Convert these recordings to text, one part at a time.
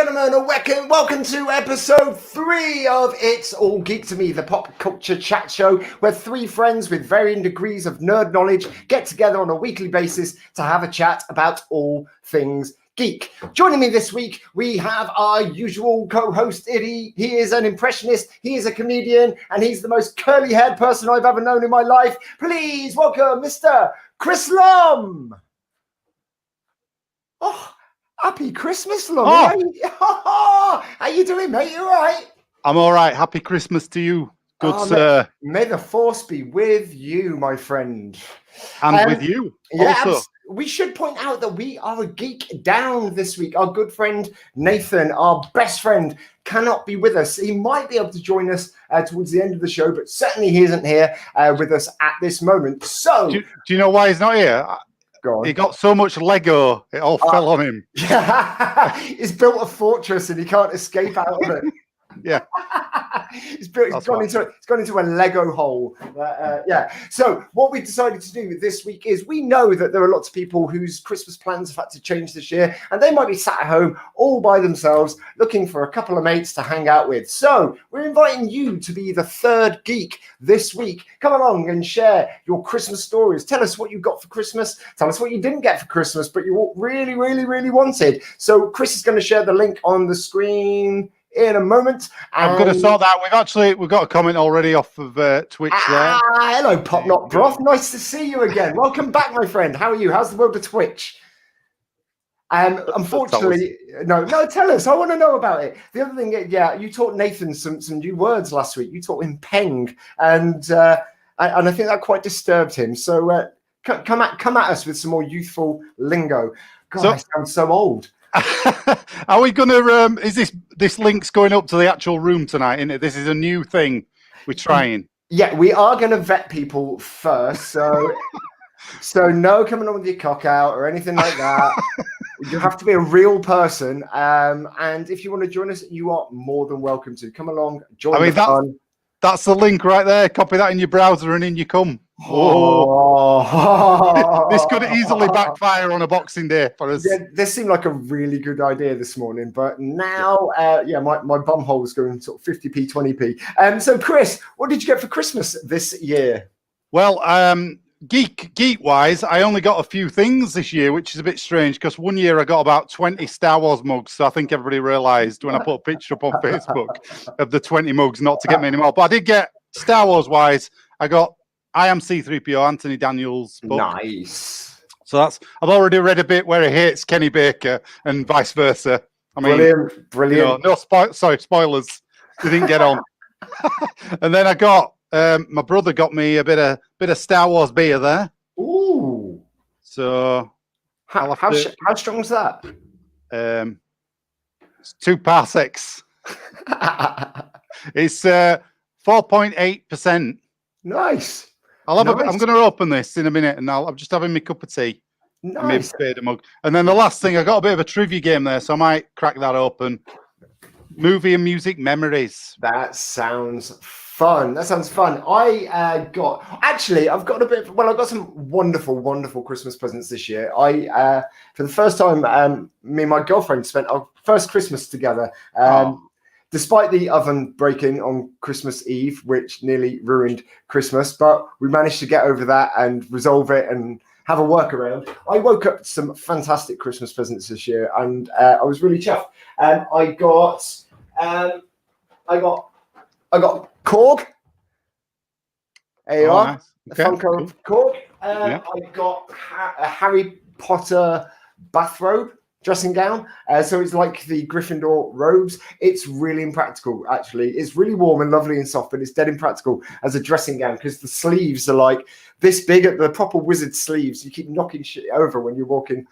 gentlemen, welcome to episode 3 of It's All Geek to Me, the pop culture chat show where three friends with varying degrees of nerd knowledge get together on a weekly basis to have a chat about all things geek. Joining me this week, we have our usual co-host, Iddy. He is an impressionist, he is a comedian, and he's the most curly-haired person I've ever known in my life. Please welcome Mr. Chris Lum. Oh, happy Christmas, Lummy. How you doing, mate? You all right? I'm all right. Happy Christmas to you, good sir. May the force be with you, my friend. And with you also. We should point out that we are a geek down this week. Our good friend Nathan, our best friend, cannot be with us. He might be able to join us towards the end of the show, but certainly he isn't here with us at this moment. So, do you know why he's not here? He got so much Lego, it all fell on him. Yeah, he's built a fortress and he can't escape out of it. Yeah. It's gone into a Lego hole. Yeah. So what we decided to do this week is we know that there are lots of people whose Christmas plans have had to change this year, and they might be sat at home all by themselves looking for a couple of mates to hang out with. So we're inviting you to be the third geek this week. Come along and share your Christmas stories. Tell us what you got for Christmas. Tell us what you didn't get for Christmas, but you really, really, really wanted. So Chris is going to share the link on the screen in a moment. I'm going to sort that. We've got a comment already off of Twitch there. Hello, Pop Not Broth. Nice to see you again. Welcome back, my friend. How are you? How's the world of Twitch? Unfortunately, no, tell us. I want to know about it. The other thing, yeah, you taught Nathan some new words last week. You taught him peng, and I think that quite disturbed him. So come at us with some more youthful lingo. God, I sound so old. Are we going to? Is this link's going up to the actual room tonight? Isn't it? This is a new thing we're trying. Yeah, we are going to vet people first. So no coming on with your cock out or anything like that. You have to be a real person. And if you want to join us, you are more than welcome to come along. Join the fun. That's the link right there. Copy that in your browser and in you come. Oh. This could easily backfire on a Boxing Day for us. Yeah, this seemed like a really good idea this morning, but now, my bum hole is going sort of 50p, 20p. So, Chris, what did you get for Christmas this year? Well, geek-wise, I only got a few things this year, which is a bit strange because one year I got about 20 Star Wars mugs. So I think everybody realised when I put a picture up on Facebook of the 20 mugs not to get me anymore. But I did get, Star Wars-wise, I got I Am C-3PO, Anthony Daniels' book. Nice. So I've already read a bit where he hates Kenny Baker and vice versa. I mean, brilliant. Spoilers. They didn't get on. And then I got my brother got me a bit of Star Wars beer there. Ooh. So how strong is that? It's 2 parsecs. It's 4.8%. Nice. I'm going to open this in a minute, and I'm just having my cup of tea. Nice. Maybe a mug. And then the last thing, I got a bit of a trivia game there, so I might crack that open. Movie and music memories. That sounds fun. I've got some wonderful Christmas presents this year. For the first time, me and my girlfriend spent our first Christmas together. Despite the oven breaking on Christmas Eve, which nearly ruined Christmas, but we managed to get over that and resolve it and have a workaround. I woke up to some fantastic Christmas presents this year, and I was really chuffed. I got Korg. There you are. Nice. Okay. Funko of Korg. I got a Harry Potter bathrobe. Dressing gown, so it's like the Gryffindor robes. It's really impractical, actually. It's really warm and lovely and soft, but it's dead impractical as a dressing gown because the sleeves are like this big, the proper wizard sleeves. You keep knocking shit over when you're walking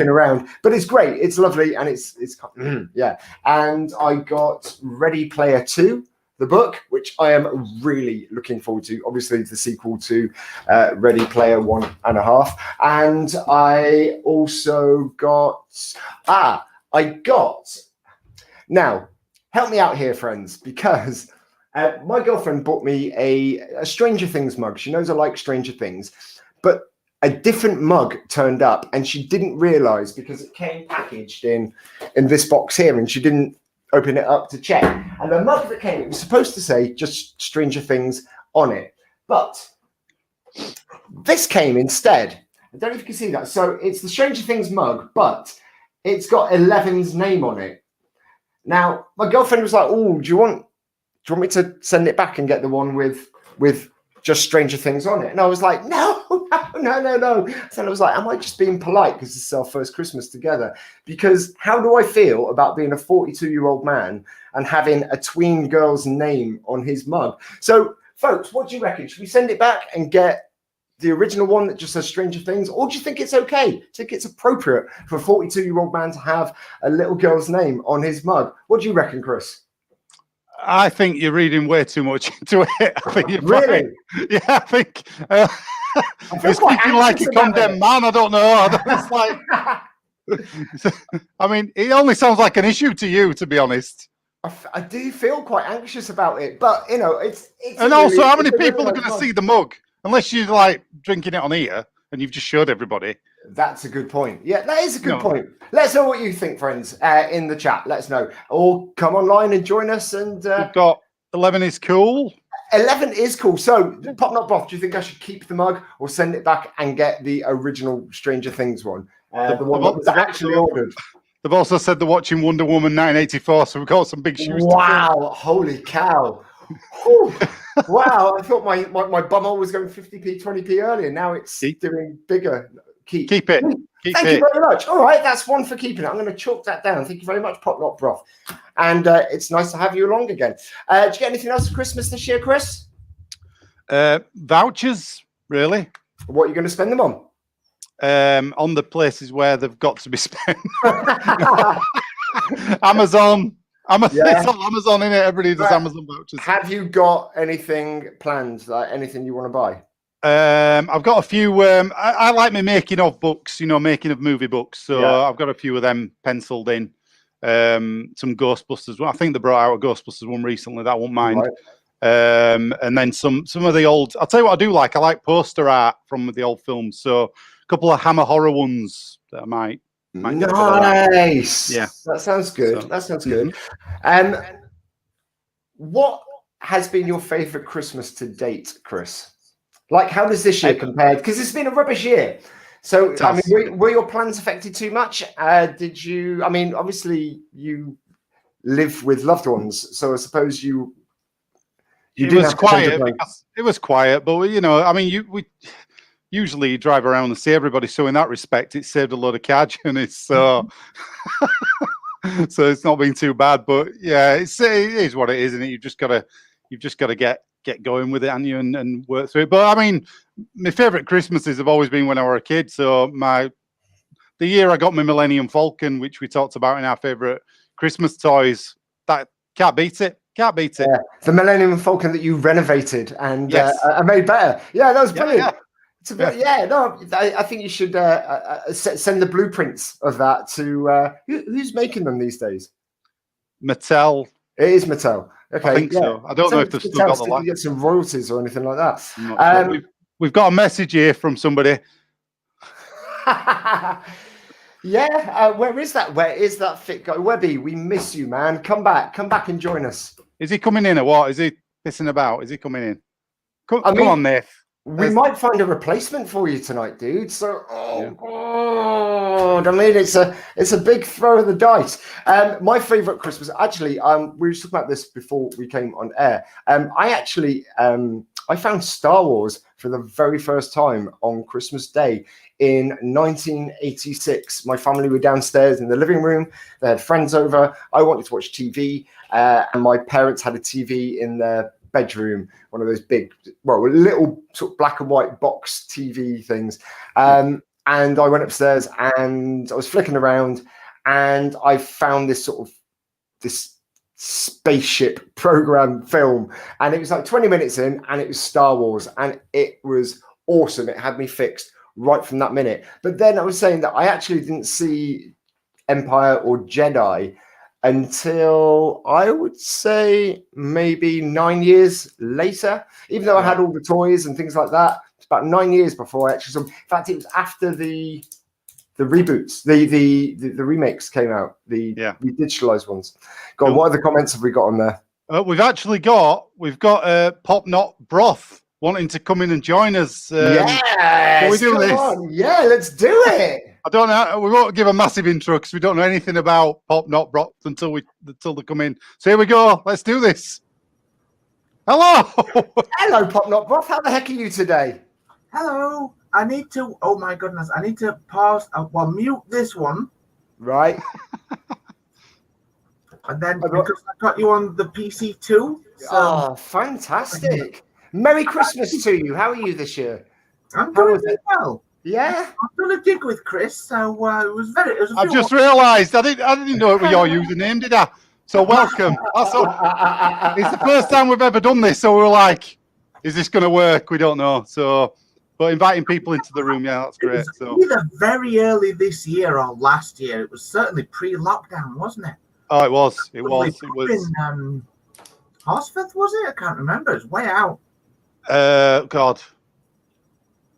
around, but it's great. It's lovely, and it's yeah. And I got Ready Player 2. The book, which I am really looking forward to, obviously the sequel to Ready Player 1.5. And I also got, now, help me out here, friends, because my girlfriend bought me a Stranger Things mug. She knows I like Stranger Things, but a different mug turned up, and she didn't realize because it came packaged in this box here, and she didn't open it up to check. And the mug that came, it was supposed to say just Stranger Things on it, but this came instead. I don't know if you can see that. So it's the Stranger Things mug, but it's got 11's name on it. Now, my girlfriend was like, "Oh, do you want me to send it back and get the one with just Stranger Things on it?" And I was like, no. So I was like, am I just being polite because this is our first Christmas together? Because how do I feel about being a 42-year-old man and having a tween girl's name on his mug? So, folks, what do you reckon? Should we send it back and get the original one that just says Stranger Things? Or do you think it's okay? Do you think it's appropriate for a 42-year-old man to have a little girl's name on his mug? What do you reckon, Chris? I think you're reading way too much into it. I think you're really? Yeah, I think you're speaking like a condemned man. I don't know. It's like, I mean, it only sounds like an issue to you, to be honest. I do feel quite anxious about it, but you know, it's and really, also, how many people are going to see the mug unless you're like drinking it on here and you've just showed everybody? That's a good point. Yeah, that is a good point. Let us know what you think, friends, in the chat. Let us know. Or come online and join us. And we've got 11 is cool. 11 is cool. So, Pop Not Broth, do you think I should keep the mug or send it back and get the original Stranger Things one? The one that was actually ordered. They've also said they're watching Wonder Woman 1984, so we've got some big shoes. Wow, holy cow. Wow, I thought my bumhole was going 50p, 20p earlier. Now it's doing bigger. Keep it. Thank you very much. All right, that's one for keeping it. I'm going to chalk that down. Thank you very much, Pop Not Broth. And it's nice to have you along again. Did you get anything else for Christmas this year, Chris? Vouchers, really. What are you going to spend them on? On the places where they've got to be spent. Amazon. It's on Amazon, innit? Everybody does Amazon vouchers. Have you got anything planned, like anything you want to buy? I've got a few. I like my making of books, making of movie books. So I've got a few of them penciled in. Some Ghostbusters. Well, I think they brought out a Ghostbusters one recently. That I won't mind. Right. And then some of the old. I'll tell you what I do like. I like poster art from the old films. So a couple of Hammer horror ones that I might nice. Yeah, that sounds good. That sounds good. What has been your favorite Christmas to date, Chris? Like, how does this year compare? Because it's been a rubbish year. So, I mean, were your plans affected too much? Did you? I mean, obviously, you live with loved ones, so I suppose you. It was quiet. It was quiet, but I mean, we usually drive around and see everybody. So in that respect, it saved a load of car journeys. So, so it's not been too bad. But yeah, it is what it is, and you've just got to get going with it, and and work through it. But I mean, my favorite Christmases have always been when I was a kid. So the year I got my Millennium Falcon, which we talked about in our favorite Christmas toys, that can't beat it. Can't beat it. Yeah. The Millennium Falcon that you renovated and I made better. Yeah, that was brilliant. Yeah. It's a bit, I think you should send the blueprints of that to who's making them these days? Mattel. It is Mattel. Okay, I think so. I don't know if they've still got the light. Get some royalties or anything like that. Sure. We've got a message here from somebody. Where is that? Where is that fit guy? Webby, we miss you, man. Come back and join us. Is he coming in or what? Is he pissing about? Is he coming in? Come on, Nate. We might find a replacement for you tonight, dude. So, God, I mean, it's a big throw of the dice. My favorite Christmas, actually, we were talking about this before we came on air. I found Star Wars for the very first time on Christmas Day in 1986. My family were downstairs in the living room. They had friends over. I wanted to watch TV, and my parents had a TV in their bedroom, one of those big, little sort of black and white box TV things. And I went upstairs and I was flicking around and I found this spaceship program film, and it was like 20 minutes in and it was Star Wars, and it was awesome. It had me fixed right from that minute. But then I was saying that I actually didn't see Empire or Jedi until I would say maybe 9 years later, even though I had all the toys and things like that. about 9 years before I actually saw them. In fact, it was after the reboots, the remakes came out, the digitalized ones. Go on, what other comments have we got on there? We've got Pop Not Broth wanting to come in and join us. Can we do this? Yeah, let's do it. I don't know. We won't give a massive intro because we don't know anything about Pop Not Broth until they come in. So here we go. Let's do this. Hello. Hello, Pop Not Broth. How the heck are you today? Hello. I need to. Oh my goodness! I need to pause. Mute this one. Right. And then because I got you on the PC too. So. Oh, fantastic! Merry Christmas to you. How are you this year? I'm doing well. Yeah, I've done a gig with Chris, so it was very. I just realised I didn't know it was your username, did I? So welcome. It's the first time we've ever done this, so we're like, is this going to work? We don't know. So, but inviting people into the room, yeah, that's great. So either very early this year or last year. It was certainly pre-lockdown, wasn't it? Oh, it was. It was. In Horsforth, was it? I can't remember. It's way out. God.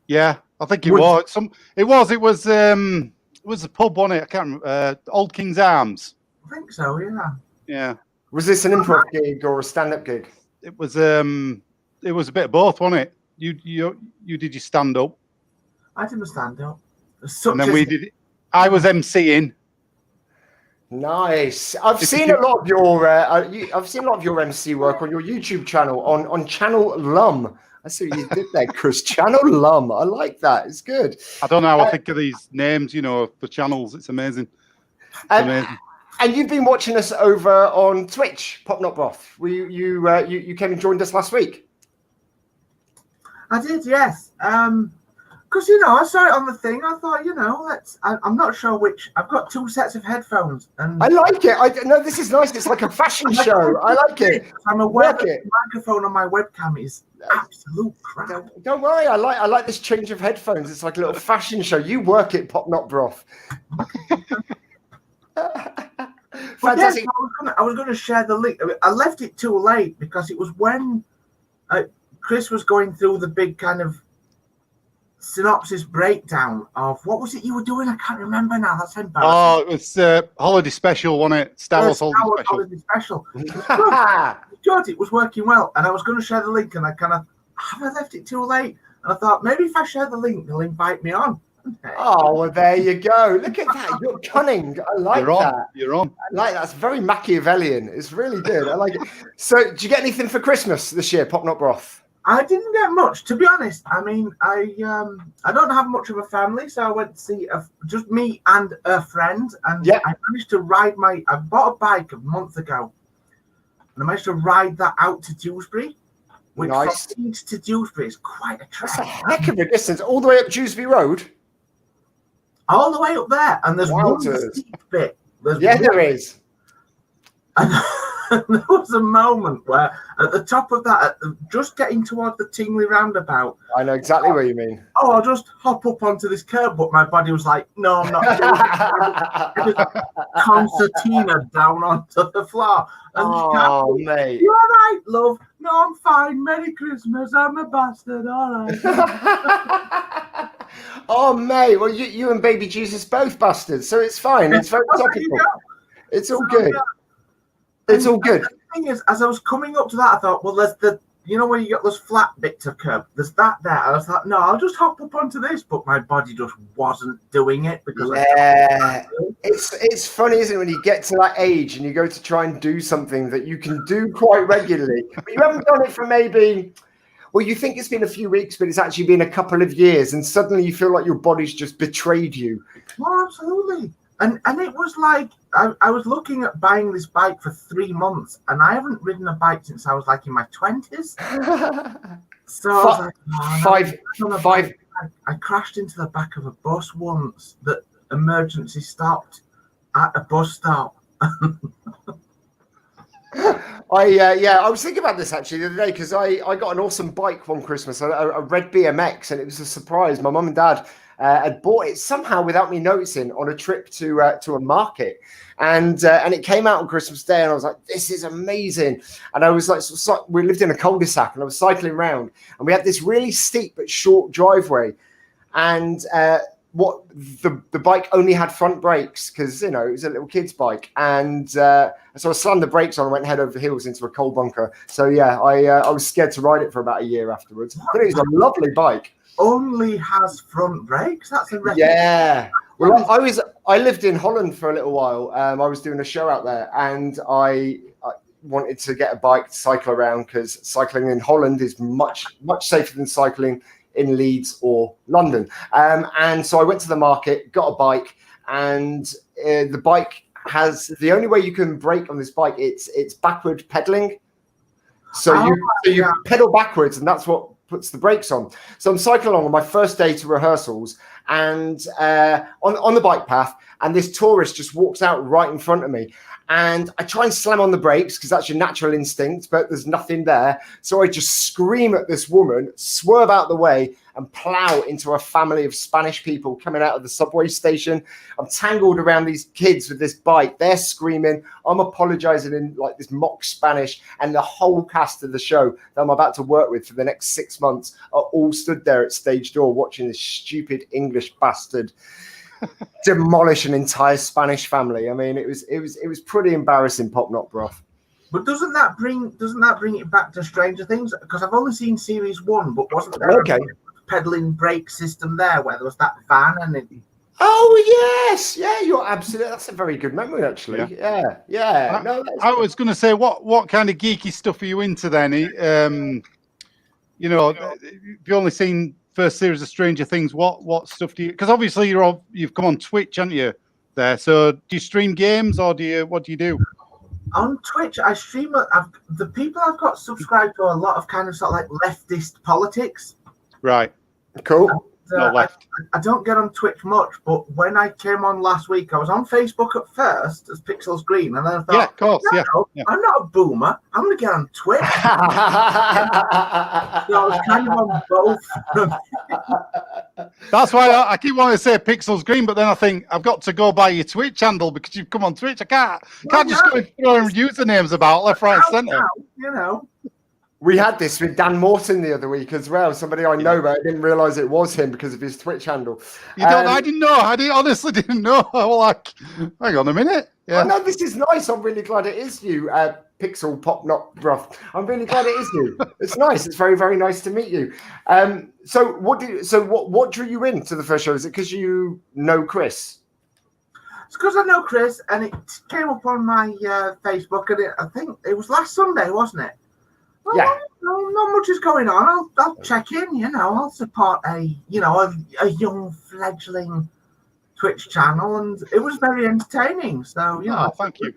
Yeah. I think it was. It was a pub, wasn't it? I can't remember. Old King's Arms. I think so, yeah. Yeah. Was this an improv gig or a stand-up gig? It was a bit of both, wasn't it? You did your stand-up. I did my stand-up. And then I was MCing. Nice. I've seen a lot of your MC work on your YouTube channel on Channel Lum. I see what you did there, Chris. Channel Lum. I like that. It's good. I don't know how I think of these names, for channels. It's amazing. And you've been watching us over on Twitch, Pop Not Broth. You came and joined us last week. I did, yes. Because I saw it on the thing. I thought, I'm not sure which. I've got 2 sets of headphones, and I like it. No, this is nice. It's like a fashion show. I like it. I'm aware that the microphone on my webcam is absolute crap. Don't worry. I like this change of headphones. It's like a little fashion show. You work it, Pop Not Broth. Fantastic. Yes, I was going to share the link. I left it too late because it was when Chris was going through the big kind of synopsis breakdown of what was it you were doing? I can't remember now. That's embarrassing. Oh, it was holiday special, wasn't it? Star Wars holiday special. Good. It was working well, and I was going to share the link, and I left it too late. And I thought maybe if I share the link, they'll invite me on. Oh, well, there you go. Look at that. You're cunning. I like that. You're on. I like that. It's very Machiavellian. It's really good. I like it. So, did you get anything for Christmas this year, Pop Not Broth? I didn't get much, to be honest. I mean, I don't have much of a family, so I went to see just me and a friend, and I managed to ride I bought a bike a month ago, and I managed to ride that out to Dewsbury, which from Leeds to Dewsbury is quite a trek. That's a heck of a distance, all the way up Dewsbury Road. All the way up there, and there's one steep bit. There is. And there was a moment where at the top of that, just getting toward the Tingley roundabout. I know exactly what you mean. Oh, I'll just hop up onto this curb, but my body was like, no, I'm not doing it. Concertina down onto the floor. And mate. You all right, love? No, I'm fine. Merry Christmas. I'm a bastard. All right. Oh, mate. Well, you and baby Jesus both bastards, so it's fine. It's very topical. It's all good. It's all good. The thing is, as I was coming up to that, I thought, well, there's where you got those flat bits of curb. There's that there. And I thought, no, I'll just hop up onto this. But my body just wasn't doing it because it's funny, isn't it, when you get to that age and you go to try and do something that you can do quite regularly, but you haven't done it for maybe. Well, you think it's been a few weeks, but it's actually been a couple of years, and suddenly you feel like your body's just betrayed you. Well, absolutely. And it was like, I was looking at buying this bike for 3 months, and I haven't ridden a bike since I was like in my 20s. So I was like, I crashed into the back of a bus once that emergency stopped at a bus stop. I was thinking about this actually the other day because I got an awesome bike one Christmas, a red BMX, and it was a surprise. My mum and dad had bought it somehow without me noticing on a trip to a market, and it came out on Christmas Day, and I was like, "This is amazing!" And I was like, we lived in a cul-de-sac, and I was cycling around, and we had this really steep but short driveway, and the bike only had front brakes because it was a little kid's bike, and so I slammed the brakes on and went head over heels into a coal bunker. So yeah, I was scared to ride it for about a year afterwards. But it was a lovely bike. Only has front brakes. That's a record. Yeah. Well, I lived in Holland for a little while. I was doing a show out there, and I wanted to get a bike to cycle around because cycling in Holland is much safer than cycling in Leeds or London. And so I went to the market, got a bike, and the bike has the only way you can brake on this bike, it's backward pedaling. So you pedal backwards, and that's what puts the brakes on. So I'm cycling along on my first day to rehearsals, and on the bike path, and this tourist just walks out right in front of me. And I try and slam on the brakes because that's your natural instinct, but there's nothing there. So I just scream at this woman, swerve out the way, and plow into a family of Spanish people coming out of the subway station. I'm tangled around these kids with this bike. They're screaming. I'm apologizing in like this mock Spanish. And the whole cast of the show that I'm about to work with for the next 6 months are all stood there at stage door watching this stupid English bastard demolish an entire Spanish family. I mean, it was pretty embarrassing, Pop Not Broth. But doesn't that bring it back to Stranger Things? Because I've only seen series 1, but wasn't there a pedaling brake system there where there was that van and it? Oh yes, yeah, you're absolutely. That's a very good memory, actually. Yeah. I was going to say, what kind of geeky stuff are you into then? If you've only seen first series of Stranger Things, what stuff do you? Because obviously you've come on Twitch, haven't you? There, so do you stream games or what do you do? On Twitch, I stream. The people I've got subscribed to a lot of kind of sort of like leftist politics. Right. Cool. Not left. I don't get on Twitch much, but when I came on last week, I was on Facebook at first as Pixels Green, and then I thought, yeah, of course, yeah. I'm not a boomer. I'm going to get on Twitch. So I was kind of on both. That's why I keep wanting to say Pixels Green, but then I think I've got to go by your Twitch handle because you've come on Twitch. I can't just go throwing usernames about left, right, and centre. We had this with Dan Morton the other week as well. Somebody I know, but I didn't realise it was him because of his Twitch handle. I didn't know. I honestly didn't know. I was like, hang on a minute. Yeah. Oh, no, this is nice. I'm really glad it is you, Pixel Pop Not Broth. I'm really glad it is you. It's nice. It's very, very nice to meet you. So what drew you into the first show? Is it because you know Chris? It's because I know Chris, and it came up on my Facebook, and I think it was last Sunday, wasn't it? Well, yeah. Not much is going on. I'll check in. I'll support a young fledgling Twitch channel, and it was very entertaining. So thank you.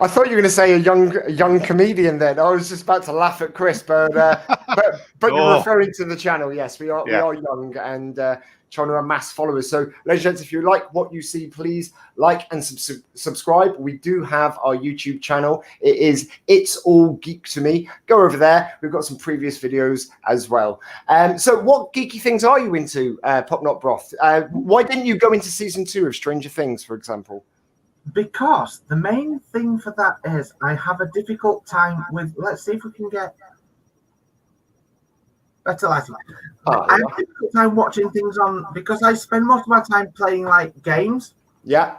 I thought you were going to say a young comedian. Then I was just about to laugh at Chris, but you're referring to the channel. Yes, we are young and trying to amass followers. So, ladies and gents, if you like what you see, please like and subscribe. We do have our YouTube channel. It is It's All Geek to Me. Go over there. We've got some previous videos as well. So what geeky things are you into, Pop Not Broth? Why didn't you go into season 2 of Stranger Things, for example? Because the main thing for that is I have a difficult time with, let's see if we can get better lighting. I have a difficult time watching things on, because I spend most of my time playing like games. Yeah.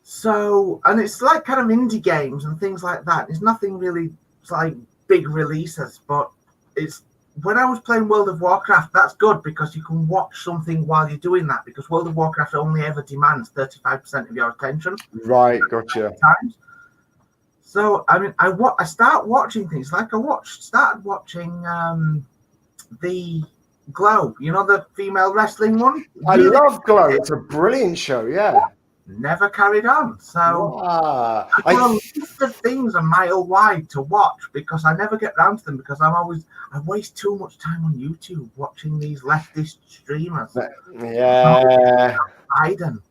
So, and it's like kind of indie games and things like that. It's nothing really, it's like big releases, but it's, when I was playing World of Warcraft, that's good because you can watch something while you're doing that, because World of Warcraft only ever demands 35% of your attention. Right, gotcha. So, I mean, I start watching things, like started watching the Glow, the female wrestling one. I love Glow. It's a brilliant show, yeah. Never carried on. So I've got a list of things a mile wide to watch because I never get round to them because I waste too much time on YouTube watching these leftist streamers. Yeah. Biden.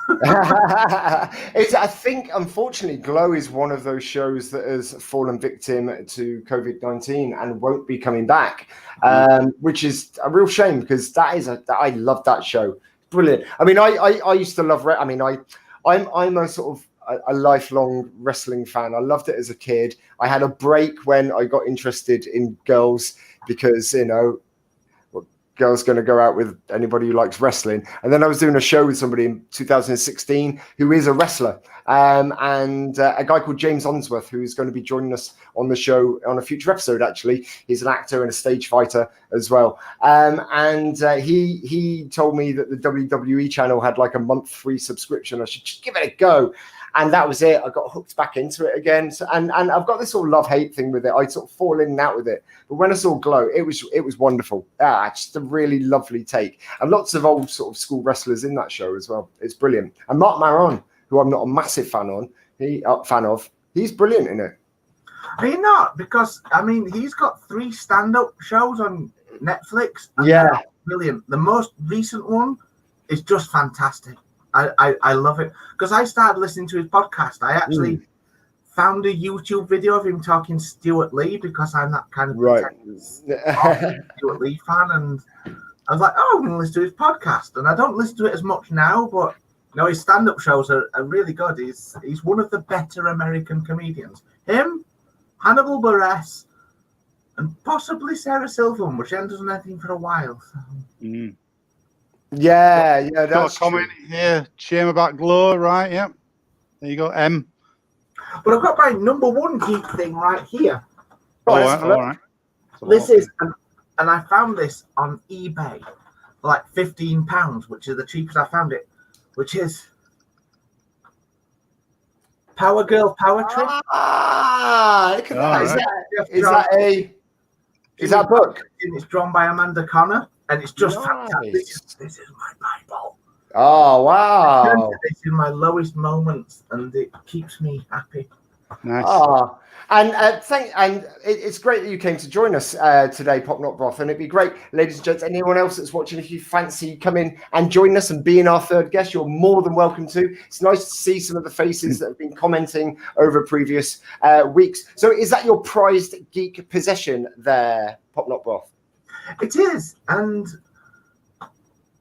I think, unfortunately, Glow is one of those shows that has fallen victim to COVID-19 and won't be coming back, which is a real shame because I love that show. Brilliant. I mean, I used to love. I mean, I'm a sort of a lifelong wrestling fan. I loved it as a kid. I had a break when I got interested in girls because, girl's going to go out with anybody who likes wrestling. And then I was doing a show with somebody in 2016 who is a wrestler, and a guy called James Onsworth, who's going to be joining us on the show on a future episode. Actually, he's an actor and a stage fighter as well. He told me that the WWE channel had like a month free subscription. I should just give it a go. And that was it. I got hooked back into it again. So, and I've got this sort of love-hate thing with it. I sort of fall in and out with it. But when I saw Glow, it was wonderful. Just a really lovely take. And lots of old sort of school wrestlers in that show as well. It's brilliant. And Mark Maron, who I'm not a massive fan of, he's brilliant in it. Are you not? Because, I mean, he's got 3 stand-up shows on Netflix. Yeah. Brilliant. The most recent one is just fantastic. I love it because I started listening to his podcast. I actually found a YouTube video of him talking Stuart Lee because I'm that kind of Stuart Lee fan, and I was like, oh, I'm going to listen to his podcast. And I don't listen to it as much now, but his stand-up shows are really good. He's one of the better American comedians. Him, Hannibal Buress, and possibly Sarah Silverman, which hasn't done anything for a while. So. Yeah, got that's a comment here. Shame about Glow, right? Yeah. There you go, M. But I've got my number 1 geek thing right here. All right. This is, and I found this on eBay for like £15, which is the cheapest I found it, which is Power Girl Power Trip. Look at that. Is that a book? It's drawn by Amanda Connor. And it's just fantastic. This is my Bible. Oh, wow. I this in my lowest moments, and it keeps me happy. Nice. Oh, and it's great that you came to join us today, Pop Not Broth. And it'd be great, ladies and gents, anyone else that's watching, if you fancy come in and join us and being our third guest, you're more than welcome to. It's nice to see some of the faces that have been commenting over previous weeks. So is that your prized geek possession there, Pop Not Broth? It is, and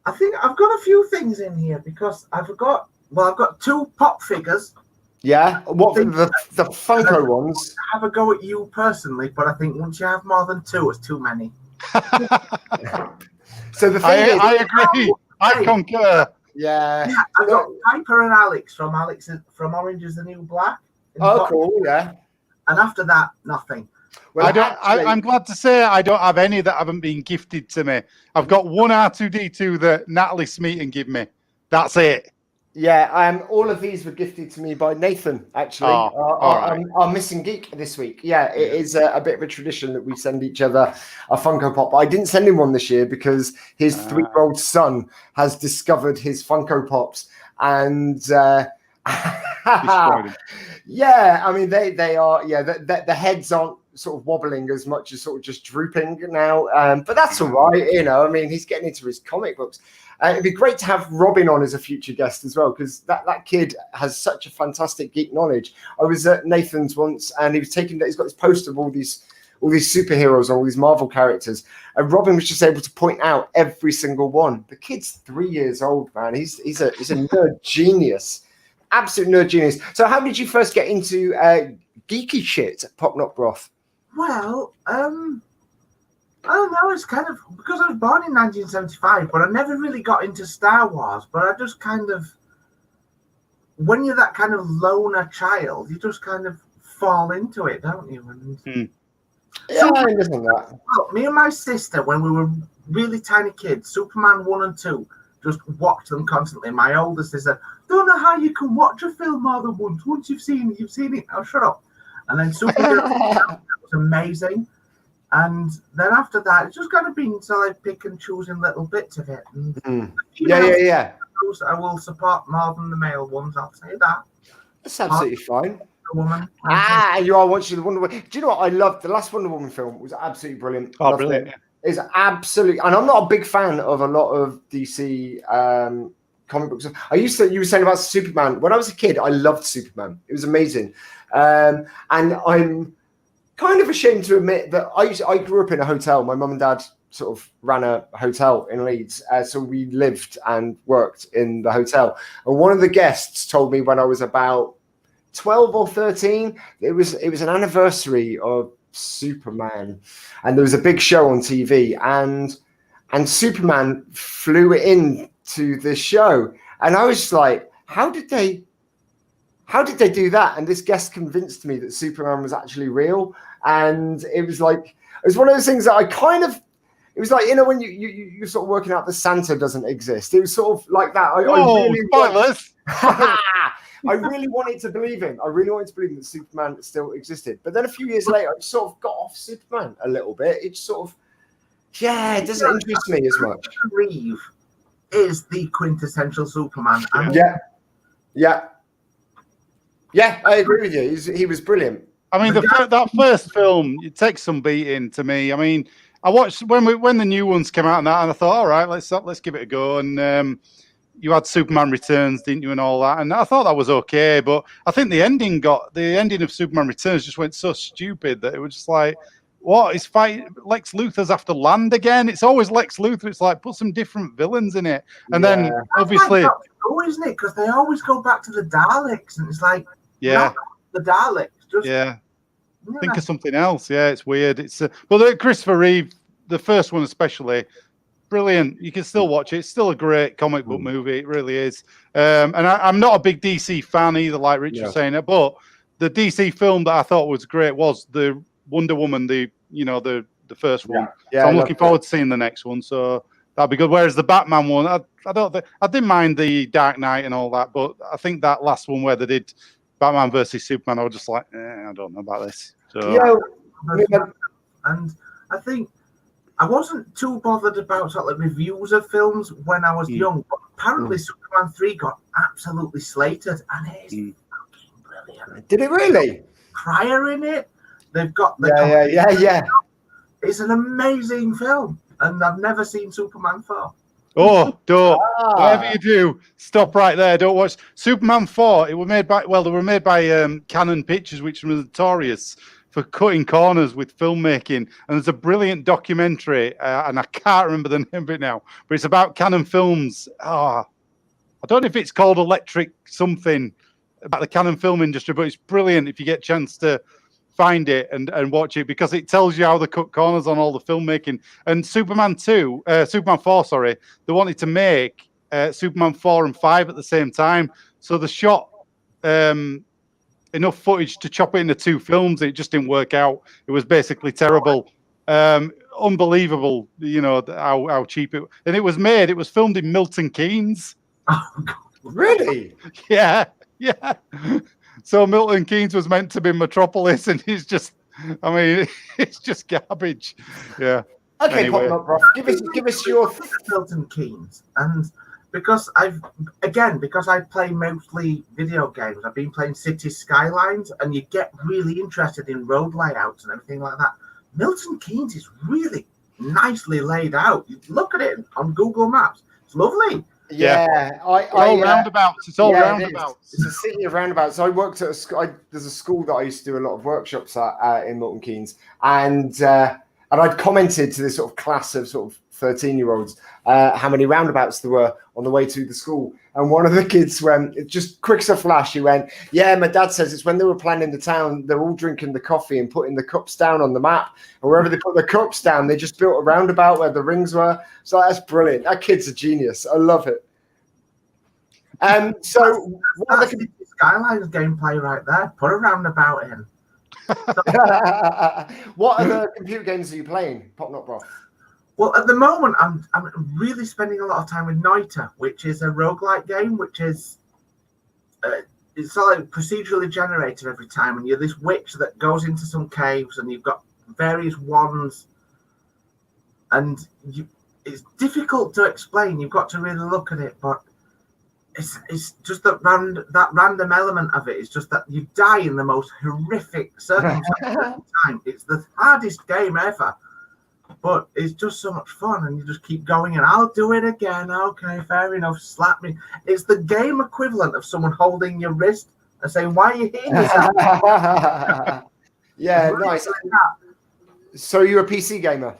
I think I've got a few things in here because I've got 2 pop figures. Yeah, what the Funko ones? I have a go at you personally, but I think once you have more than 2, it's too many. So the thing is, I agree. I concur. Yeah, I've got Piper and Alex from Orange Is the New Black. Oh, cool, yeah. And after that, nothing. Well, I'm glad to say I don't have any that haven't been gifted to me. I've got one R2D2 that Natalie Smeaton gave me. That's it. Yeah, all of these were gifted to me by Nathan, actually. Our Missing Geek this week. Yeah, it is a bit of a tradition that we send each other a Funko Pop. But I didn't send him one this year because his 3-year-old son has discovered his Funko Pops. And yeah, I mean, they are, the heads aren't sort of wobbling as much as sort of just drooping now. But that's all right, I mean, he's getting into his comic books. It'd be great to have Robin on as a future guest as well, because that kid has such a fantastic geek knowledge. I was at Nathan's once, and he's got this poster of all these superheroes and all these Marvel characters, and Robin was just able to point out every single one. The kid's 3 years old, man. He's a nerd genius, absolute nerd genius. So, how did you first get into geeky shit, Pop Not Broth? Well, I don't know, it's kind of because I was born in 1975, but I never really got into Star Wars. But I just kind of, when you're that kind of loner child, you just kind of fall into it, don't you? And yeah, I understand that. Well, me and my sister, when we were really tiny kids, Superman 1 and 2, just watched them constantly. My older sister, don't know how you can watch a film more than once. Once you've seen it. Oh, shut up. And then Superman was amazing. And then after that, it's just kind of been so I pick and choosing little bits of it. And yeah. I will support more than the male ones. I'll say that. That's absolutely fine. Woman. You are watching the Wonder Woman. Do you know what I loved? The last Wonder Woman film was absolutely brilliant. Oh, brilliant! It's absolutely, and I'm not a big fan of a lot of DC comic books. You were saying about Superman. When I was a kid, I loved Superman. It was amazing. And I'm kind of ashamed to admit that I grew up in a hotel. My mum and dad sort of ran a hotel in Leeds. So we lived and worked in the hotel. And one of the guests told me when I was about 12 or 13, it was an anniversary of Superman. And there was a big show on TV. And Superman flew in to the show. And I was just like, how did they do that? And this guest convinced me that Superman was actually real. And it was one of those things that it was like, when you're sort of working out that Santa doesn't exist. It was sort of like that. I really wanted to believe him. I really wanted to believe that Superman still existed. But then a few years later, I sort of got off Superman a little bit. It sort of, it doesn't interest me as much. Reeve is the quintessential Superman. Yeah, I agree with you. He was brilliant. I mean, that first film, it takes some beating to me. I mean, I watched when the new ones came out and I thought, all right, let's give it a go. And you had Superman Returns, didn't you, and all that. And I thought that was okay, but I think the ending of Superman Returns just went so stupid that it was just like, what is Lex Luthor's after land again? It's always Lex Luthor. It's like, put some different villains in it. And then obviously, isn't it? Because they always go back to the Daleks, and it's like, not the Daleks. Just, think of something else. Yeah, it's weird. It's but Christopher Reeve, the first one especially, brilliant. You can still watch it. It's still a great comic book movie. It really is. And I'm not a big DC fan either, like Rich was saying. But the DC film that I thought was great was the Wonder Woman, the first one. So I'm looking forward to seeing the next one. So that'd be good. Whereas the Batman one, I didn't mind the Dark Knight and all that, but I think that last one where they did Batman versus Superman, I was just like, I don't know about this. So and I think I wasn't too bothered about sort of reviews of films when I was young, but apparently Superman 3 got absolutely slated, and it is fucking brilliant. Did it really? Pryor in it. They've got It's an amazing film, and I've never seen Superman 4. Oh, don't. Whatever you do, stop right there. Don't watch Superman 4. They were made by Canon Pictures, which was notorious for cutting corners with filmmaking. And there's a brilliant documentary, and I can't remember the name of it now, but it's about Canon Films. I don't know if it's called Electric something, about the Canon film industry, but it's brilliant if you get a chance to find it and watch it, because it tells you how they cut corners on all the filmmaking. And Superman 4, they wanted to make Superman 4 and 5 at the same time. So they shot enough footage to chop it into 2 films. It just didn't work out. It was basically terrible. Unbelievable, how cheap it was. And it was filmed in Milton Keynes. Really? Yeah. So Milton Keynes was meant to be Metropolis, and it's just garbage. Yeah. Okay, anyway. Pop, give us your Milton Keynes. And because I play mostly video games, I've been playing City Skylines, and you get really interested in road layouts and everything like that. Milton Keynes is really nicely laid out. You look at it on Google Maps. It's lovely. Yeah, roundabouts. It's all roundabouts. It's a city of roundabouts. So I worked at a school. There's a school that I used to do a lot of workshops at in Milton Keynes, and I'd commented to this sort of class of sort of 13-year-olds how many roundabouts there were on the way to the school. And one of the kids went, just quick as a flash, he went, "Yeah, my dad says it's when they were planning the town, they're all drinking the coffee and putting the cups down on the map. And wherever they put the cups down, they just built a roundabout where the rings were." So that's brilliant. That kid's a genius. I love it. So that's the Skylines gameplay right there. Put a roundabout in. What other computer games are you playing, Pop Not Broth? Well, at the moment, I'm really spending a lot of time with Noita, which is a roguelike game, which is it's like procedurally generated every time, and you're this witch that goes into some caves, and you've got various wands, and it's difficult to explain. You've got to really look at it, but it's just that random element of it is just that you die in the most horrific circumstances every time. It's the hardest game ever. But it's just so much fun, and you just keep going, and I'll do it again. Okay, fair enough. Slap me. It's the game equivalent of someone holding your wrist and saying, "Why are you hitting yourself?" Yeah, Really nice. like that. So you're a PC gamer?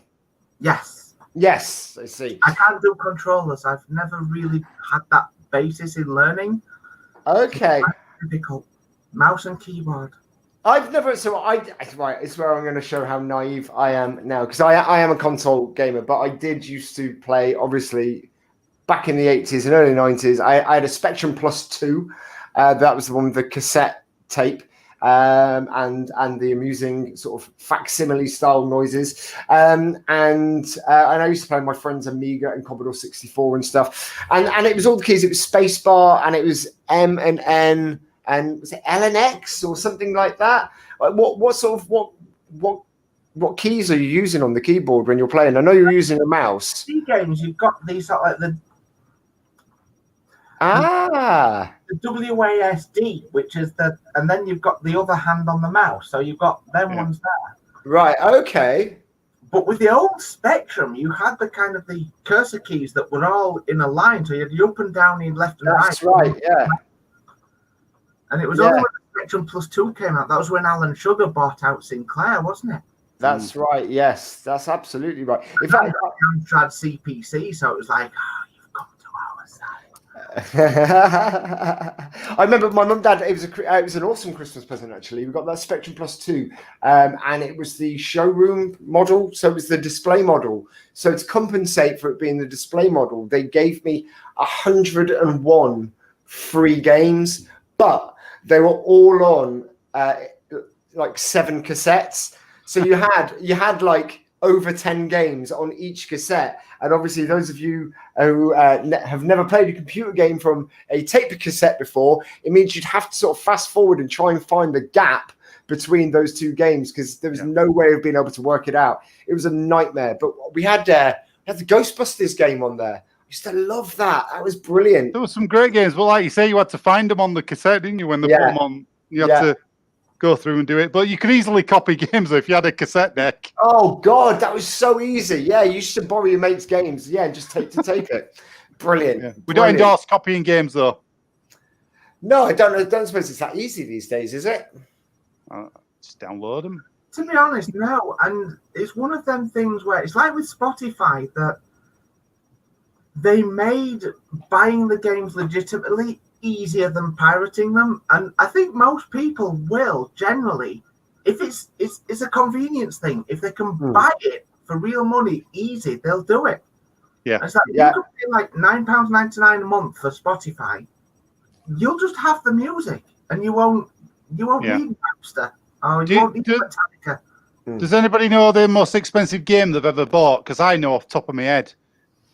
Yes. Yes, I see. I can't do controllers. I've never really had that basis in learning. Okay. It's difficult. Mouse and keyboard. I've never, right, it's where I'm going to show how naive I am now, because I am a console gamer, but I did used to play, obviously, back in the 80s and early 90s. I had a Spectrum Plus 2. That was the one with the cassette tape and the amusing sort of facsimile style noises. And I used to play my friend's Amiga and Commodore 64 and stuff. And it was all the keys. It was spacebar, and it was M and N. And was it L and X or something like that? What keys are you using on the keyboard when you're playing? I know you're using a mouse. C games, you've got these sort of like the WASD, which is and then you've got the other hand on the mouse. So you've got them ones there. Right. Okay. But with the old Spectrum, you had the kind of the cursor keys that were all in a line. So you had the up and down, you had left and right. That's right. Yeah. And it was only when the Spectrum Plus 2 came out. That was when Alan Sugar bought out Sinclair, wasn't it? That's right. Yes, that's absolutely right. In fact, Amstrad CPC, so it was like, you've come to our side. I remember my mum and dad. It was an awesome Christmas present. Actually, we got that Spectrum Plus 2, and it was the showroom model. So it was the display model. So to compensate for it being the display model, they gave me 101 free games, but they were all on like 7 cassettes. So you had like over 10 games on each cassette. And obviously, those of you who have never played a computer game from a tape cassette before, it means you'd have to sort of fast forward and try and find the gap between those two games, because there was no way of being able to work it out. It was a nightmare. But we had the Ghostbusters game on there. Used to love that. That was brilliant. There were some great games, but like you say, you had to find them on the cassette, didn't you? When they put them on, you had to go through and do it. But you could easily copy games if you had a cassette deck. Oh God, that was so easy. Yeah, you used to borrow your mate's games. Yeah, and just tape it. Brilliant. Yeah. We don't endorse copying games though. No, I don't suppose it's that easy these days, is it? Just download them. To be honest, no. And it's one of them things where it's like with Spotify that they made buying the games legitimately easier than pirating them. And I think most people will generally, if it's a convenience thing, if they can buy it for real money easy, they'll do it. Yeah. And it's like you could pay like £9.99 a month for Spotify. You'll just have the music, and you won't need Napster, or you won't need Metallica. Does anybody know the most expensive game they've ever bought? Because I know off the top of my head.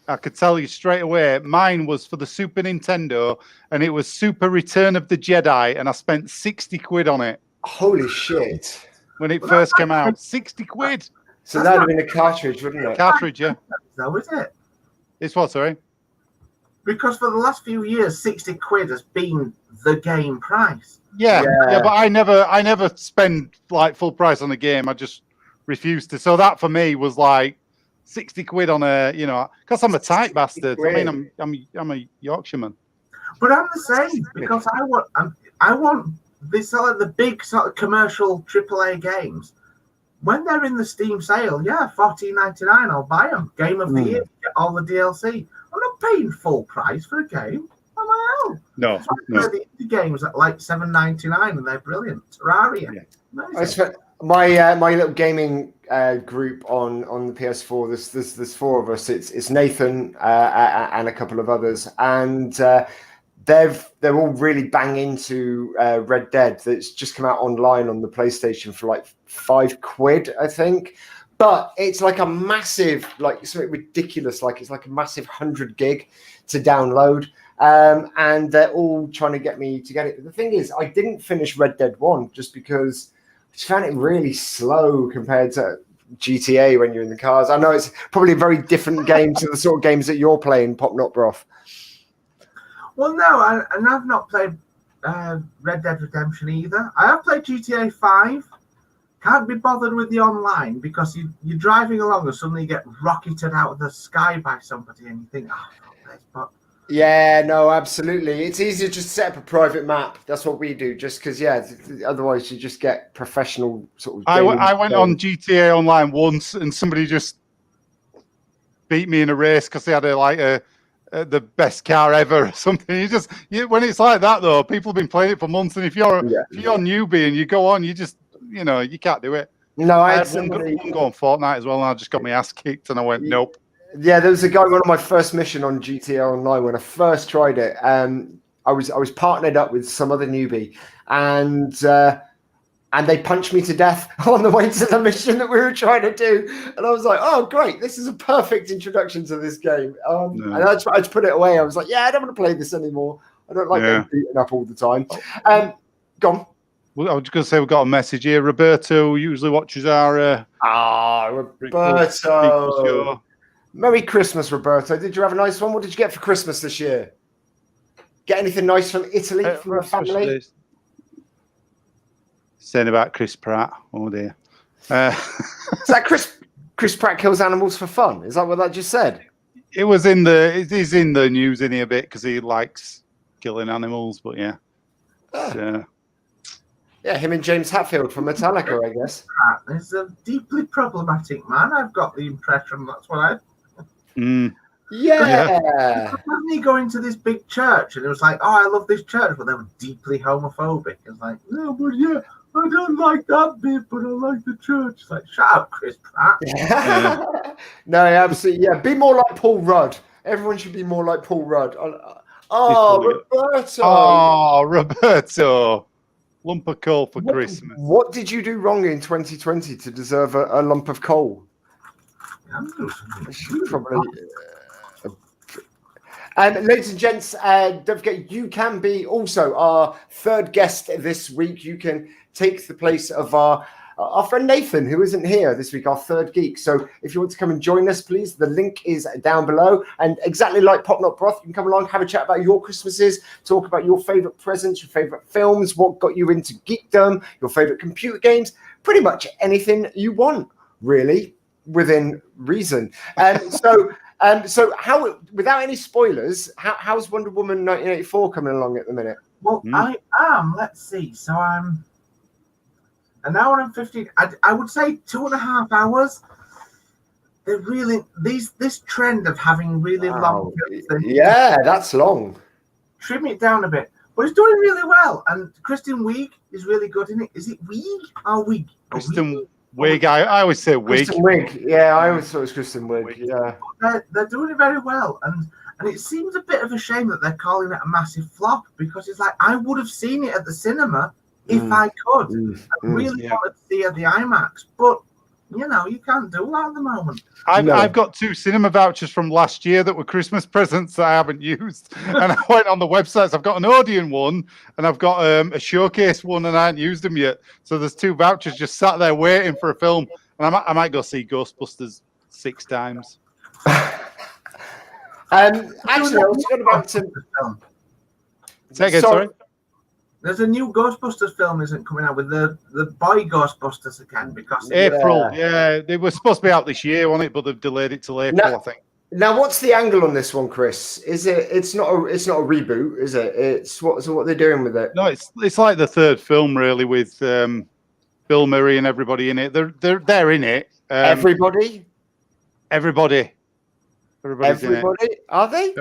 I could tell you straight away. Mine was for the Super Nintendo, and it was Super Return of the Jedi, and I spent 60 quid on it. Holy shit. When it first came out. 60 quid. So that would have been a cartridge, wouldn't it? Cartridge, yeah. Though, is it? It's what, sorry? Because for the last few years, 60 quid has been the game price. Yeah, but I never spend like full price on a game. I just refused to. So that for me was like 60 quid on a, because I'm a tight bastard. I mean, I'm a Yorkshireman. But I'm the same, because I want this sort of the big sort of commercial AAA games. When they're in the Steam sale, $14.99, I'll buy them. Game of the year, get all the DLC. I'm not paying full price for a game. On my own. No. The indie games at like $7.99, and they're brilliant. Terraria. Yeah. My little gaming group on the PS4. There's 4 of us. It's Nathan and a couple of others, and they're all really bang into Red Dead. That's just come out online on the PlayStation for like £5, I think. But it's like a massive, like something ridiculous. Like it's like a massive 100 gig to download. And they're all trying to get me to get it. But the thing is, I didn't finish Red Dead 1 just because I just found it really slow compared to GTA when you're in the cars. I know it's probably a very different game to the sort of games that you're playing, Pop Not Broth. Well, no, and I've not played Red Dead Redemption either. I have played GTA 5. can't be bothered with the online because you're driving along and suddenly you get rocketed out of the sky by somebody and you think, oh, fuck this. But Yeah, no, absolutely. It's easier just to set up a private map. That's what we do, just because, otherwise you just get professional sort of. I went on GTA Online once and somebody just beat me in a race because they had the best car ever or something. When it's like that though, people have been playing it for months, and if you're a newbie and you go on, you just you can't do it. No, I had one go on Fortnite as well, and I just got my ass kicked, and I went nope. Yeah, there was a guy on my first mission on GTA Online when I first tried it. I was partnered up with some other newbie, and they punched me to death on the way to the mission that we were trying to do. And I was like, oh, great. This is a perfect introduction to this game. And I just put it away. I was like, I don't want to play this anymore. I don't like getting beaten up all the time. Go on. Well, I was just going to say we've got a message here. Roberto usually watches our... Roberto. Merry Christmas, Roberto. Did you have a nice one? What did you get for Christmas this year? Get anything nice from Italy from your family? Saying about Chris Pratt. Oh dear. Is that Chris Pratt kills animals for fun? Is that what that just said? It was in the news in here a bit because he likes killing animals, but yeah. Yeah, him and James Hetfield from Metallica, I guess. He's a deeply problematic man. I've got the impression that's what I. Yeah. Wasn't he going to this big church and it was like, oh, I love this church, but they were deeply homophobic. It's like, no, but yeah, I don't like that bit, but I like the church. It's like, shut up, Chris Pratt. No, absolutely. Yeah, be more like Paul Rudd. Everyone should be more like Paul Rudd. Roberto. Oh, Roberto. Lump of coal for Christmas. What did you do wrong in 2020 to deserve a lump of coal? Probably. Ladies and gents, don't forget you can be also our third guest this week. You can take the place of our friend Nathan, who isn't here this week, our third geek. So if you want to come and join us, please, the link is down below. And exactly like Pop Not Broth, you can come along, have a chat about your Christmases, talk about your favourite presents, your favourite films, what got you into geekdom, your favourite computer games, pretty much anything you want, really, within reason. So how, without any spoilers, how's Wonder Woman 1984 coming along at the minute? Well, I am. Let's see. So I'm an hour and 15. I would say 2.5 hours. They're really this trend of having really long. Yeah, that's long. Trim it down a bit, but it's doing really well. And Kristen Wiig is really good in it. Is it Wiig or Wiig? Kristen Wiig. I always say Wiig. Kristen Wiig. Yeah, I always thought it was Kristen Wiig. Yeah, they're doing it very well, and it seems a bit of a shame that they're calling it a massive flop because it's like I would have seen it at the cinema if I could. I really wanted to see it at the IMAX, but you can't do that at the moment. I've got 2 cinema vouchers from last year that were Christmas presents that I haven't used, and I went on the websites. I've got an Odeon one and I've got a showcase one, and I haven't used them yet. So there's 2 vouchers just sat there waiting for a film, and I might go see Ghostbusters 6 times. Actually, I was going about to film. Say again, sorry. There's a new Ghostbusters film isn't coming out with the boy Ghostbusters again because April. Yeah, they were supposed to be out this year, wasn't it? But they've delayed it till April, I think. Now, what's the angle on this one, Chris? Is it? It's not a reboot, is it? It's what? So what they're doing with it? No, it's like the third film, really, with Bill Murray and everybody in it. They're in it. Everybody. Everybody. Are they?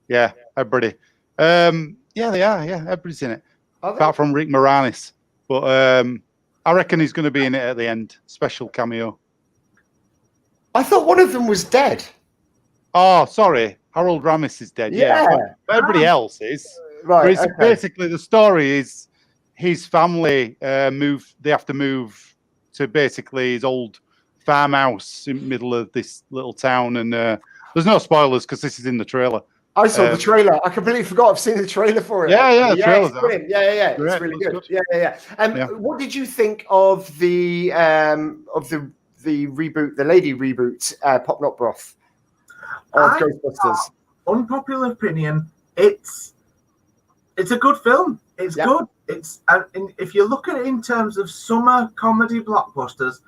Yeah, everybody. Yeah, they are. Yeah, everybody's in it. Apart from Rick Moranis. But I reckon he's going to be in it at the end. Special cameo. I thought one of them was dead. Oh, sorry. Harold Ramis is dead. Yeah. But everybody else is. Right. But basically, the story is his family they have to move to basically his old farmhouse in the middle of this little town. And there's no spoilers because this is in the trailer. I saw the trailer. I completely forgot. I've seen the trailer for it. Yeah, the trailer's it's brilliant. Yeah. It's really good. Good. What did you think of the reboot, the lady reboot, Pop Not Broth of Ghostbusters? Unpopular opinion. It's a good film. It's good. it's if you look at it in terms of summer comedy blockbusters,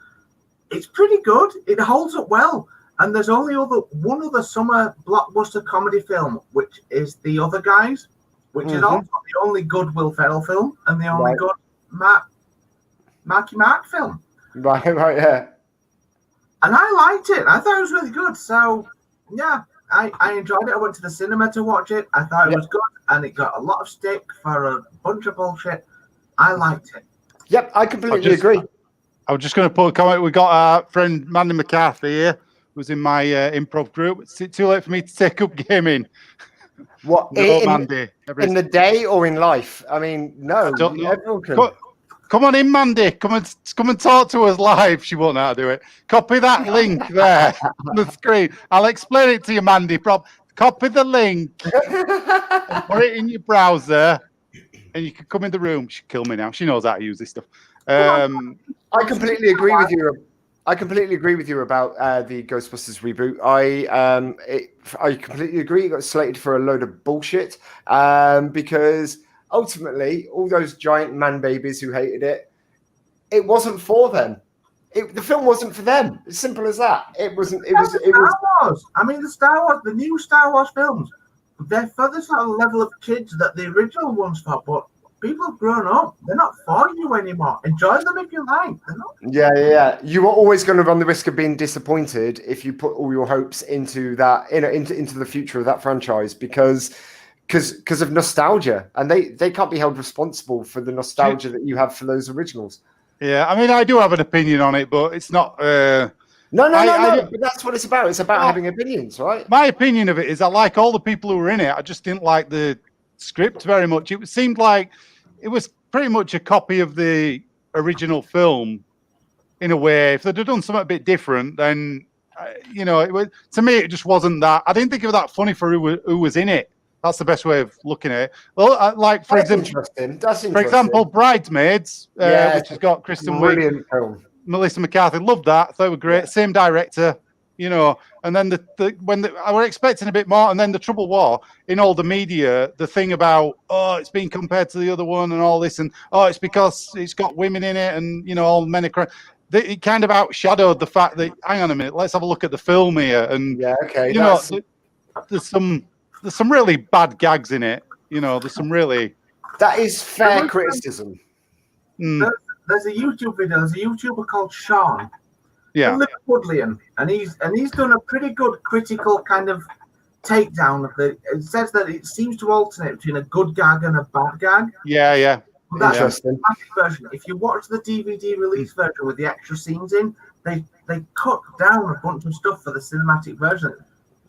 it's pretty good. It holds up well. And there's only one other summer blockbuster comedy film, which is The Other Guys, which is also the only good Will Ferrell film and the only good Marky Mark film. Right, yeah. And I liked it. I thought it was really good. So, yeah, I enjoyed it. I went to the cinema to watch it. I thought it was good, and it got a lot of stick for a bunch of bullshit. I liked it. Yep, I completely agree. I was just going to put a comment. We got our friend Mandy McCarthy here, who's in my improv group. Is it too late for me to take up gaming? What, no, Mandy. In the day or in life? I mean, no. Everyone can. Come on in, Mandy. Come and talk to us live. She won't know how to do it. Copy that link there on the screen. I'll explain it to you, Mandy. Copy the link. Put it in your browser, and you can come in the room. She'll kill me now. She knows how to use this stuff. I completely agree with you. I completely agree with you about the Ghostbusters reboot. I completely agree. It got slated for a load of bullshit because ultimately, all those giant man babies who hated it wasn't for them. The film wasn't for them. As simple as that. It wasn't. It was. Star Wars. I mean, the new Star Wars films, they're for the sort of level of kids that the original ones for. But people have grown up. They're not for you anymore. Enjoy them if you like. They're not. Yeah. You are always going to run the risk of being disappointed if you put all your hopes into that, into the future of that franchise because of nostalgia, and they can't be held responsible for the nostalgia that you have for those originals. Yeah, I mean, I do have an opinion on it, but it's not. No. But that's what it's about. It's about having opinions, right? My opinion of it is, I like all the people who were in it. I just didn't like the script very much. It seemed like it was pretty much a copy of the original film, in a way. If they'd have done something a bit different, then it was, to me, it just wasn't that. I didn't think of that funny for who was in it. That's the best way of looking at it. Well, like for example, for example, Bridesmaids, which has got Kristen Wiig, Melissa McCarthy. Loved that. Thought they were great. Yeah. Same director, And then I were expecting a bit more. And then the trouble was in all the media, the thing about it's being compared to the other one and all this, and it's because it's got women in it, and all men are crying. It kind of outshadowed the fact that, hang on a minute, let's have a look at the film here, and there's some really bad gags in it. There's some really... That is fair criticism. There's a YouTube video. There's a YouTuber called Sean. Yeah. Liverpudlian, and he's done a pretty good critical kind of takedown of it. It says that it seems to alternate between a good gag and a bad gag. Yeah. That's interesting. The version. If you watch the DVD release version with the extra scenes in, they cut down a bunch of stuff for the cinematic version.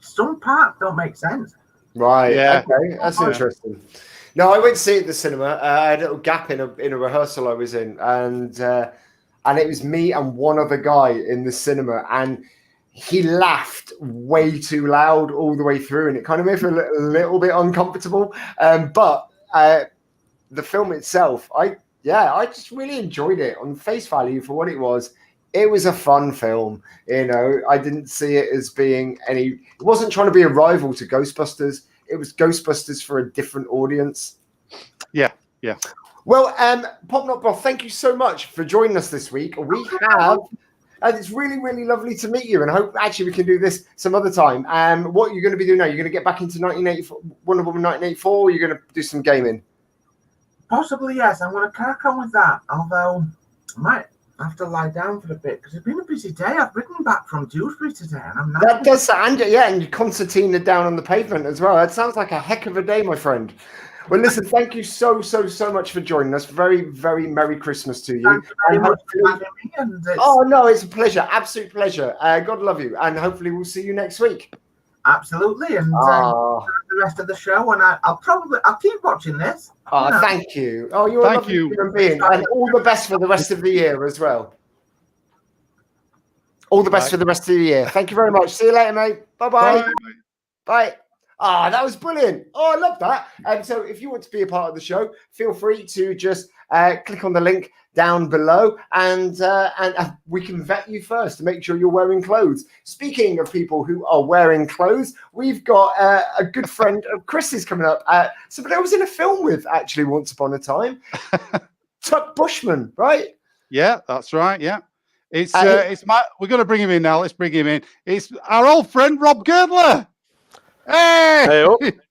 Some parts don't make sense. Right. Yeah. Okay. That's interesting. No, I went to see it at the cinema. I had a little gap in a rehearsal I was in, and it was me and one other guy in the cinema, and he laughed way too loud all the way through, and it kind of made me feel a little bit uncomfortable. But the film itself, I just really enjoyed it on face value for what it was. It was a fun film, I didn't see it as being it wasn't trying to be a rival to Ghostbusters. It was Ghostbusters for a different audience. Yeah. Well, Pop Not Broth, thank you so much for joining us this week. We have, it's really, really lovely to meet you, and I hope actually we can do this some other time. What are you going to be doing now? You're going to get back into Wonder Woman 1984, or you're going to do some gaming? Possibly, yes. I'm going to crack on with that, although I might have to lie down for a bit because it's been a busy day. I've ridden back from Dewsbury today, and I'm not. That does sound, and you concertina down on the pavement as well. That sounds like a heck of a day, my friend. Well, listen, thank you so much for joining us. Very, very Merry Christmas to you. Thank you very much for having me. No, it's a pleasure. Absolute pleasure. God love you. And hopefully we'll see you next week. Absolutely. And the rest of the show. And I'll keep watching this. Thank you. You're a lovely human being. And all the best for the rest of the year as well. All the best for the rest of the year. Thank you very much. See you later, mate. Bye-bye. Bye. That was brilliant. I love that. And so if you want to be a part of the show, feel free to just click on the link down below, and we can vet you first to make sure you're wearing clothes. Speaking of people who are wearing clothes, we've got a good friend of Chris's coming up. Somebody I was in a film with actually once upon a time. Tuck Bushman, right? Yeah, that's right. Yeah, it's we're going to bring him in now. Let's bring him in. It's our old friend Rob Girdler. Hey,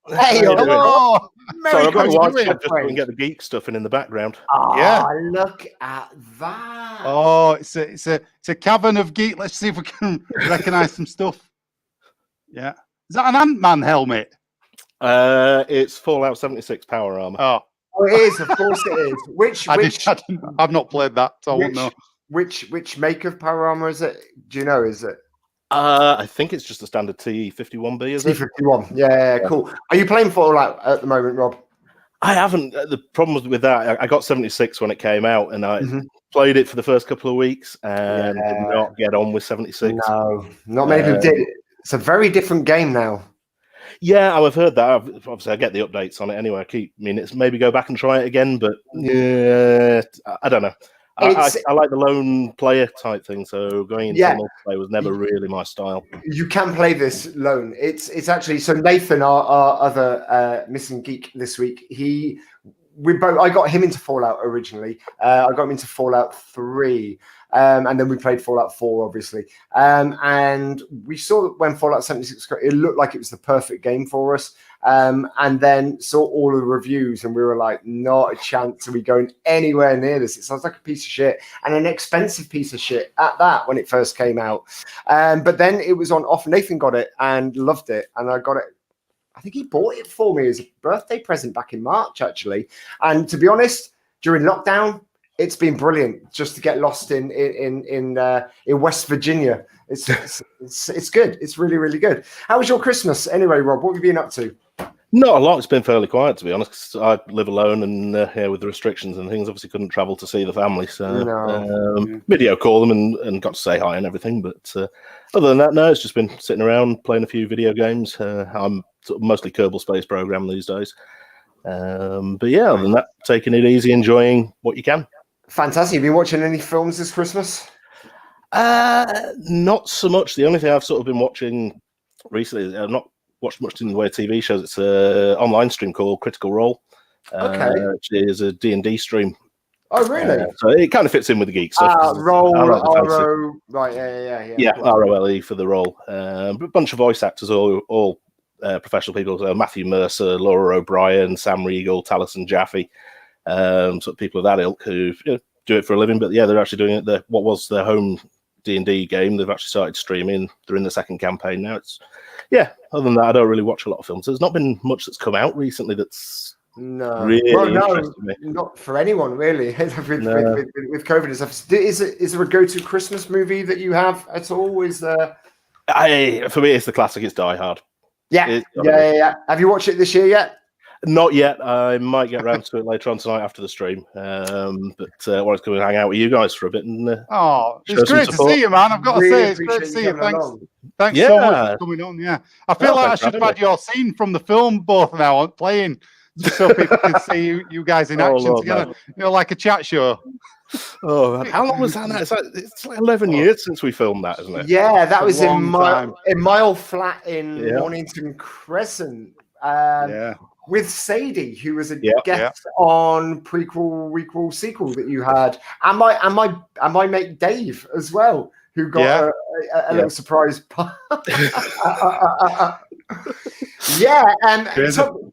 Hey, hello. Sorry, I've got How my you doing? just so we can get the geek stuff in the background. Oh, Yeah. look at that. Oh, it's a cavern of geek. Let's see if we can recognize some stuff. Yeah, is that an Ant-Man helmet? It's Fallout 76 power armor. Oh, it is, of course it is. I've not played that, so I won't know. Which make of power armor is it? Do you know? Is it I think it's just a standard T51B, is it? T51. Yeah, cool. Are you playing Fallout at the moment, Rob? I haven't. The problem with that, I got 76 when it came out, and I played it for the first couple of weeks and did not get on with 76. No, not many people did. It's a very different game now. Yeah, I've heard that. Obviously, I get the updates on it anyway. I keep meaning it's maybe go back and try it again, but yeah, I don't know. I like the lone player type thing, so going into multiplayer was never really my style. You can play this lone. It's actually so Nathan, our other missing geek this week. I got him into Fallout originally. I got him into Fallout 3. And then we played Fallout 4, obviously. And we saw that when Fallout 76, it looked like it was the perfect game for us. And then saw all of the reviews, and we were like, not a chance are we going anywhere near this. It sounds like a piece of shit, and an expensive piece of shit at that when it first came out. But then it was on off. Nathan got it and loved it, and I got it. I think he bought it for me as a birthday present back in March, actually. And to be honest, during lockdown, it's been brilliant just to get lost in West Virginia. It's good. It's really, really good. How was your Christmas anyway, Rob? What have you been up to? Not a lot. It's been fairly quiet, to be honest, 'cause I live alone and with the restrictions and things, obviously couldn't travel to see the family. So video call them and got to say hi and everything. But other than that, no, it's just been sitting around playing a few video games. I'm sort of mostly Kerbal Space Program these days. But yeah, other than that, taking it easy, enjoying what you can. Fantastic. Have you been watching any films this Christmas? Not so much. The only thing I've sort of been watching recently, I've not watched much in the way of TV shows. It's an online stream called Critical Role, which is a D&D stream. Oh, really? So it kind of fits in with the geek stuff. RO, right, yeah. ROLE for the role. A bunch of voice actors, all professional people. So Matthew Mercer, Laura O'Brien, Sam Riegel, Taliesin Jaffe, sort of people of that ilk who do it for a living. But yeah, they're actually doing it. What was their home D&D game, they've actually started streaming. They're in the second campaign now. Other than that, I don't really watch a lot of films. There's not been much that's come out recently that's really interesting me. Not for anyone really. with COVID and stuff. Is there a go-to Christmas movie that you have at all? For me, it's the classic. It's Die Hard. Yeah. Have you watched it this year yet? Not yet. I might get around to it later on tonight after the stream. But I wanted to come and hang out with you guys for a bit. And it's great to see you, man. I've got to say, it's great to see you. Thanks so much for coming on. Yeah, I feel like I should have had your scene from the film both now playing, just so people can see you guys in action together. Man. Like a chat show. Oh, man. How long was that now? It's like 11 years since we filmed that, isn't it? Yeah, that was in Mile Flat in Mornington Crescent. With Sadie, who was a guest on prequel, sequel that you had, and my mate Dave as well, who got a little surprise.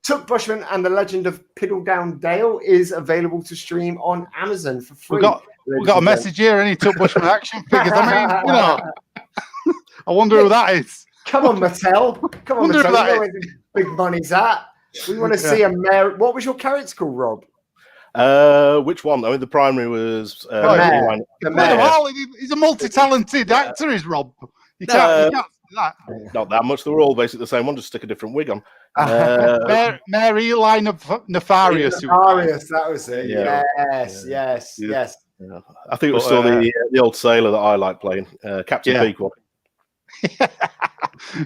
Tuck Bushman and the Legend of Piddledown Dale is available to stream on Amazon for free. We got a message here. Any Tuck Bushman action figures? I mean, I wonder who that is. Come on, Mattel. Come on, Mattel. You know where the big money's at. We want to see a mayor. What was your character called, Rob? Which one? I mean, the primary was the mayor. He's a multi-talented actor, is Rob. You can't do that. Not that much. They were all basically the same one. Just stick a different wig on. Mary Eli Nefarious. Nefarious, that was it. Yes. Yeah. I think it was still the old sailor that I like playing, Captain Pequod.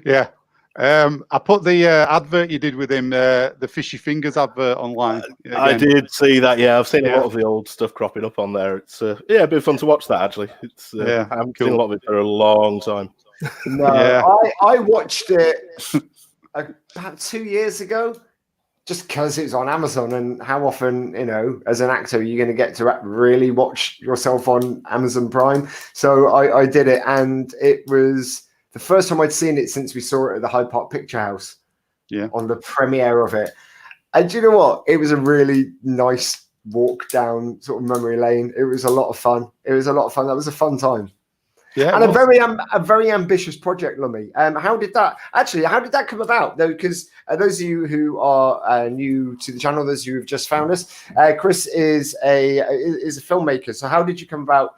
Yeah. I put the advert you did with him, the Fishy Fingers advert online. I did see that. Yeah, I've seen a Yeah. lot of the old stuff cropping up on there. It's a bit fun to watch that actually. It's Yeah, I haven't cool. seen a lot of it for a long time. No, Yeah. I watched it about 2 years ago, just because it was on Amazon. And how often, as an actor, you're going to get to really watch yourself on Amazon Prime? So I did it, and it was the first time I'd seen it since we saw it at the Hyde Park Picture House. Yeah. On the premiere of it. And do you know what? It was a really nice walk down sort of memory lane. It was a lot of fun. That was a fun time. Yeah, and a very ambitious project, Lummy. How did that come about? Though, because those of you who are new to the channel, those of you who've just found us, Chris is a filmmaker. So how did you come about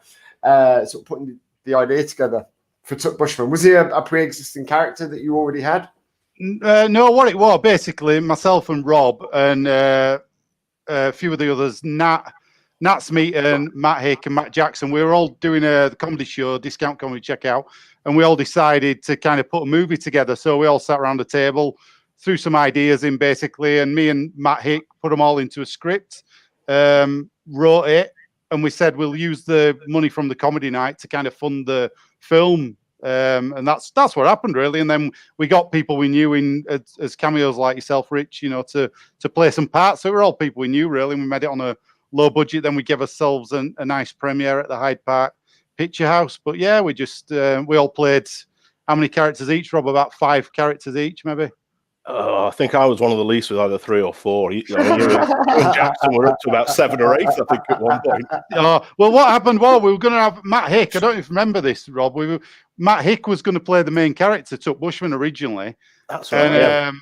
sort of putting the idea together for Tuck Bushman? Was he a pre-existing character that you already had? No, what it was basically, myself and Rob and a few of the others, Nat Smeaton, Matt Hick, and Matt Jackson. We were all doing a comedy show, Discount Comedy Checkout, and we all decided to kind of put a movie together. So we all sat around the table, threw some ideas in basically, and me and Matt Hick put them all into a script, wrote it, and we said we'll use the money from the comedy night to kind of fund the film. And that's what happened really. And then we got people we knew in as cameos like yourself, Rich, to play some parts. So we're all people we knew really. And we made it on a low budget. Then we gave ourselves a nice premiere at the Hyde Park Picture House. But yeah, we just we all played how many characters each, Rob? About 5 characters each, maybe. I think I was one of the least with either 3 or 4. You and Jackson were up to about 7 or 8, I think, at one point. Well, what happened was we were going to have Matt Hick. I don't even remember this, Rob. Matt Hick was going to play the main character, Tuck Bushman, originally. That's right. And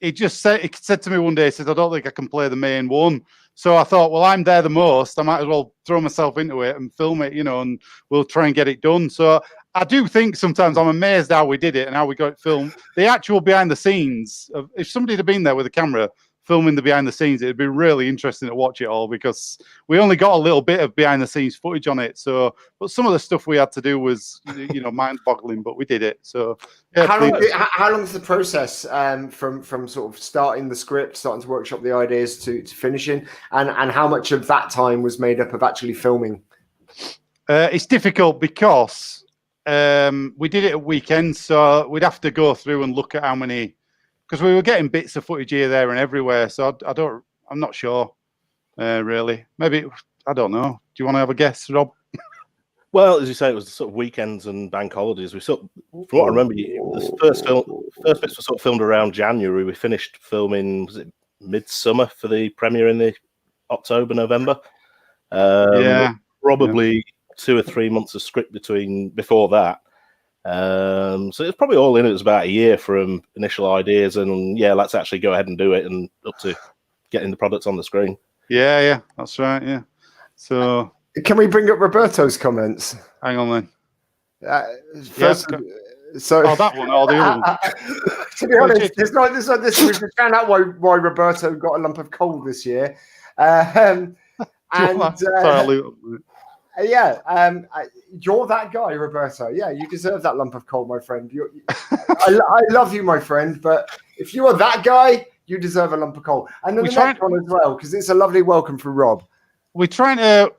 he said to me one day, he said, I don't think I can play the main one. So I thought, well, I'm there the most. I might as well throw myself into it and film it, and we'll try and get it done. So I do think sometimes I'm amazed how we did it and how we got it filmed. The actual behind the scenes, if somebody had been there with a camera filming the behind the scenes, it'd be really interesting to watch it all, because we only got a little bit of behind the scenes footage on it. So, but some of the stuff we had to do was, mind boggling, but we did it. So, yeah. How long is the process from sort of starting the script, starting to workshop the ideas to finishing, and how much of that time was made up of actually filming? It's difficult because we did it at weekends, so we'd have to go through and look at how many. Because we were getting bits of footage here, there, and everywhere. So I'm not sure, really. Maybe, I don't know. Do you want to have a guess, Rob? Well, as you say, it was sort of weekends and bank holidays. We from what I remember, the first bits were sort of filmed around January. We finished filming, was it midsummer for the premiere in the October, November? Probably 2 or 3 months of script before that. So it's probably all in. It was about a year from initial ideas and let's actually go ahead and do it, and up to getting the products on the screen. Yeah, that's right. Yeah. So can we bring up Roberto's comments? Hang on then. First, so that one or the other one. To be honest, there's not this. We've found out why Roberto got a lump of coal this year. Sorry, I'll leave it. You're that guy, Roberto. Yeah, you deserve that lump of coal, my friend. I love you, my friend, but if you are that guy, you deserve a lump of coal. And then the next one as well, because it's a lovely welcome from Rob. We're trying to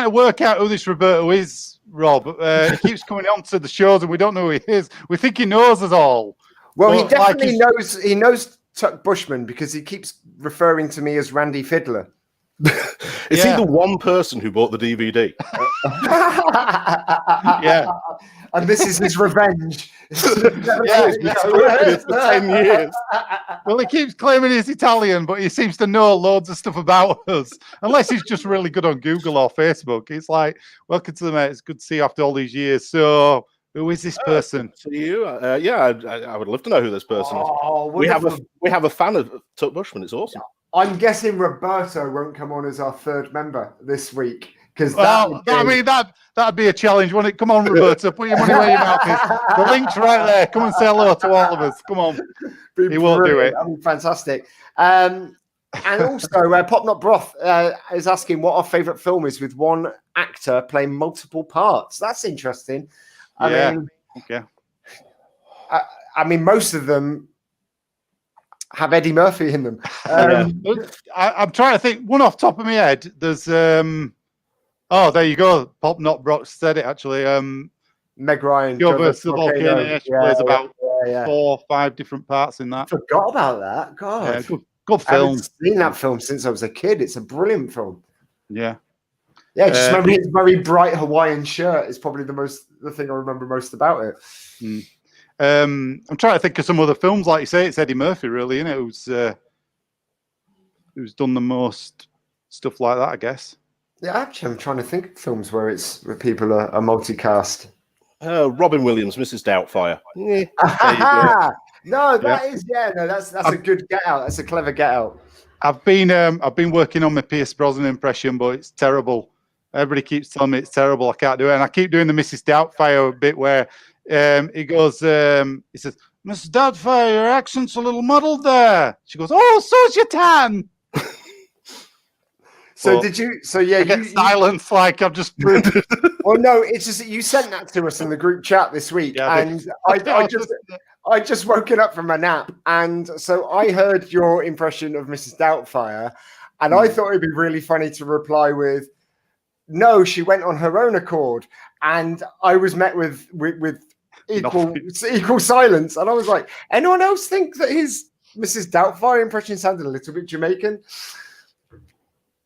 work out who this Roberto is, Rob. He keeps coming on to the shows, and we don't know who he is. We think he knows us all. Well, he definitely knows. He knows Tuck Bushman because he keeps referring to me as Randy Fiddler. Is he the one person who bought the DVD? Yeah. And this is his revenge. It's for 10 years. Well, he keeps claiming he's Italian, but he seems to know loads of stuff about us. Unless he's just really good on Google or Facebook. It's like, welcome to the mate. It's good to see you after all these years. So, who is this person? To you? I would love to know who this person is. We have a fan of Tuck Bushman. It's awesome. I'm guessing Roberto won't come on as our 3rd member this week, because that'd be a challenge, wouldn't it? Come on, Roberto, put your money where your mouth is. The link's right there. Come and say hello to all of us. Come on. He won't do it. That'd be fantastic. And also, Pop Not Broth is asking what our favourite film is with one actor playing multiple parts. That's interesting. I mean, okay. I mean, most of them have Eddie Murphy in them. I'm trying to think. One off the top of my head. There's oh, there you go. Pop Not Brock said it actually. Meg Ryan, Joe versus the Volcano. She plays about 4 or 5 different parts in that. Forgot about that. God, good I film. haven't seen that film since I was a kid. It's a brilliant film. Yeah. Yeah, just remember his very bright Hawaiian shirt is probably the thing I remember most about it. I'm trying to think of some other films, like you say, it's Eddie Murphy, really, isn't it? Who's done the most stuff like that, I guess. Yeah, actually, I'm trying to think of films where people are multicast. Robin Williams, Mrs. Doubtfire. No, that's a good get out. That's a clever get out. I've been working on my Pierce Brosnan impression, but it's terrible. Everybody keeps telling me it's terrible. I can't do it, and I keep doing the Mrs. Doubtfire bit where he goes, he says, "Mrs. Doubtfire, your accent's a little muddled there." She goes, "Oh, so's your tan." So did you? So yeah, I get silence like I've just. Well, no, it's just that you sent that to us in the group chat this week, and I just woken up from a nap, and so I heard your impression of Mrs. Doubtfire, and I thought it'd be really funny to reply with, "No, she went on her own accord," and I was met with equal silence, and I was like, "Anyone else think that his Mrs. Doubtfire impression sounded a little bit Jamaican?"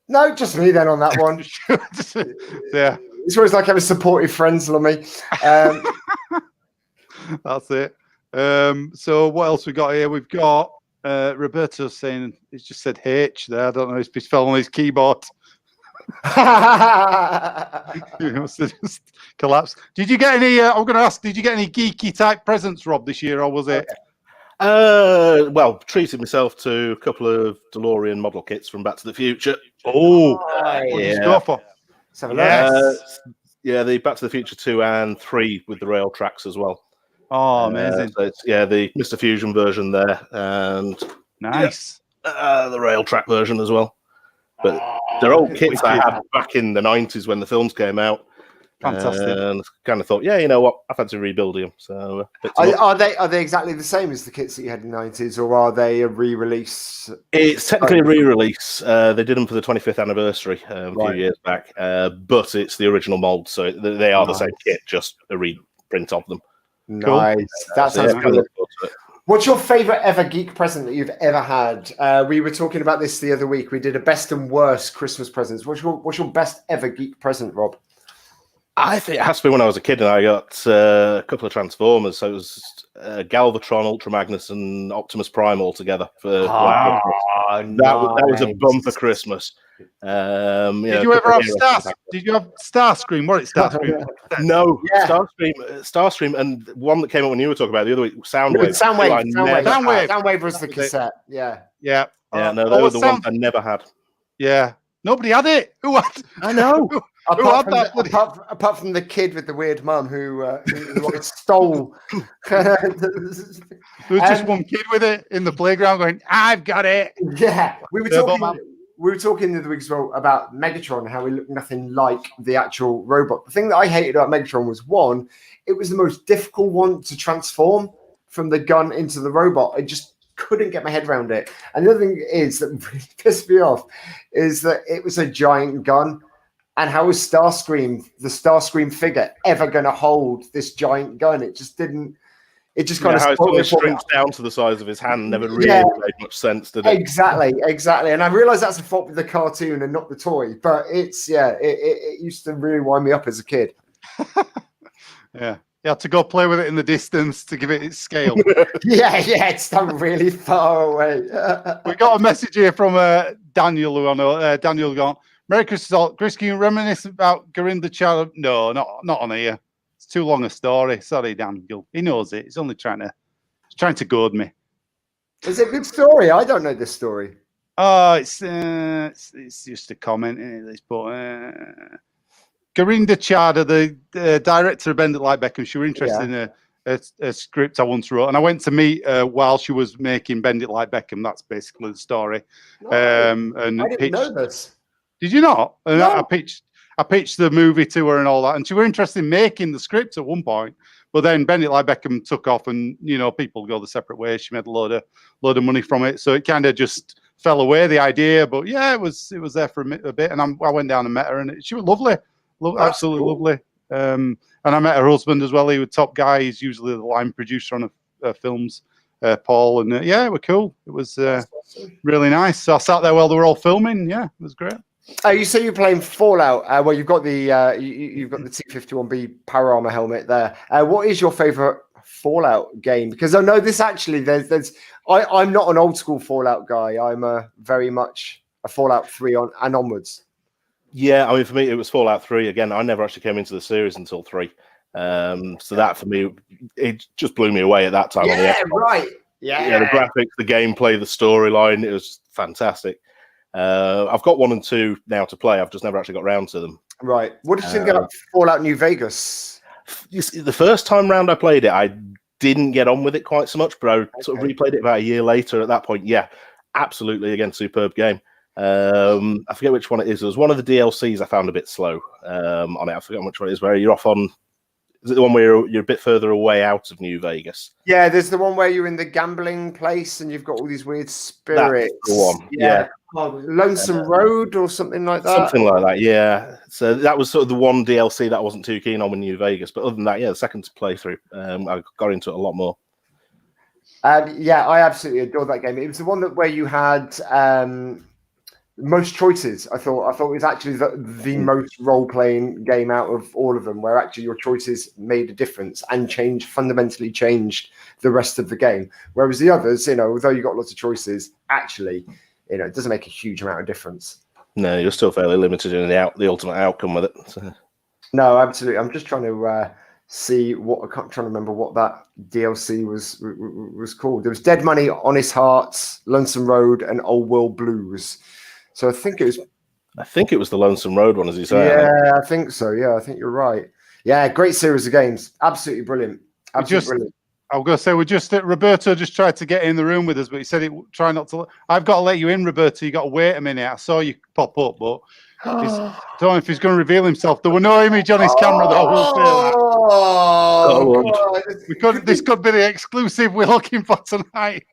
No, just me then on that one. Yeah. It's always like having supportive friends, Lummy. That's it. So what else we got here? We've got Roberto saying, he's just said H there. I don't know if he's fell on his keyboard. He must have just collapsed. Did you get any, I'm going to ask, did you get any geeky type presents, Rob, this year, or was it? Well, treated myself to a couple of DeLorean model kits from Back to the Future. Oh, yeah. Yes. The Back to the Future 2 and 3 with the rail tracks as well. Oh, amazing. So it's, the Mr. Fusion version there, and nice. The rail track version as well. But they're old kits I had back in the 90s when the films came out. Fantastic. And kind of thought, you know what, I've had to rebuild them. So are they exactly the same as the kits that you had in the 90s, or are they a re-release? It's technically a re-release. They did them for the 25th anniversary a few years back, but it's the original mold, so they are the same kit, just a reprint of them. Nice. Cool. That sounds good. What's your favourite ever geek present that you've ever had? We were talking about this the other week. We did a best and worst Christmas presents. What's your best ever geek present, Rob? I think it has to be when I was a kid and I got a couple of Transformers. So it was Galvatron, Ultra Magnus, and Optimus Prime all together. That was a bumper Christmas. Did you ever have Starscream? Did you have Starscream? What is Starscream? No, Starscream, and one that came up when you were talking about the other week, Soundwave. Soundwave was the cassette. Yeah. No, they were the ones I never had. Yeah, nobody had it. Who had? I know. Apart from the kid with the weird mum who stole. There was just one kid with it in the playground going, "I've got it." Yeah, we were talking the other week as well about Megatron, how he looked nothing like the actual robot. The thing that I hated about Megatron was, one, it was the most difficult one to transform from the gun into the robot. I just couldn't get my head around it. And the other thing is that really pissed me off is that it was a giant gun. And how was the Starscream figure, ever going to hold this giant gun? It just didn't. It just kind of shrinks down to the size of his hand. Never really made much sense, did it? Exactly. And I realise that's a fault with the cartoon and not the toy, but it's it used to really wind me up as a kid. Yeah, you had to go play with it in the distance to give it its scale. yeah, it's done really far away. We got a message here from Daniel, who I know. Daniel gone. Merry Christmas, Chris. Can you reminisce about Garinda Child? No, not on here. It's too long a story. Sorry, Daniel. He knows it. He's only trying to goad me. Is it a good story? I don't know this story. Oh, it's just a comment. Let's put Garinda Chada, the director of Bend It Like Beckham. She was interested in a script I once wrote, and I went to meet while she was making Bend It Like Beckham. That's basically the story. No, I didn't know this. Did you not? No. I pitched the movie to her and all that, and she were interested in making the script at one point. But then Bennett Like Beckham took off, and people go the separate ways. She made a load of money from it, so it kind of just fell away, the idea. But yeah, it was there for a bit, and I went down and met her, and she was lovely, absolutely cool. lovely. And I met her husband as well. He was top guy. He's usually the line producer on films, Paul, and yeah, it was cool. It was really nice. So I sat there while they were all filming. Yeah, it was great. You say you're playing Fallout. Well, you've got the you've got the T-51B power armor helmet there. What is your favorite Fallout game? Because I know this actually. I'm not an old school Fallout guy. I'm very much a Fallout 3 and onwards. Yeah, I mean, for me, it was Fallout 3. Again, I never actually came into the series until 3. So that for me, it just blew me away at that time. Yeah, right. Yeah, the graphics, the gameplay, the storyline, it was fantastic. I've got 1 and 2 now to play. I've just never actually got round to them. Right. What did you think about Fallout New Vegas? You see, the first time round I played it, I didn't get on with it quite so much, but I sort of replayed it about a year later. At that point, yeah, absolutely, again, superb game. I forget which one it is. It was one of the DLCs I found a bit slow on it. I forget which one it is, where you're off on... Is it the one where you're a bit further away out of New Vegas? Yeah, there's the one where you're in the gambling place and you've got all these weird spirits. That's the one, yeah. Lonesome Road or something like that. Something like that, yeah. So that was sort of the one DLC that I wasn't too keen on with New Vegas. But other than that, yeah, the second playthrough, I got into it a lot more. Yeah, I absolutely adored that game. It was the one where you had most choices. I thought it was actually the most role-playing game out of all of them, where actually your choices made a difference and fundamentally changed the rest of the game. Whereas the others, although you got lots of choices, actually, it doesn't make a huge amount of difference. No, you're still fairly limited in the ultimate outcome with it. So. No, absolutely. I'm just trying to see what I can't try to remember what that DLC was called. There was Dead Money, Honest Hearts, Lonesome Road, and Old World Blues. So I think it was the Lonesome Road one, as you say. Yeah, I think so. Yeah, I think you're right. Yeah, great series of games. Absolutely brilliant. Brilliant. I was going to say, Roberto just tried to get in the room with us, but he said, try not to. I've got to let you in, Roberto. You got to wait a minute. I saw you pop up, but I don't know if he's going to reveal himself. There were no image on his camera, though. This could be the exclusive we're looking for tonight.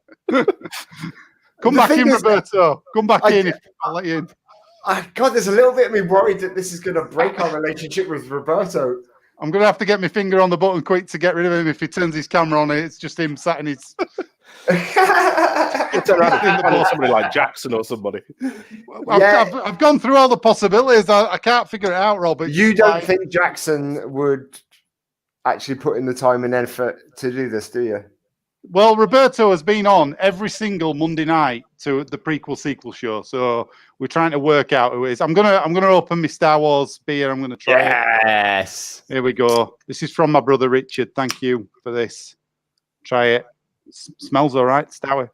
Come back in, Roberto. Come back in. I'll let you in. God, there's a little bit of me worried that this is going to break our relationship with Roberto. I'm going to have to get my finger on the button quick to get rid of him. If he turns his camera on, it's just him sat in his... It's around somebody like Jackson or somebody. I've gone through all the possibilities. I can't figure it out, Robert. You don't think Jackson would actually put in the time and effort to do this, do you? Well, Roberto has been on every single Monday night to the prequel sequel show, so we're trying to work out who it is. I'm gonna open my Star Wars beer. I'm gonna try it. Yes. Here we go. This is from my brother Richard. Thank you for this. Try it. Smells all right, Stour.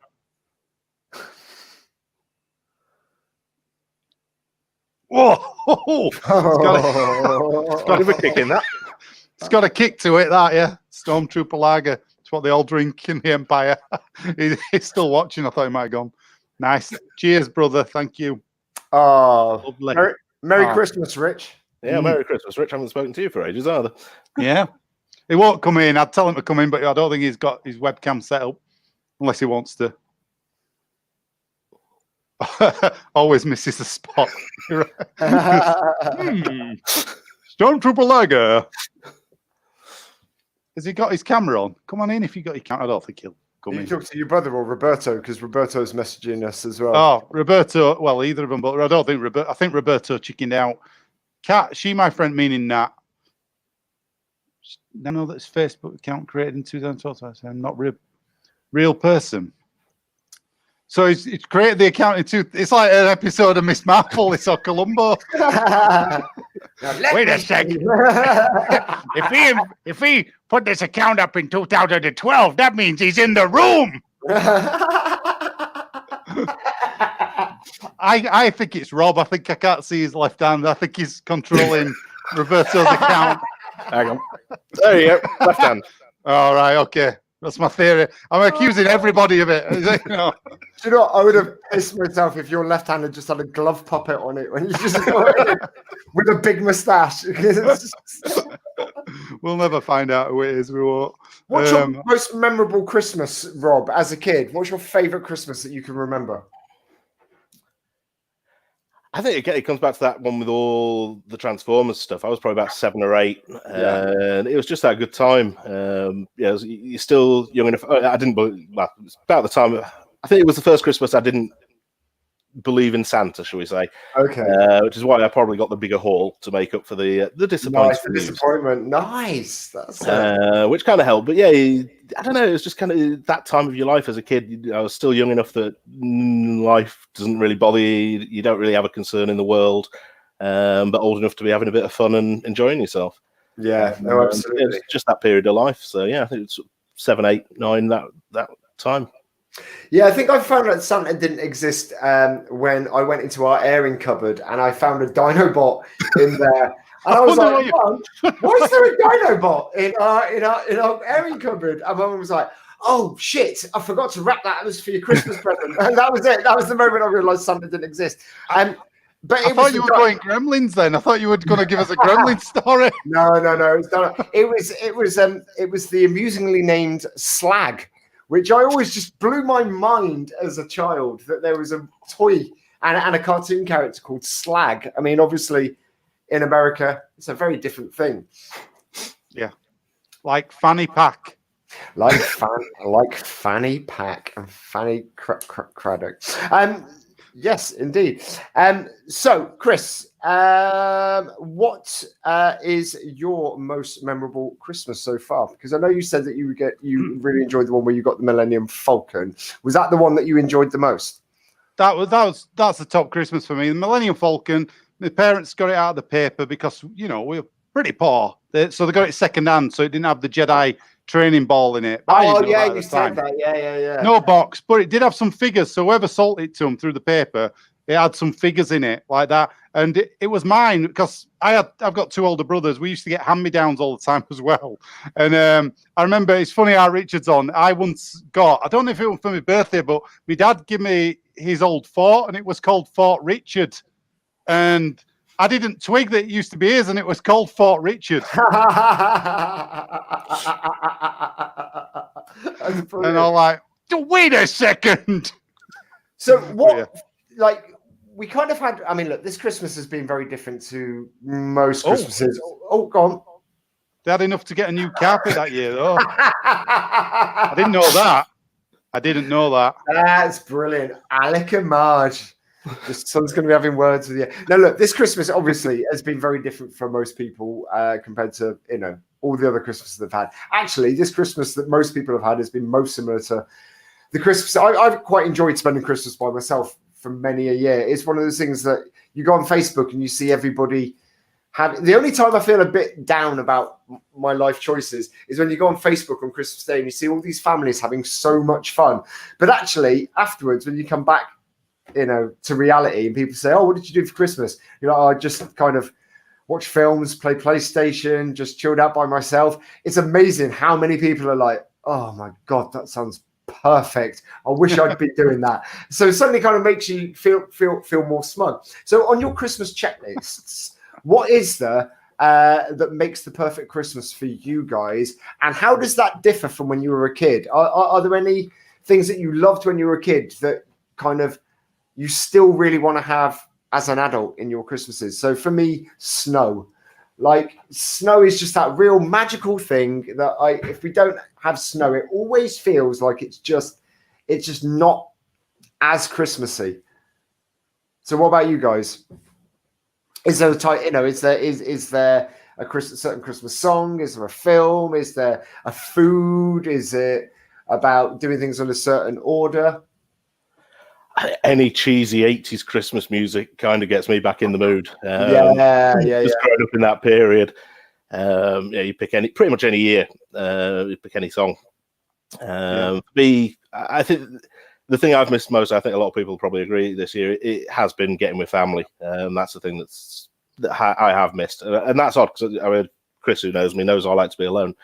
Whoa! It's got a kick in that. It's got a kick to it. That Stormtrooper Lager. What they all drink in the Empire. He's still watching. I thought he might have gone. Nice. Cheers, brother. Thank you. Oh, lovely. Merry Christmas, Rich. Yeah, Merry Christmas, Rich. I haven't spoken to you for ages either. Yeah. He won't come in. I'd tell him to come in, but I don't think he's got his webcam set up unless he wants to. Always misses the spot. Stormtrooper Lager. Has he got his camera on? Come on in if you got your camera. I don't think he'll come in. You talk to your brother or Roberto, because Roberto's messaging us as well. Oh, Roberto. Well, either of them, but I don't think Roberto. I think Roberto chickened out. Cat, she my friend, meaning that. I know that's Facebook account created in 2012. I said, not real person. So he's created the account in two. It's like an episode of Miss Marple. It's or Columbo. Wait a second. If he put this account up in 2012, that means he's in the room. I think it's Rob. I think I can't see his left hand. I think he's controlling Roberto's account. Hang on. There you go. Left hand. All right. Okay. That's my theory. I'm accusing everybody of it. You know. Do you know what? I would have pissed myself if your left hand had just had a glove puppet on it when you just go in with a big moustache. We'll never find out who it is. We won't. What's your most memorable Christmas, Rob, as a kid? What's your favourite Christmas that you can remember? I think it comes back to that one with all the Transformers stuff. I was probably about 7 or 8, and it was just that good time. You're still young enough. I didn't believe. Well, it was about the time. I think it was the first Christmas I didn't believe in Santa, shall we say? Okay. Which is why I probably got the bigger haul to make up for the disappointment. Nice, the disappointment. Nice. That's which kind of helped. But yeah, I don't know. It was just kind of that time of your life as a kid. I was still young enough that life doesn't really bother you. You don't really have a concern in the world, but old enough to be having a bit of fun and enjoying yourself. Yeah, no, absolutely. It's just that period of life. So yeah, I think it's 7, 8, 9 that time. Yeah, I think I found that Santa didn't exist when I went into our airing cupboard and I found a Dinobot in there. And I was like, Mum, why is there a Dinobot in our airing cupboard? And Mum was like, oh, shit, I forgot to wrap that as for your Christmas present. And that was it. That was the moment I realised Santa didn't exist. But I thought you were going Gremlins then. I thought you were going to give us a Gremlin story. No. It was the amusingly named Slag, which I always just blew my mind as a child that there was a toy and a cartoon character called Slag. I mean, obviously, in America, it's a very different thing. Yeah, like Fanny Pack. Like Fanny Pack and Fanny Craddock. Yes, indeed. So, Chris, what is your most memorable Christmas so far? Because I know you said that you really enjoyed the one where you got the Millennium Falcon. Was that the one that you enjoyed the most? That's the top Christmas for me. The Millennium Falcon. My parents got it out of the paper because we were pretty poor, so they got it second hand, so it didn't have the Jedi training ball in it. Oh yeah, you said that. Yeah. No box, but it did have some figures. So whoever sold it to them through the paper, it had some figures in it like that, and it was mine because I've got 2 older brothers. We used to get hand-me-downs all the time as well. And I remember it's funny how Richard's on. I once got, I don't know if it was for my birthday, but my dad gave me his old fort, and it was called Fort Richard. And I didn't twig that it used to be his, and it was called Fort Richard. And I'm like, wait a second. So what, we kind of had, I mean, look, this Christmas has been very different to most Christmases. Oh, go on. They had enough to get a new carpet that year, though. I didn't know that. That's brilliant. Alec and Marge. The son's going to be having words with you. Now, look, this Christmas obviously has been very different for most people compared to, all the other Christmases they've had. Actually, this Christmas that most people have had has been most similar to the Christmas. I've quite enjoyed spending Christmas by myself for many a year. It's one of those things that you go on Facebook and you see everybody have. The only time I feel a bit down about my life choices is when you go on Facebook on Christmas Day and you see all these families having so much fun. But actually, afterwards, when you come back, to reality, and people say, oh, what did you do for Christmas? You're like, oh, I just kind of watch films, play PlayStation, just chilled out by myself. It's amazing how many people are like, oh my God, that sounds perfect. I wish I'd be doing that. So it suddenly kind of makes you feel more smug. So on your Christmas checklists, what is there that makes the perfect Christmas for you guys? And how does that differ from when you were a kid? Are there any things that you loved when you were a kid that kind of you still really want to have as an adult in your Christmases? So for me, snow. Like, snow is just that real magical thing that if we don't have snow, it always feels like it's just not as Christmassy. So what about you guys? Is there is there a certain Christmas song? Is there a film? Is there a food? Is it about doing things on a certain order? Any cheesy 80s Christmas music kind of gets me back in the mood. Growing up in that period. You pick pretty much any year. You pick any song. I think the thing I've missed most, I think a lot of people probably agree this year, it has been getting with family. That's the thing that I have missed. And that's odd because Chris, who knows me, knows I like to be alone.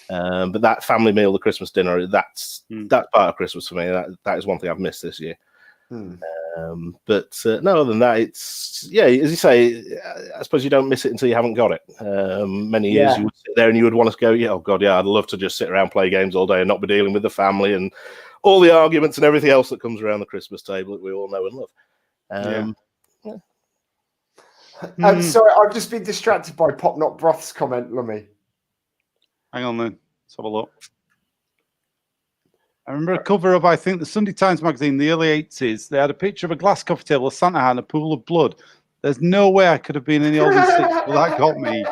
But that family meal, the Christmas dinner, that's part of Christmas for me. That is one thing I've missed this year. But no, other than that, it's as you say. I suppose you don't miss it until you haven't got it. Many years you would sit there and you would want to go, oh god, I'd love to just sit around, play games all day, and not be dealing with the family and all the arguments and everything else that comes around the Christmas table that we all know and love. Sorry, I've just been distracted by Pop Not Broth's comment, Lummy. Hang on then. Let's have a look. I remember a cover of, I think, the Sunday Times magazine in the early 80s. They had a picture of a glass coffee table, a Santa hat, and a pool of blood. There's no way I could have been any older than 6, but that got me.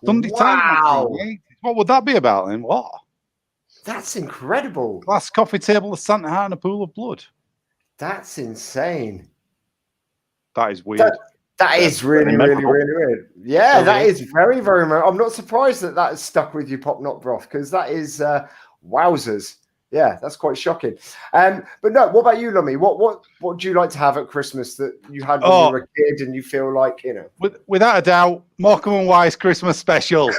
Sunday Times magazine. What would that be about then? What? That's incredible. Glass coffee table, a Santa hat, and a pool of blood. That's insane. That is weird. That is really, really, really weird. Yeah, that is very, very. I'm not surprised that has stuck with you, Pop Not Broth, because that is wowzers. Yeah, that's quite shocking. But no, what about you, Lummy? What do you like to have at Christmas that you had when you were a kid and you feel like, Without a doubt, Morecambe and Wise Christmas special.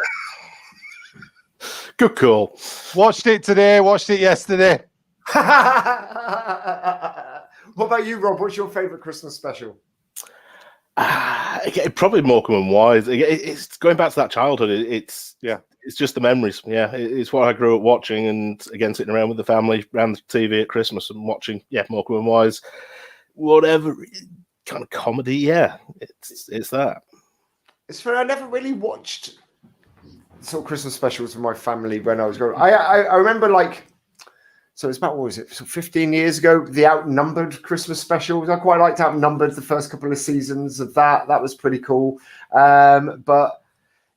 Good call. Watched it today, watched it yesterday. What about you, Rob? What's your favourite Christmas special? Probably Morecambe and Wise. It's going back to that childhood. It's just the memories. Yeah, it's what I grew up watching, and again sitting around with the family around the TV at Christmas and watching. Yeah, Morecambe and Wise, whatever kind of comedy. Yeah, it's that. It's funny. I never really watched sort of Christmas specials with my family when I was growing up. I remember so it's about, what was it, 15 years ago, the Outnumbered Christmas specials. I quite liked Outnumbered, the first couple of seasons of that. That was pretty cool. But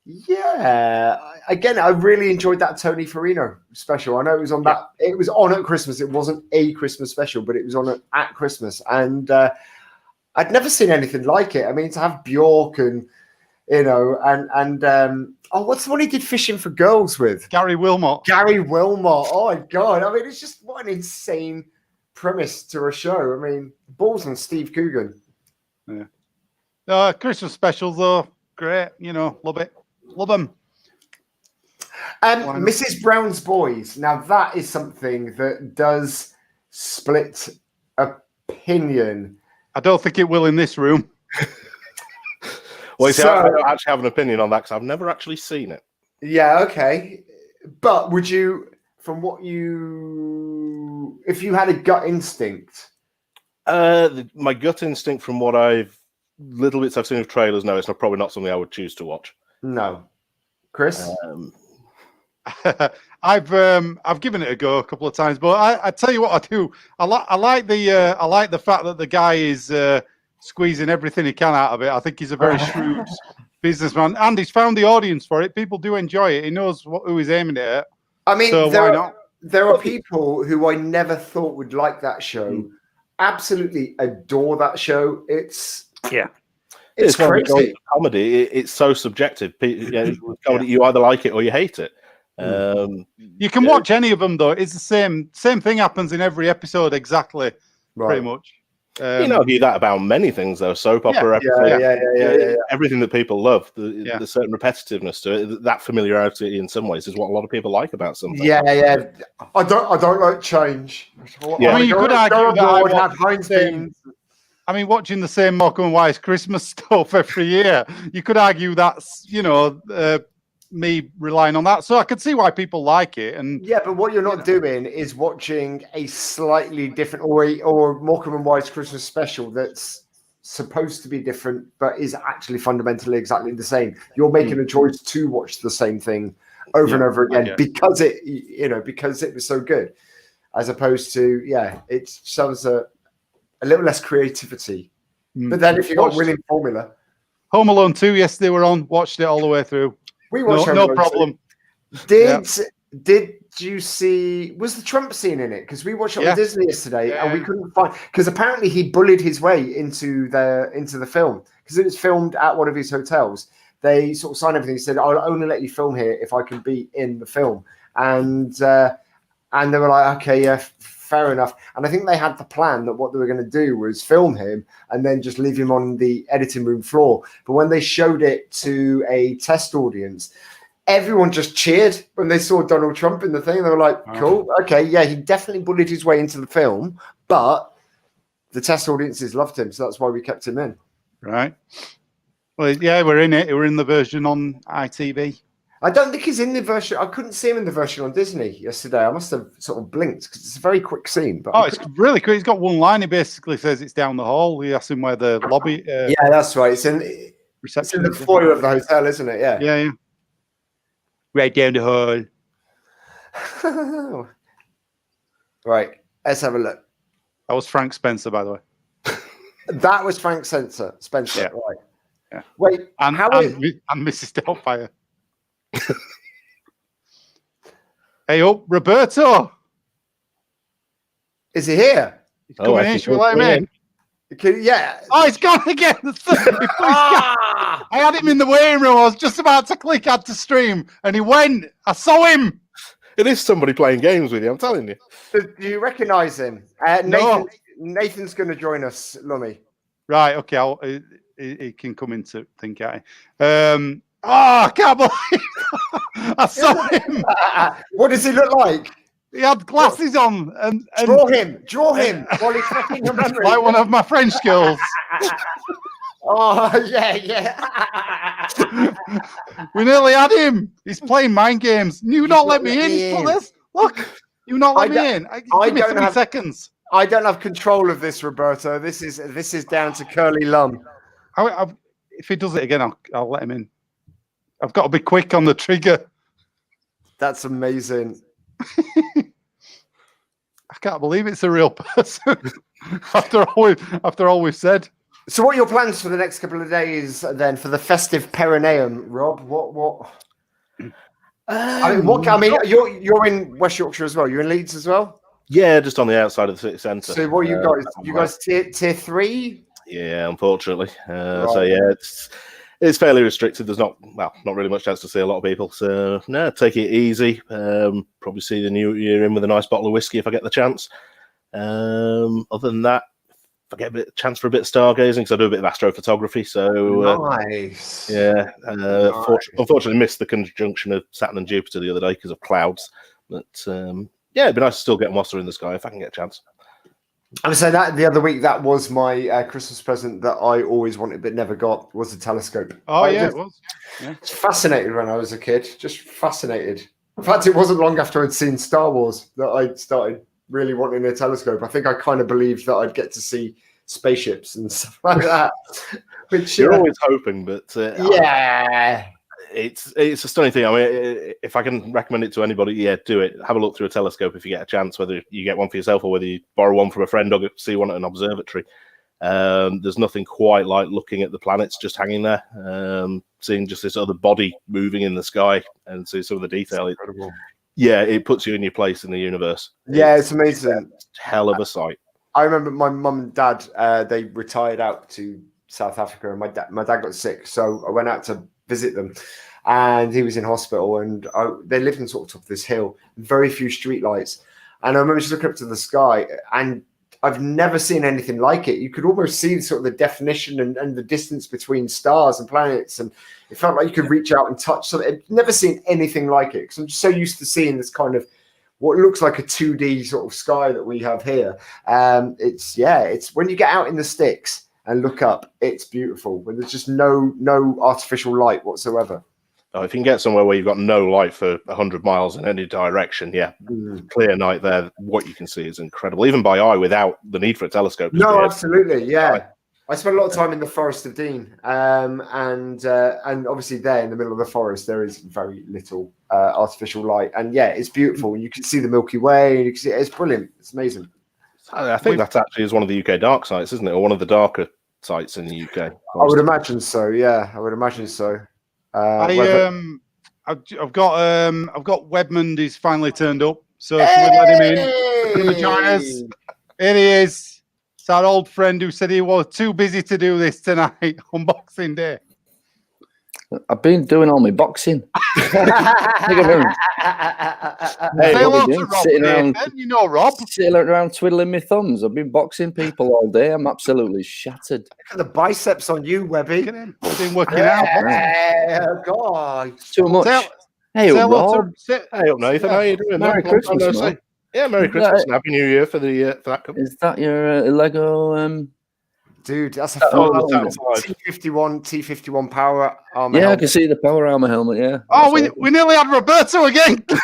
yeah, again, I really enjoyed that Tony Farino special. I know it was on that. It was on at Christmas. It wasn't a Christmas special, but it was on at Christmas. And I'd never seen anything like it. I mean, to have Bjork and, what's the one he did Fishing for Girls with? Gary Wilmot. Oh my God. I mean, it's just what an insane premise to a show. I mean, balls on Steve Coogan. Yeah. Christmas specials, though, great. Love it. Love them. Mrs. Brown's Boys. Now, that is something that does split opinion. I don't think it will in this room. Well, I don't actually have an opinion on that because I've never actually seen it. Yeah, okay. But would you, if you had a gut instinct? My gut instinct from what little bits I've seen of trailers, no, it's probably not something I would choose to watch. No. Chris? I've given it a go a couple of times, but I tell you what I do. I like the fact that the guy is squeezing everything he can out of it. I think he's a very shrewd businessman, and he's found the audience for it. People do enjoy it. He knows who he's aiming it at. I mean, so why not? There are people who I never thought would like that show. Absolutely adore that show. It's crazy. Comedy. It's so subjective. Comedy, you either like it or you hate it. You can watch any of them though. It's the same thing happens in every episode exactly, pretty much. You can argue that about many things, though. Soap opera, everything that people love. There's certain repetitiveness to it. That familiarity, in some ways, is what a lot of people like about something. Yeah. I don't like change. Yeah. I mean, you could argue that I mean, watching the same Morecambe and Wise Christmas stuff every year, you could argue that's me relying on that. So I could see why people like it. And but what you're not doing is watching a slightly different or Morecambe and Wise Christmas special that's supposed to be different but is actually fundamentally exactly the same. You're making a choice to watch the same thing over and over again because it was so good, as opposed to it shows a little less creativity. But then if you got winning formula, Home Alone 2, yesterday we're on, watched it all the way through. We watched no problem. Did you see? Was the Trump scene in it? Because we watched it on Disney yesterday, and we couldn't find. Because apparently he bullied his way into the film because it was filmed at one of his hotels. They sort of signed everything. He said, "I'll only let you film here if I can be in the film." And they were like, "Okay, yeah, fair enough." And I think they had the plan that what they were going to do was film him and then just leave him on the editing room floor. But when they showed it to a test audience, everyone just cheered when they saw Donald Trump in the thing. They were like, cool, okay, yeah, he definitely bullied his way into the film, but the test audiences loved him, so that's why we kept him in. Right. Well, yeah, we're in it. We're in the version on ITV. I don't think he's in the version. I couldn't see him in the version on Disney yesterday. I must have sort of blinked because it's a very quick scene. But it's really quick. He's got one line. He basically says it's down the hall. We asked him where the lobby. Yeah, that's right. It's in the foyer of the hotel, isn't it? Yeah. Yeah. Right down the hall. Right. Let's have a look. That was Frank Spencer, by the way. That was Frank Spencer. Yeah. Right. Yeah. Wait. And Mrs. Doubtfire. Hey, Roberto. Is he here? He's coming in. Should we let him in? Yeah. Oh, he's gone again. I had him in the waiting room. I was just about to click add to stream, and he went. I saw him. It is somebody playing games with you, I'm telling you. Do you recognise him? No. Nathan's going to join us, Lummy. Right, okay. He can come into think at it. I can't believe I saw him. What does he look like? He had glasses on. And Draw him while he's fucking remembering. Like one of my French skills. Oh, yeah. We nearly had him. He's playing mind games. You not let me in. Look, you not let me in. Give me 3 seconds. I don't have control of this, Roberto. This is down to Curly Lum. If he does it again, I'll let him in. I've got to be quick on the trigger. That's amazing. I can't believe it's a real person. after all we've said. So, what are your plans for the next couple of days then for the festive perineum, Rob? What? You're in West Yorkshire as well. You're in Leeds as well. Yeah, just on the outside of the city centre. So, what are you guys? You guys tier 3? Yeah, unfortunately. Right. So yeah, it's fairly restricted. There's not really much chance to see a lot of people. So no, take it easy. Probably see the new year in with a nice bottle of whiskey if I get the chance. Other than that, if I get a chance for a bit of stargazing, because I do a bit of astrophotography. So nice. Yeah. Unfortunately, missed the conjunction of Saturn and Jupiter the other day because of clouds. But yeah, it'd be nice to still get Mossa in the sky if I can get a chance. I would say that the other week, that was my Christmas present that I always wanted but never got, was a telescope. Oh, it was. Yeah. It's fascinated when I was a kid, just fascinated. In fact, it wasn't long after I'd seen Star Wars that I started really wanting a telescope. I think I kind of believed that I'd get to see spaceships and stuff like that. Which you're always hoping, but yeah. It's a stunning thing. I mean, if I can recommend it to anybody, yeah, do it. Have a look through a telescope if you get a chance, whether you get one for yourself or whether you borrow one from a friend or see one at an observatory. There's nothing quite like looking at the planets just hanging there, seeing just this other body moving in the sky and see some of the detail. Incredible. Yeah, it puts you in your place in the universe. Yeah, it's amazing. Hell of a sight. I remember my mum and dad, they retired out to South Africa, and my dad got sick, so I went out to visit them, and he was in hospital, and they lived in sort of top of this hill, very few street lights, and I remember just looking up to the sky, and I've never seen anything like it. You could almost see sort of the definition and the distance between stars and planets, and it felt like you could reach out and touch something. I've never seen anything like it, because I'm just so used to seeing this kind of what looks like a 2D sort of sky that we have here. It's when you get out in the sticks and look up, it's beautiful. When there's just no artificial light whatsoever. Oh, if you can get somewhere where you've got no light for 100 miles in any direction, clear night there, what you can see is incredible, even by eye, without the need for a telescope. No, absolutely, yeah. I spent a lot of time in the Forest of Dean, and obviously there in the middle of the forest, there is very little artificial light, and yeah, it's beautiful. You can see the Milky Way, and you can see it's brilliant. It's amazing. I think that actually is one of the UK dark sites, isn't it, or one of the darker sites in the UK? I would imagine so. Yeah, I would imagine so. I've got Webmund. He's finally turned up, so should we let him in? Come and join us. Here he is. It's our old friend who said he was too busy to do this tonight on Boxing Day. I've been doing all my boxing. Say hello to Rob, sitting around, you know Rob. Sitting around twiddling my thumbs. I've been boxing people all day. I'm absolutely shattered. Look at the biceps on you, Webby. Look at him. Been working out. God. Too much. Hey, Say hello Rob. to- Hey up, Nathan. How you doing? Merry man? Long time Christmas, no man. see. Yeah, Merry Is Christmas that- and Happy New Year for that company. Is that your Lego? Dude, that's a Oh, full that's T51 power armor. Yeah, I helmet. can see the power armor helmet. Yeah. Oh, That's we nearly had Roberto again. He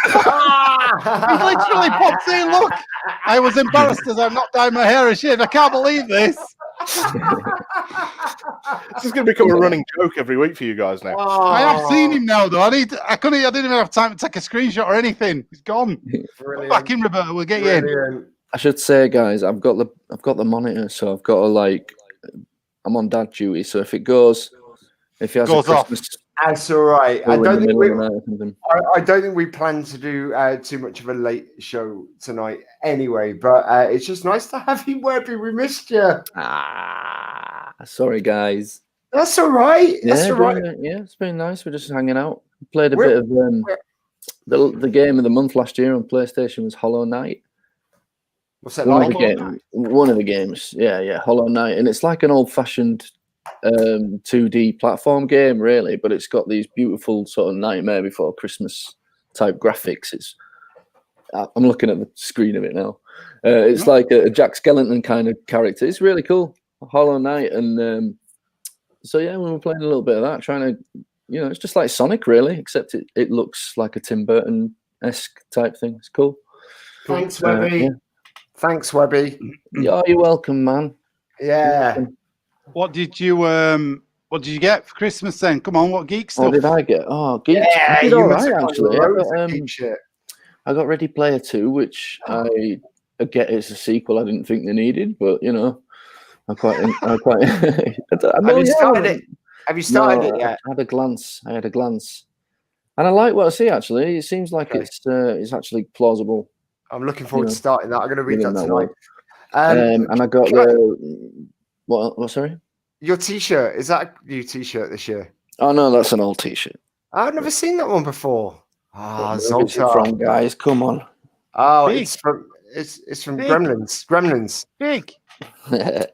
literally popped in. Look, I was embarrassed as I knocked down my hair and shit. I can't believe this. This is going to become a running joke every week for you guys now. I have seen him now, though. I didn't even have time to take a screenshot or anything. He's gone. Brilliant. Back in, Roberto. We'll get you in. Brilliant. I should say, guys, I've got the monitor, so I've got to I'm on dad duty, so if he has Goes a off. Christmas That's all right. I in the don't think middle we, of the night or something. I don't think we plan to do too much of a late show tonight anyway, but it's just nice to have you, Webby. We missed you. Sorry, guys. That's all right. That's all right. Yeah, it's been nice. We're just hanging out. Played a bit of the game of the month last year on PlayStation was Hollow Knight. What's that One like? of the games. Yeah, Hollow Knight, and it's like an old-fashioned 2D platform game, really, but it's got these beautiful sort of Nightmare Before Christmas type graphics. I'm looking at the screen of it now. It's like a Jack Skellington kind of character. It's really cool. Hollow Knight, and so yeah, we were playing a little bit of that, trying to, it's just like Sonic, really, except it looks like a Tim Burton-esque type thing. It's cool. Thanks, Webby. Yeah. Thanks, Webby. Yeah, you're welcome, man. Yeah. What did you get for Christmas then? Come on, what geek stuff? What did I get? Oh, Geek. Yeah, I did you all must right, have actually. shit. I got Ready Player 2, which I get it's a sequel I didn't think they needed, but I quite. Have you started it? Have you started it yet? I had a glance, and I like what I see. Actually, it seems like Okay. it's actually plausible. I'm looking forward to starting that. I'm going to read within that that tonight. world. And I got what? Sorry. Your T-shirt, is that a new T-shirt this year? Oh no, that's an old T-shirt. I've never seen that one before. Where's it Zoltar. from, guys? Come on. Oh, Big. it's from Big. Gremlins. Big. Yeah,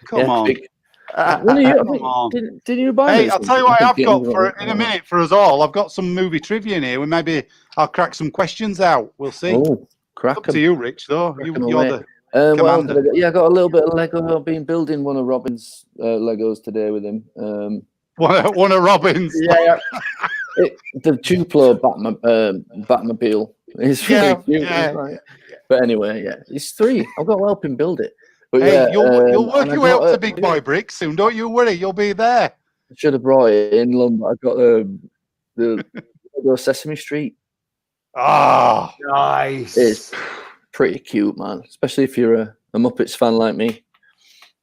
Come on. big. One of you, Come on. Did you buy Hey, this? I'll tell you what I have think got getting in a minute for us all. I've got some movie trivia in here. Maybe I'll crack some questions out. We'll see. Oh, crack Up to you, Rich, though. You're away. the What else did commander. I get? Yeah, I got a little bit of Lego. I've been building one of Robin's Legos today with him. One of Robin's. Yeah. The Tupelo Batmobile. It's really Yeah, cute. yeah. But anyway, yeah, it's 3. I've got to help him build it. But Hey, yeah, you'll work and I your way got up to Big Boy Bricks soon. Don't you worry. You'll be there. I should have brought it in London. I got the Lego Sesame Street. Ah, Nice. It's pretty cute, man. Especially if you're a Muppets fan like me.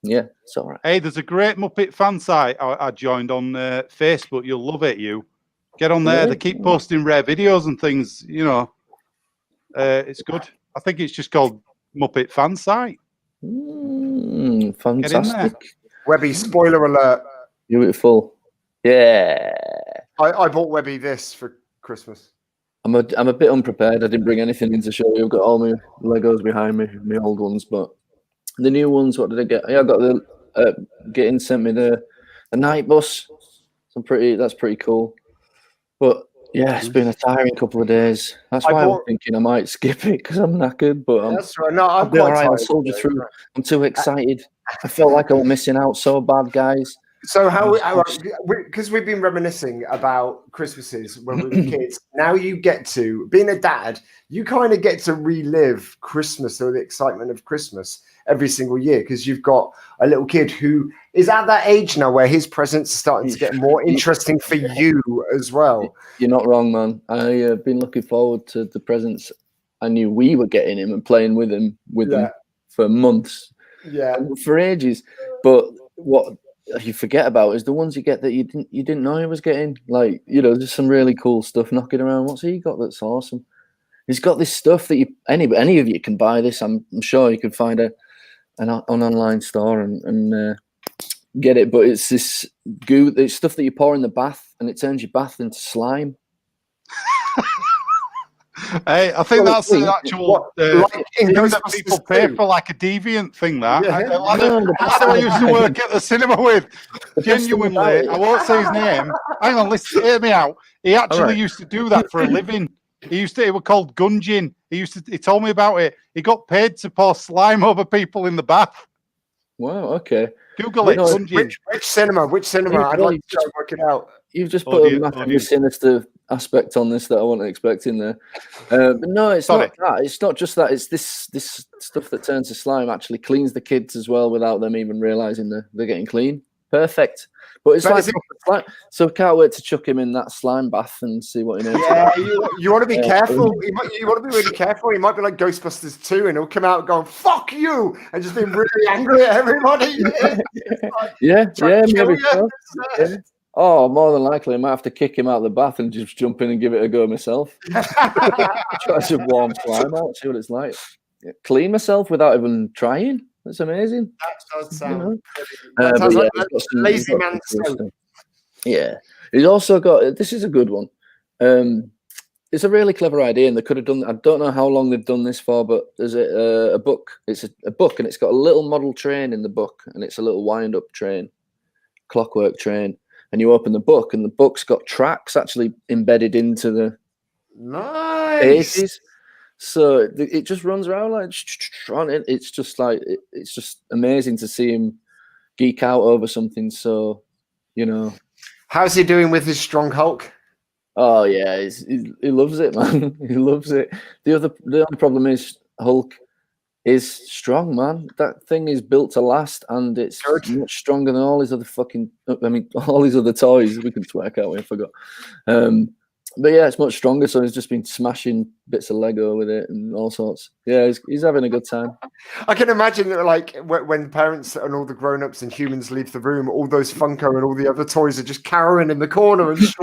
Yeah, it's all right. hey, there's a great Muppet fan site I joined on Facebook. You'll love it. You get on there. Really? They keep posting rare videos and things. It's good. I think it's just called Muppet Fan Site. Fantastic. Webby, spoiler alert. Beautiful. Yeah. I bought Webby this for Christmas. I'm a bit unprepared. I didn't bring anything in to show you. I've got all my Legos behind me, my old ones, but the new ones, what did I get? Yeah, I got the Getting sent me the night bus. That's pretty cool. But yeah, it's been a tiring couple of days. That's why I'm thinking I might skip it because I'm knackered. But That's right. No, I'm I'll be all quite right. tired. I'll soldier through. I'm too excited. I felt like I was missing out so bad, guys. So because we've been reminiscing about Christmases when we were kids. Now you get to, being a dad, you kind of get to relive Christmas or the excitement of Christmas every single year because you've got a little kid who is at that age now where his presents are starting to get more interesting for you as well. You're not wrong, man. I've been looking forward to the presents I knew we were getting him and playing with him for months. Yeah, for ages. But what you forget about is the ones you get that you didn't know he was getting. Like, there's some really cool stuff knocking around. What's he got that's awesome? He's got this stuff that any of you can buy this. I'm sure you can find an online store and get it. But it's this goo. It's stuff that you pour in the bath and it turns your bath into slime. Hey, I think that's the actual like in thing that Ghostbusters people pay 2. for, like a deviant thing. That Yeah. that's what I used to work at the cinema with. Genuinely, I won't say his name. Hang on, listen, hear me out. He actually used to do that for a living. It was called gunging. He told me about it. He got paid to pour slime over people in the bath. Wow. Okay. Google it. Gunging. Which cinema? I'd like to try and work it out. You've just put a massively sinister aspect on this that I wasn't expecting there. But no, it's not that. It's not just that. It's this stuff that turns to slime actually cleans the kids as well without them even realizing they're getting clean. Perfect. But it's like slime. So can't wait to chuck him in that slime bath and see what he knows. Yeah, you want to be careful. You want to be really careful. He might be like Ghostbusters 2 and he'll come out going, fuck you, and just being really angry at everybody. Maybe so. Yeah. Oh, more than likely, I might have to kick him out of the bath and just jump in and give it a go myself. Try some warm slime out, see what it's like. Clean myself without even trying. That's amazing. That does sound lazy man soap. Yeah. He's also got, this is a good one. It's a really clever idea, and they could have done, I don't know how long they've done this for, but there's a book. It's a book, and it's got a little model train in the book, and it's a little wind-up train, clockwork train. And you open the book, and the book's got tracks actually embedded into the pages. So it just runs around like on it. It's just like it's just amazing to see him geek out over something. So, how's he doing with his strong Hulk? Oh yeah, he loves it, man. He loves it. The only problem is Hulk is strong, man. That thing is built to last, and it's much stronger than all his other all his other toys. We can twerk out. I forgot. But yeah, it's much stronger. So he's just been smashing bits of Lego with it and all sorts. Yeah, he's having a good time. I can imagine that, like, when parents and all the grown-ups and humans leave the room, all those Funko and all the other toys are just cowering in the corner and just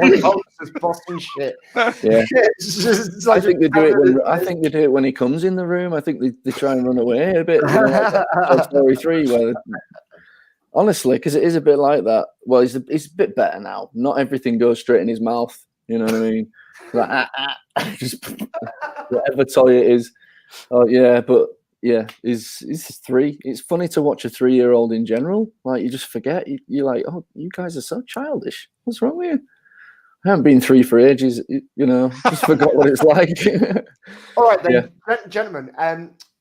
bossing shit. Yeah, it's like, I think they do it when he comes in the room. I think they try and run away a bit. Like Story 3, where honestly, because it is a bit like that. Well, he's a bit better now. Not everything goes straight in his mouth. You know what I mean? Like, just whatever toy it is. Oh yeah, but yeah, he's 3. It's funny to watch a 3-year-old in general. Like, you just forget. You're like, oh, you guys are so childish. What's wrong with you? I haven't been 3 for ages. Just forgot what it's like. All right then, gentlemen.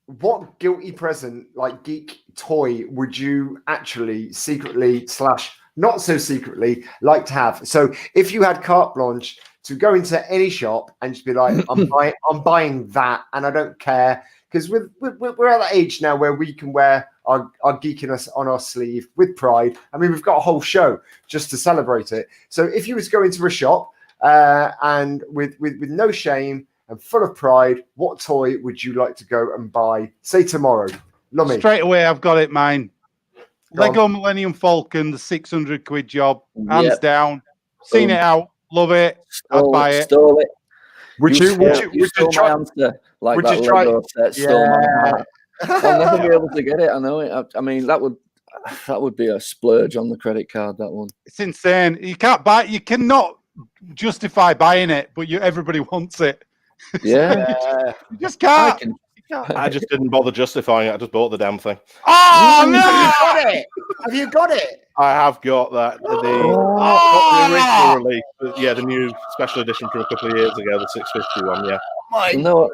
What guilty present, like geek toy, would you actually secretly / not so secretly like to have? So if you had carte blanche to go into any shop and just be like, I'm buying that, and I don't care, because we're at that age now where we can wear our geekiness on our sleeve with pride. I mean, we've got a whole show just to celebrate it. So if you was to go into a shop and with no shame and full of pride, what toy would you like to go and buy, say tomorrow? Lummy. Straight away, I've got it, mine. Lego Millennium Falcon, the 600 quid job, hands down. Seen it out, love it. I'd buy it. Stole it. Would you try? Answer, like would that you try? Lego set stole my heart. I'll never be able to get it. I know it. I mean, that would be a splurge on the credit card. That one. It's insane. You can't buy. You cannot justify buying it, but everybody wants it. Yeah. You just can't. I just didn't bother justifying it. I just bought the damn thing. Oh no! Have you got it? I have got that. The original release. Yeah, the new special edition from a couple of years ago, the 650 one. Yeah. No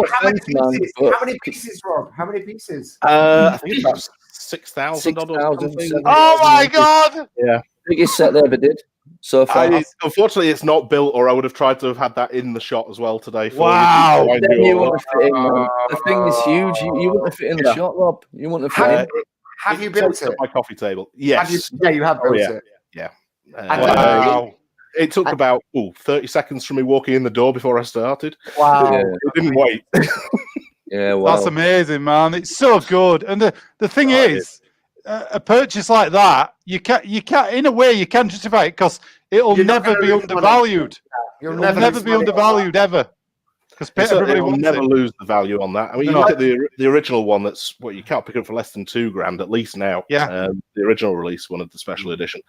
offense, man. How many pieces, Rob? How many pieces? I think it's about 6,000. Oh my god! Yeah. Biggest set they ever did. So far. Unfortunately, it's not built, or I would have tried to have had that in the shot as well today. Wow! You wouldn't fit in, man. The thing is huge. You wouldn't fit in the shot, Rob. You wouldn't fit in. Have you built it? My coffee table. Yes. You have built it. Yeah. Wow. It took about 30 seconds from me walking in the door before I started. Wow. It didn't wait. Yeah, wow. That's amazing, man. It's so good. And the thing is, a purchase like that, you can't in a way you can justify it because it'll never be undervalued. It'll never be undervalued ever. Because everybody will never lose the value on that. I mean, you look at the original one. That's what you can't pick up for less than $2,000 at least now. Yeah, the original release one of the special edition.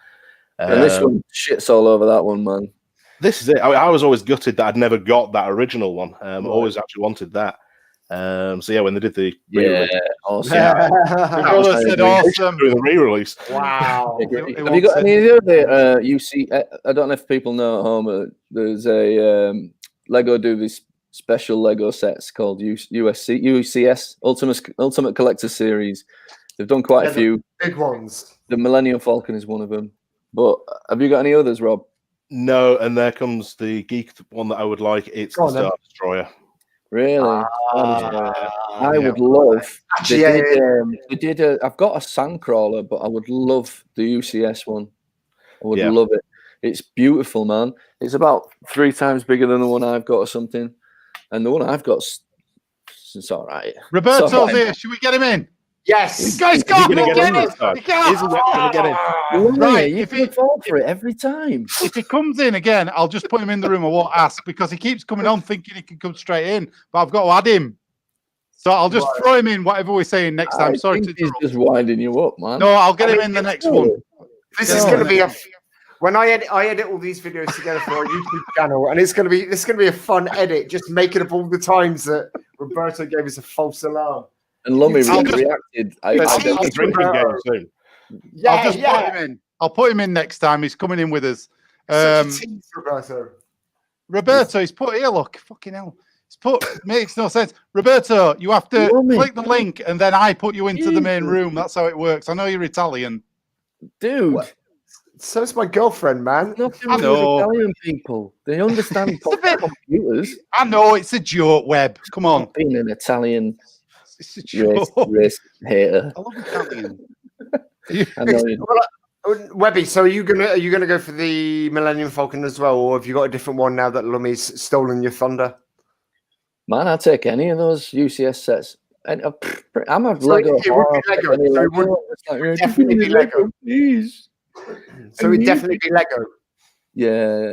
And this one shits all over that one, man. This is it. I was always gutted that I'd never got that original one. Always actually wanted that. So yeah, when they did the re-release, awesome. My brother said awesome. doing the re-release. Wow. Have you got any of the other I don't know if people know at home. There's a Lego do these special Lego sets called UCS Ultimate Collector Series. They've done quite a few big ones. The Millennium Falcon is one of them. But have you got any others, Rob? No, and there comes the Geek one that I would like. It's the Star Destroyer. Really? I would love. They did I've got a Sandcrawler, but I would love the UCS one. I would love it. It's beautiful, man. It's about 3 times bigger than the one I've got or something. And the one I've got, it's all right. Roberto's here. Should we get him in? Yes. This guy's got him. Get him. Right. If he fall for it every time. If he comes in again, I'll just put him in the room. I won't ask because he keeps coming on thinking he can come straight in. But I've got to add him. So I'll just throw him in whatever we're saying next time. Sorry to he's just winding you up, man. No, I'll get him in the next one. This is going to be when I edit all these videos together for our YouTube channel, and it's going to be a fun edit, just making up all the times that Roberto gave us a false alarm. And Lummy reacted. I'll drinking game soon. Yeah, I'll just put him in. I'll put him in next time. He's coming in with us. Roberto, he's put here. Look, fucking hell. Makes no sense. Roberto, you have to click the link and then I put you into the main room. That's how it works. I know you're Italian. Dude. What? So's my girlfriend, man. I know. Italian people. They understand computers. I know, it's a joke, Webb. Come on. Being an Italian it's a joke. Race hater. I love Italian. I know you. Webby, so are you gonna go for the Millennium Falcon as well, or have you got a different one now that Lummy's stolen your thunder? Man, I'll take any of those UCS sets. And I'm a Lego. Definitely be Lego. Please. So it'd definitely be Lego. Yeah,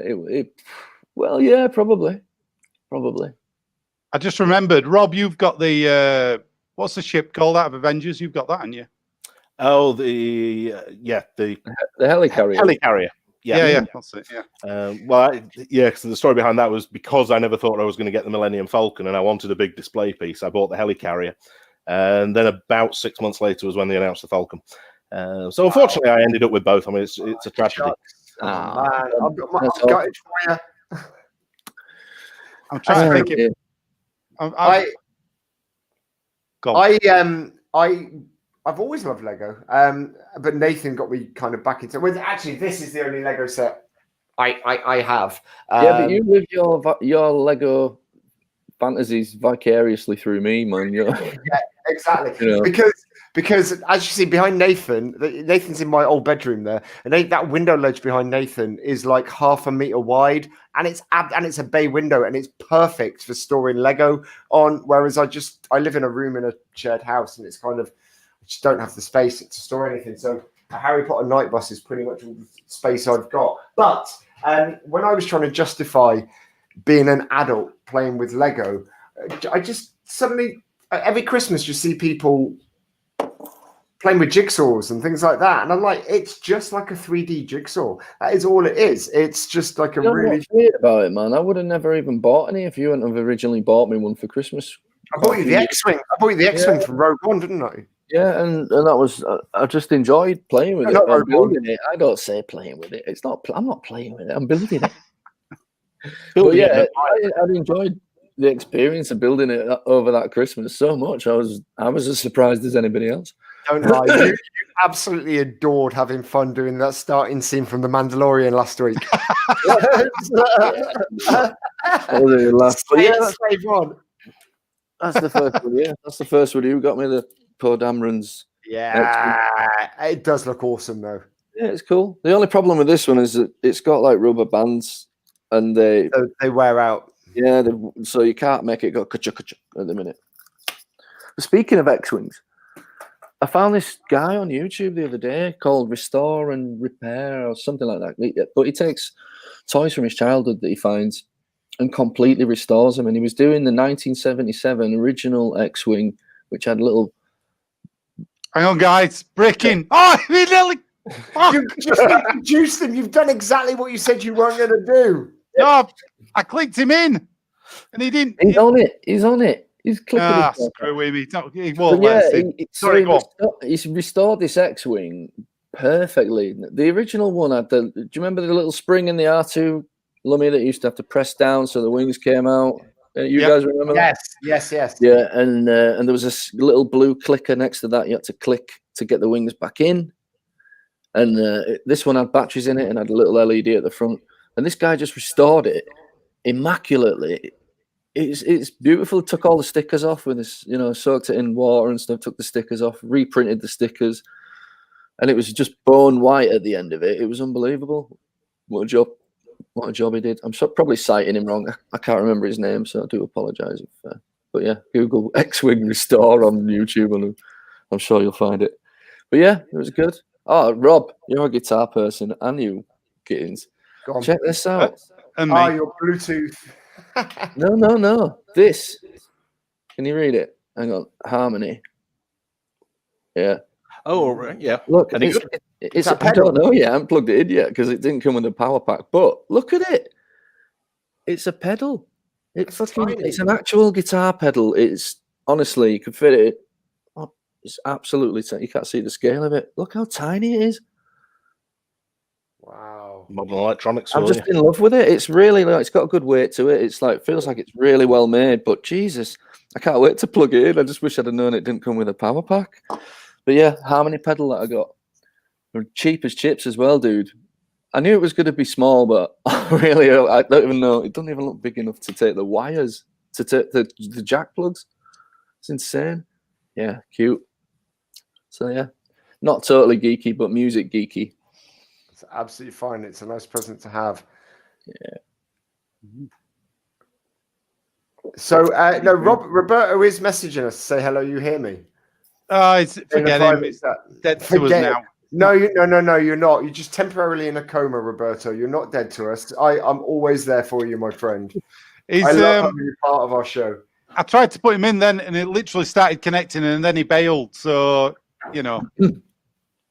well, yeah, probably. I just remembered, Rob, you've got the what's the ship called out of Avengers? You've got that, haven't you? Oh, the helicarrier. Helicarrier. Yeah, that's it. Yeah. Because the story behind that was because I never thought I was going to get the Millennium Falcon, and I wanted a big display piece. I bought the helicarrier, and then about 6 months later was when they announced the Falcon. So unfortunately, I ended up with both. I mean, it's a tragedy. I've got it for you. I'm trying to think. I've always loved Lego, but Nathan got me kind of back into. Well, actually, this is the only Lego set I have. But you live your Lego fantasies vicariously through me, man. Yeah, exactly. You know. Because as you see behind Nathan's in my old bedroom there, and that window ledge behind Nathan is like 1/2 meter wide, and it's a bay window, and it's perfect for storing Lego on. Whereas I live in a room in a shared house, and it's kind of I just don't have the space to store anything. So a Harry Potter night bus is pretty much all the space I've got. But when I was trying to justify being an adult playing with Lego, I just suddenly every Christmas you see people playing with jigsaws and things like that, and I'm like, it's just like a 3D jigsaw. That is all it is. It's just like what's weird about it, man. I would have never even bought any if you hadn't have originally bought me one for Christmas. I bought you the X-wing. I bought you the X-wing from Rogue One, didn't I? Yeah, and that was I just enjoyed playing with it. I'm building it. I don't say playing with it. I'm not playing with it. I'm building it. But yeah, I enjoyed the experience of building it over that Christmas so much. I was as surprised as anybody else. Don't lie. You absolutely adored having fun doing that starting scene from The Mandalorian last week. That's the first one. Yeah, that's the first one. You got me the Poe Dameron's. Yeah, it does look awesome though. Yeah, it's cool. The only problem with this one is that it's got like rubber bands, and they wear out. Yeah, so you can't make it go ka-chuk at the minute. Speaking of X-Wings, I found this guy on YouTube the other day called Restore and Repair or something like that. But he takes toys from his childhood that he finds and completely restores them. And he was doing the 1977 original X-Wing, which had little... Hang on, guys. Breaking. Oh, he nearly... You just introduced him. You've done exactly what you said you weren't going to do. No, I clicked him in, and he didn't. He's on it. He's on it. He's clicking. Screw him. He But won't let us in. Sorry, go on. he's restored this X-wing perfectly. The original one had the. Do you remember the little spring in the R2 Lummy that you used to have to press down so the wings came out? You guys remember that? Yes. Yeah, and there was a little blue clicker next to that. You had to click to get the wings back in. And this one had batteries in it and had a little LED at the front. And this guy just restored it immaculately. It's beautiful. Took all the stickers off with this, soaked it in water and stuff. Took the stickers off, reprinted the stickers, and it was just bone white at the end of it. It was unbelievable. What a job! What a job he did. I'm probably citing him wrong. I can't remember his name, so I do apologise. But yeah, Google X-Wing Restore on YouTube, and I'm sure you'll find it. But yeah, it was good. Oh, Rob, you're a guitar person, and you, Gittins. Check this out. Your Bluetooth. No. This. Can you read it? Hang on. Harmony. Yeah. Oh, right. Yeah. Look, it's I don't know yet. I haven't plugged it in yet because it didn't come with a power pack. But look at it. It's a pedal. It's an actual guitar pedal. It's honestly, you could fit it. Oh, it's absolutely you can't see the scale of it. Look how tiny it is. Wow. Modern electronics. I'm just in love with it. It's really it's got a good weight to it. It's feels like it's really well made. But Jesus, I can't wait to plug it in. I just wish I'd have known it didn't come with a power pack. But yeah, harmony pedal that I got. They're cheap as chips as well, dude. I knew it was going to be small, but really, I don't even know. It doesn't even look big enough to take the wires, to take the jack plugs. It's insane. Yeah, cute. So yeah, not totally geeky, but music geeky. It's absolutely fine. It's a nice present to have. Yeah. So no, Roberto is messaging us to say hello. You hear me? Forget him. It's dead to us now. No, you're not. You're just temporarily in a coma, Roberto. You're not dead to us. I'm always there for you, my friend. I love having you part of our show. I tried to put him in then, and it literally started connecting, and then he bailed. So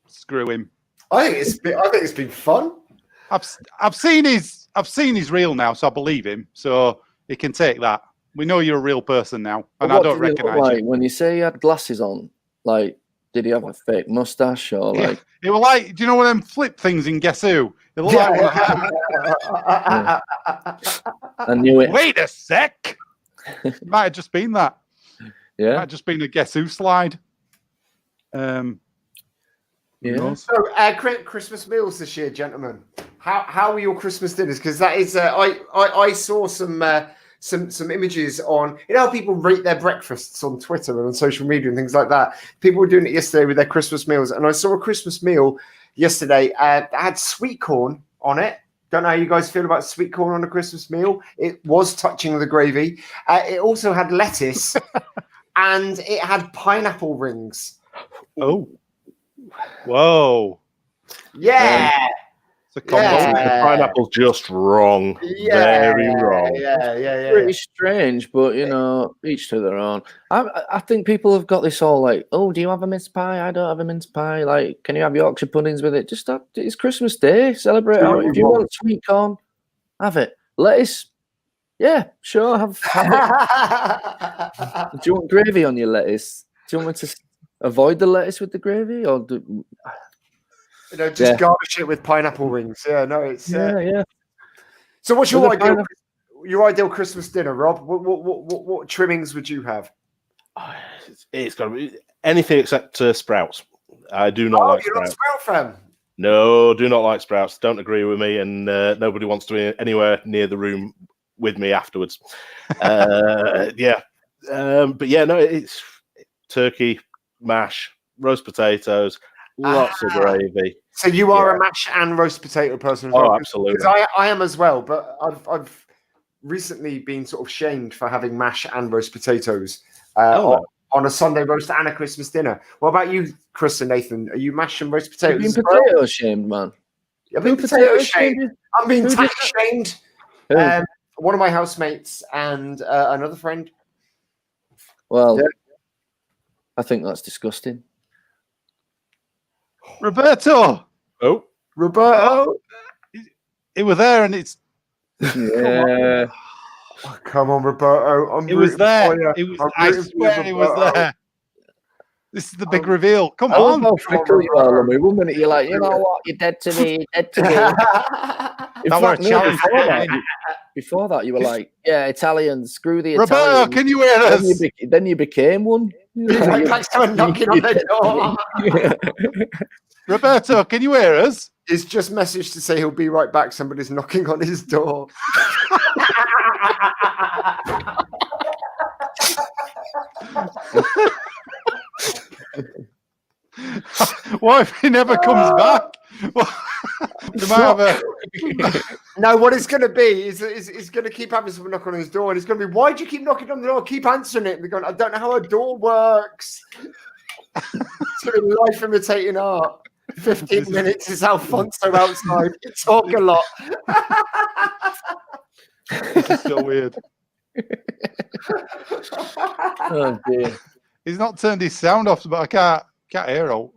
screw him. I think it's been fun. I've seen his reel now, so I believe him. So he can take that. We know you're a real person now, and I don't recognise you. When you say he had glasses on, did he have a fake mustache or It was like, do you know one of them flip things in Guess Who? It looked like one of I knew it. Wait a sec. It might have just been that. Yeah. It might have just been a Guess Who slide. Yeah. So, Christmas meals this year, gentlemen. How were your Christmas dinners? Because that is, I saw some images on, how people rate their breakfasts on Twitter and on social media and things like that. People were doing it yesterday with their Christmas meals, and I saw a Christmas meal yesterday that had sweet corn on it. Don't know how you guys feel about sweet corn on a Christmas meal. It was touching the gravy. It also had lettuce and it had pineapple rings. Oh. Whoa. Yeah. The pineapple's just wrong. Very wrong. Yeah. Pretty strange, but each to their own. I think people have got this all oh, do you have a mince pie? I don't have a mince pie. Can you have Yorkshire puddings with it? It's Christmas Day. Celebrate. If you want sweet corn, have it. Lettuce, yeah, sure. Have it. Do you want gravy on your lettuce? Do you want me to avoid the lettuce with the gravy, or just garnish it with pineapple rings. Yeah, no, it's yeah. So, what's your ideal Christmas dinner, Rob? What trimmings would you have? It's got to be anything except sprouts. I do not like you're sprouts. Not Sprout fan? No, do not like sprouts. Don't agree with me, and nobody wants to be anywhere near the room with me afterwards. But no, it's turkey, mash, roast potatoes, lots of gravy. So you are a mash and roast potato person as well? Oh, absolutely. Because I am as well, but I've recently been sort of shamed for having mash and roast potatoes on a Sunday roast and a Christmas dinner. What about you, Chris and Nathan? Are you mash and roast potatoes? You've been potato shamed, man. I've been potato shamed. I'm being tax shamed. One of my housemates and another friend. Well, I think that's disgusting. Roberto. Roberto. It was there, and it's Yeah. Oh, come on, Roberto. It was there. you. It was. I'm I rooting for you, swear it was Roberto. there. This is the big reveal. Come I love on. how fickle you are, Lummy. One minute you're like, you know what, you're dead to me, you're dead to me. In That were a fact, no, challenge. before that, you were like, yeah, Italians, screw the Roberto, Italians. can you hear us? Then you became one. Like someone knocking on the door. Roberto, can you hear us? He's just messaged to say he'll be right back. Somebody's knocking on his door. What if he never comes back? We might have a... No, what it's going to be is it's going to keep having someone knock on his door, and it's going to be, why do you keep knocking on the door? Keep answering it. And they're going, I don't know how a door works. It's going to be life imitating art. 15 minutes is Alfonso outside. You talk a lot. This is so weird. Oh dear. He's not turned his sound off, but I can't hear him.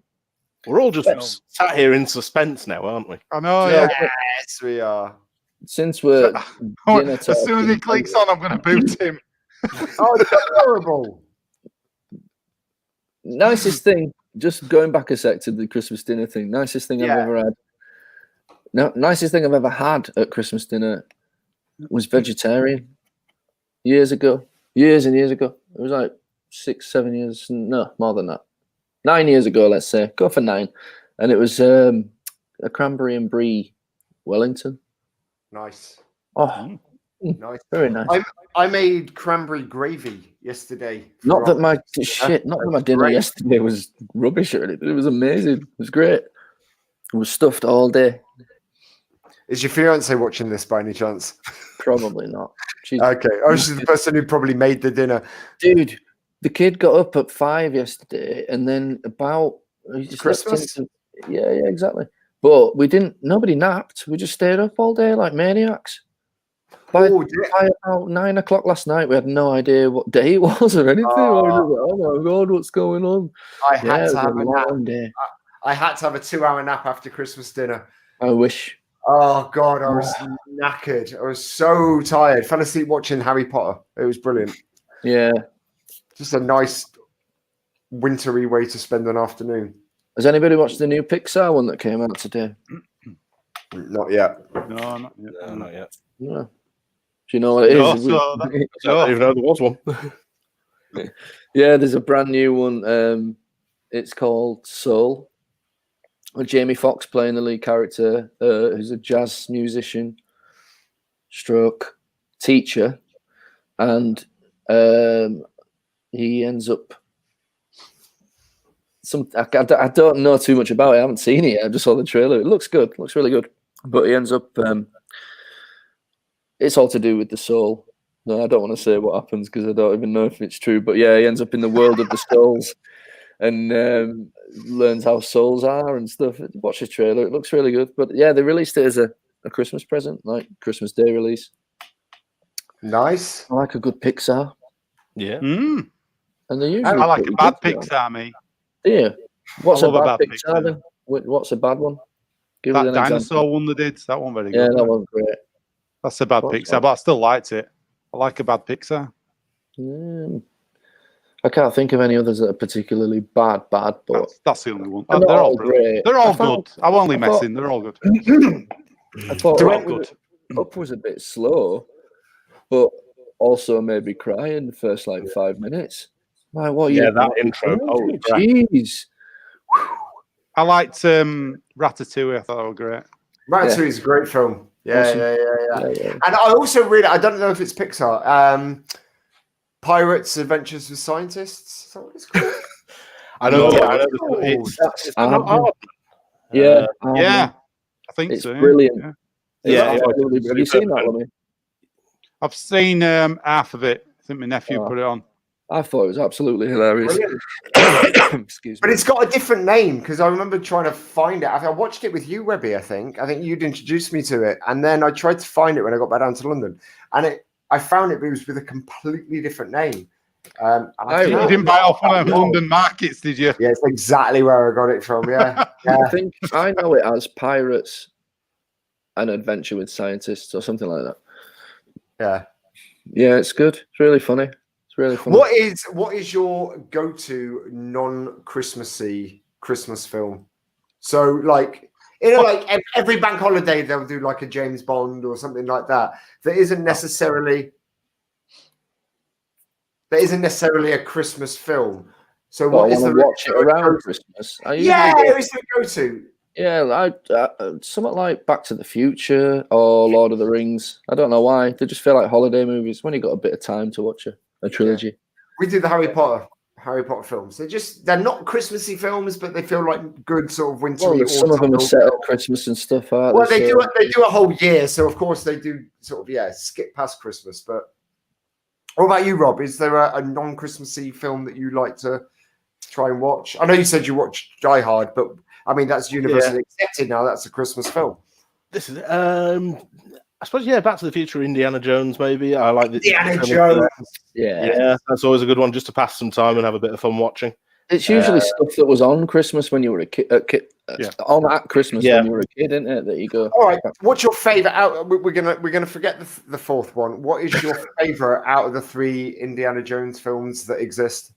We're all just sat here in suspense now, aren't we? I know, Yeah. yeah. Yes, we are. Since we're dinner As soon as he talking- clicks on, I'm going to boot him. Oh, it's horrible. Nicest thing, just going back a sec to the Christmas dinner thing. Nicest thing I've ever had. No, nicest thing I've ever had at Christmas dinner was vegetarian. Years ago, years and years ago. It was like 6, 7 years. No, more than that. 9 years ago, let's say. Go for 9. And it was a cranberry and brie Wellington. Nice. Oh, Nice. very nice. I made cranberry gravy yesterday. Not that my dinner. not that my dinner Great. yesterday was rubbish or anything. It was amazing. It was great. It was stuffed all day. Is your fiance watching this by any chance? Probably not. She's, Okay. Oh, she's the person who probably made the dinner. dude, the kid got up at 5 yesterday, and then about he just left Christmas? yeah, exactly. But we didn't. Nobody napped. We just stayed up all day like maniacs. By about 9 o'clock last night, we had no idea what day it was or anything. I was just like, oh my god, what's going on? I had to have a nap. long day. I had to have a 2-hour nap after Christmas dinner. I wish. Oh God, I was knackered. I was so tired. Fell asleep watching Harry Potter. It was brilliant. Yeah. Just a nice wintry way to spend an afternoon. Has anybody watched the new Pixar one that came out today? Not yet. No, not yet. No, not yet. No. Do you know what it No, is? so I didn't even know there was one. Yeah, there's a brand new one. It's called Soul. With Jamie Foxx playing the lead character, who's a jazz musician, stroke teacher, and he ends up. I don't know too much about it. I haven't seen it yet. I just saw the trailer. It looks good. It looks really good. But he ends up. It's all to do with the soul. No, I don't want to say what happens because I don't even know if it's true. But yeah, he ends up in the world of the souls and learns how souls are and stuff. Watch the trailer. It looks really good. But yeah, they released it as a Christmas present, like Christmas Day release. Nice. I like a good Pixar. Yeah. And they usually I like a pretty bad good, Pixar, me. Yeah. What's I a love bad a bad Pixar Pixar. then? What's a bad one? Give us That an dinosaur example. one they did, that one very Yeah, good. that one's great. That's a bad What's Pixar, that? but I still liked it. I like a bad Pixar. I can't think of any others that are particularly bad, but That's the only one. they're They're all great. brilliant. They're all I thought- good. I'm only I thought- messing. They're all good. I thought They're all Up good. Up was a bit slow, but also made me cry in the first like 5 minutes. Like, what? Yeah, you that intro. Holy crap. Jeez. I liked Ratatouille. I thought that was great. Ratatouille is a great film. Yeah, Awesome. yeah. And I also really, I don't know if it's Pixar. Pirates Adventures with Scientists. Is that what it's called? I know. No, I know That's it's not hard. Yeah, Yeah, I think it's so. Yeah. brilliant. Yeah. Yeah, It's yeah. absolutely- Have you seen that one? I've seen half of it. I think my nephew Oh. put it on. I thought it was absolutely hilarious. Brilliant. Excuse But me. it's got a different name because I remember trying to find it. I watched it with you, Webby. I think you'd introduced me to it, and then I tried to find it when I got back down to London, and I found it, but it was with a completely different name. And I You You think- didn't buy it off one of them London markets, did you? Yeah, it's exactly where I got it from. Yeah, I think I know it as Pirates and Adventure with Scientists or something like that. Yeah. Yeah, it's good. It's really funny. It's really funny. What is your go-to non-Christmassy Christmas film? So like like every bank holiday they'll do like a James Bond or something like that. That isn't necessarily a Christmas film. So But what I is want the to watch it around Christmas. I usually it's the go-to. Yeah, something like Back to the Future or Lord of the Rings. I don't know why. They just feel like holiday movies when you got a bit of time to watch a trilogy. Yeah. We do the Harry Potter films. They're not Christmassy films, but they feel like good sort of wintry. Well, some of them are set at Christmas and stuff. Well, they do a whole year, so of course they do sort of skip past Christmas. But what about you, Rob? Is there a non-Christmassy film that you like to try and watch? I know you said you watched Die Hard, but I mean that's universally accepted now. That's a Christmas film. This is I suppose Back to the Future, Indiana Jones, maybe. I like the Indiana Jones. Yeah, that's always a good one just to pass some time and have a bit of fun watching. It's usually stuff that was on Christmas when you were a kid. On at Christmas when you were a kid, isn't it? That you go. All right. What's your favorite out? We're gonna forget the fourth one. What is your favorite out of the 3 Indiana Jones films that exist?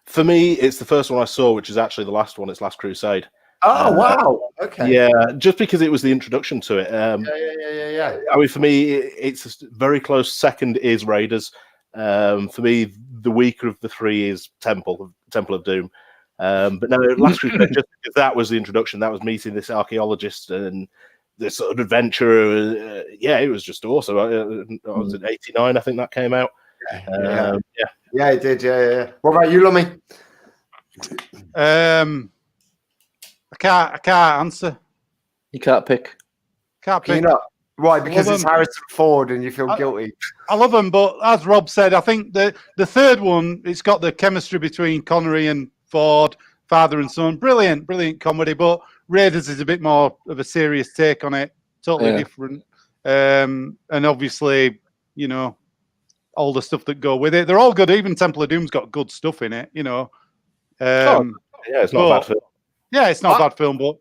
For me, it's the first one I saw, which is actually the last one. It's Last Crusade. Oh wow! Okay. Yeah, just because it was the introduction to it. Yeah. I mean, for me, it's a very close second is Raiders. For me, the weaker of the 3 is Temple of Doom. But no, Last Crusade, just because that was the introduction, that was meeting this archaeologist and this sort of adventure. It was just awesome. I was in '89, I think that came out. Yeah, it did. Yeah. What about you, Lummy? I can't answer. You can't pick. Can't Can pick. you not? Why? Because it's them. Harrison Ford, and you feel guilty. I love them, but as Rob said, I think the third one, it's got the chemistry between Connery and Ford, father and son. Brilliant comedy, but Raiders is a bit more of a serious take on it. Totally different. And obviously, all the stuff that go with it. They're all good. Even Temple of Doom's got good stuff in it, it's not a bad film. Yeah, it's not a bad film, but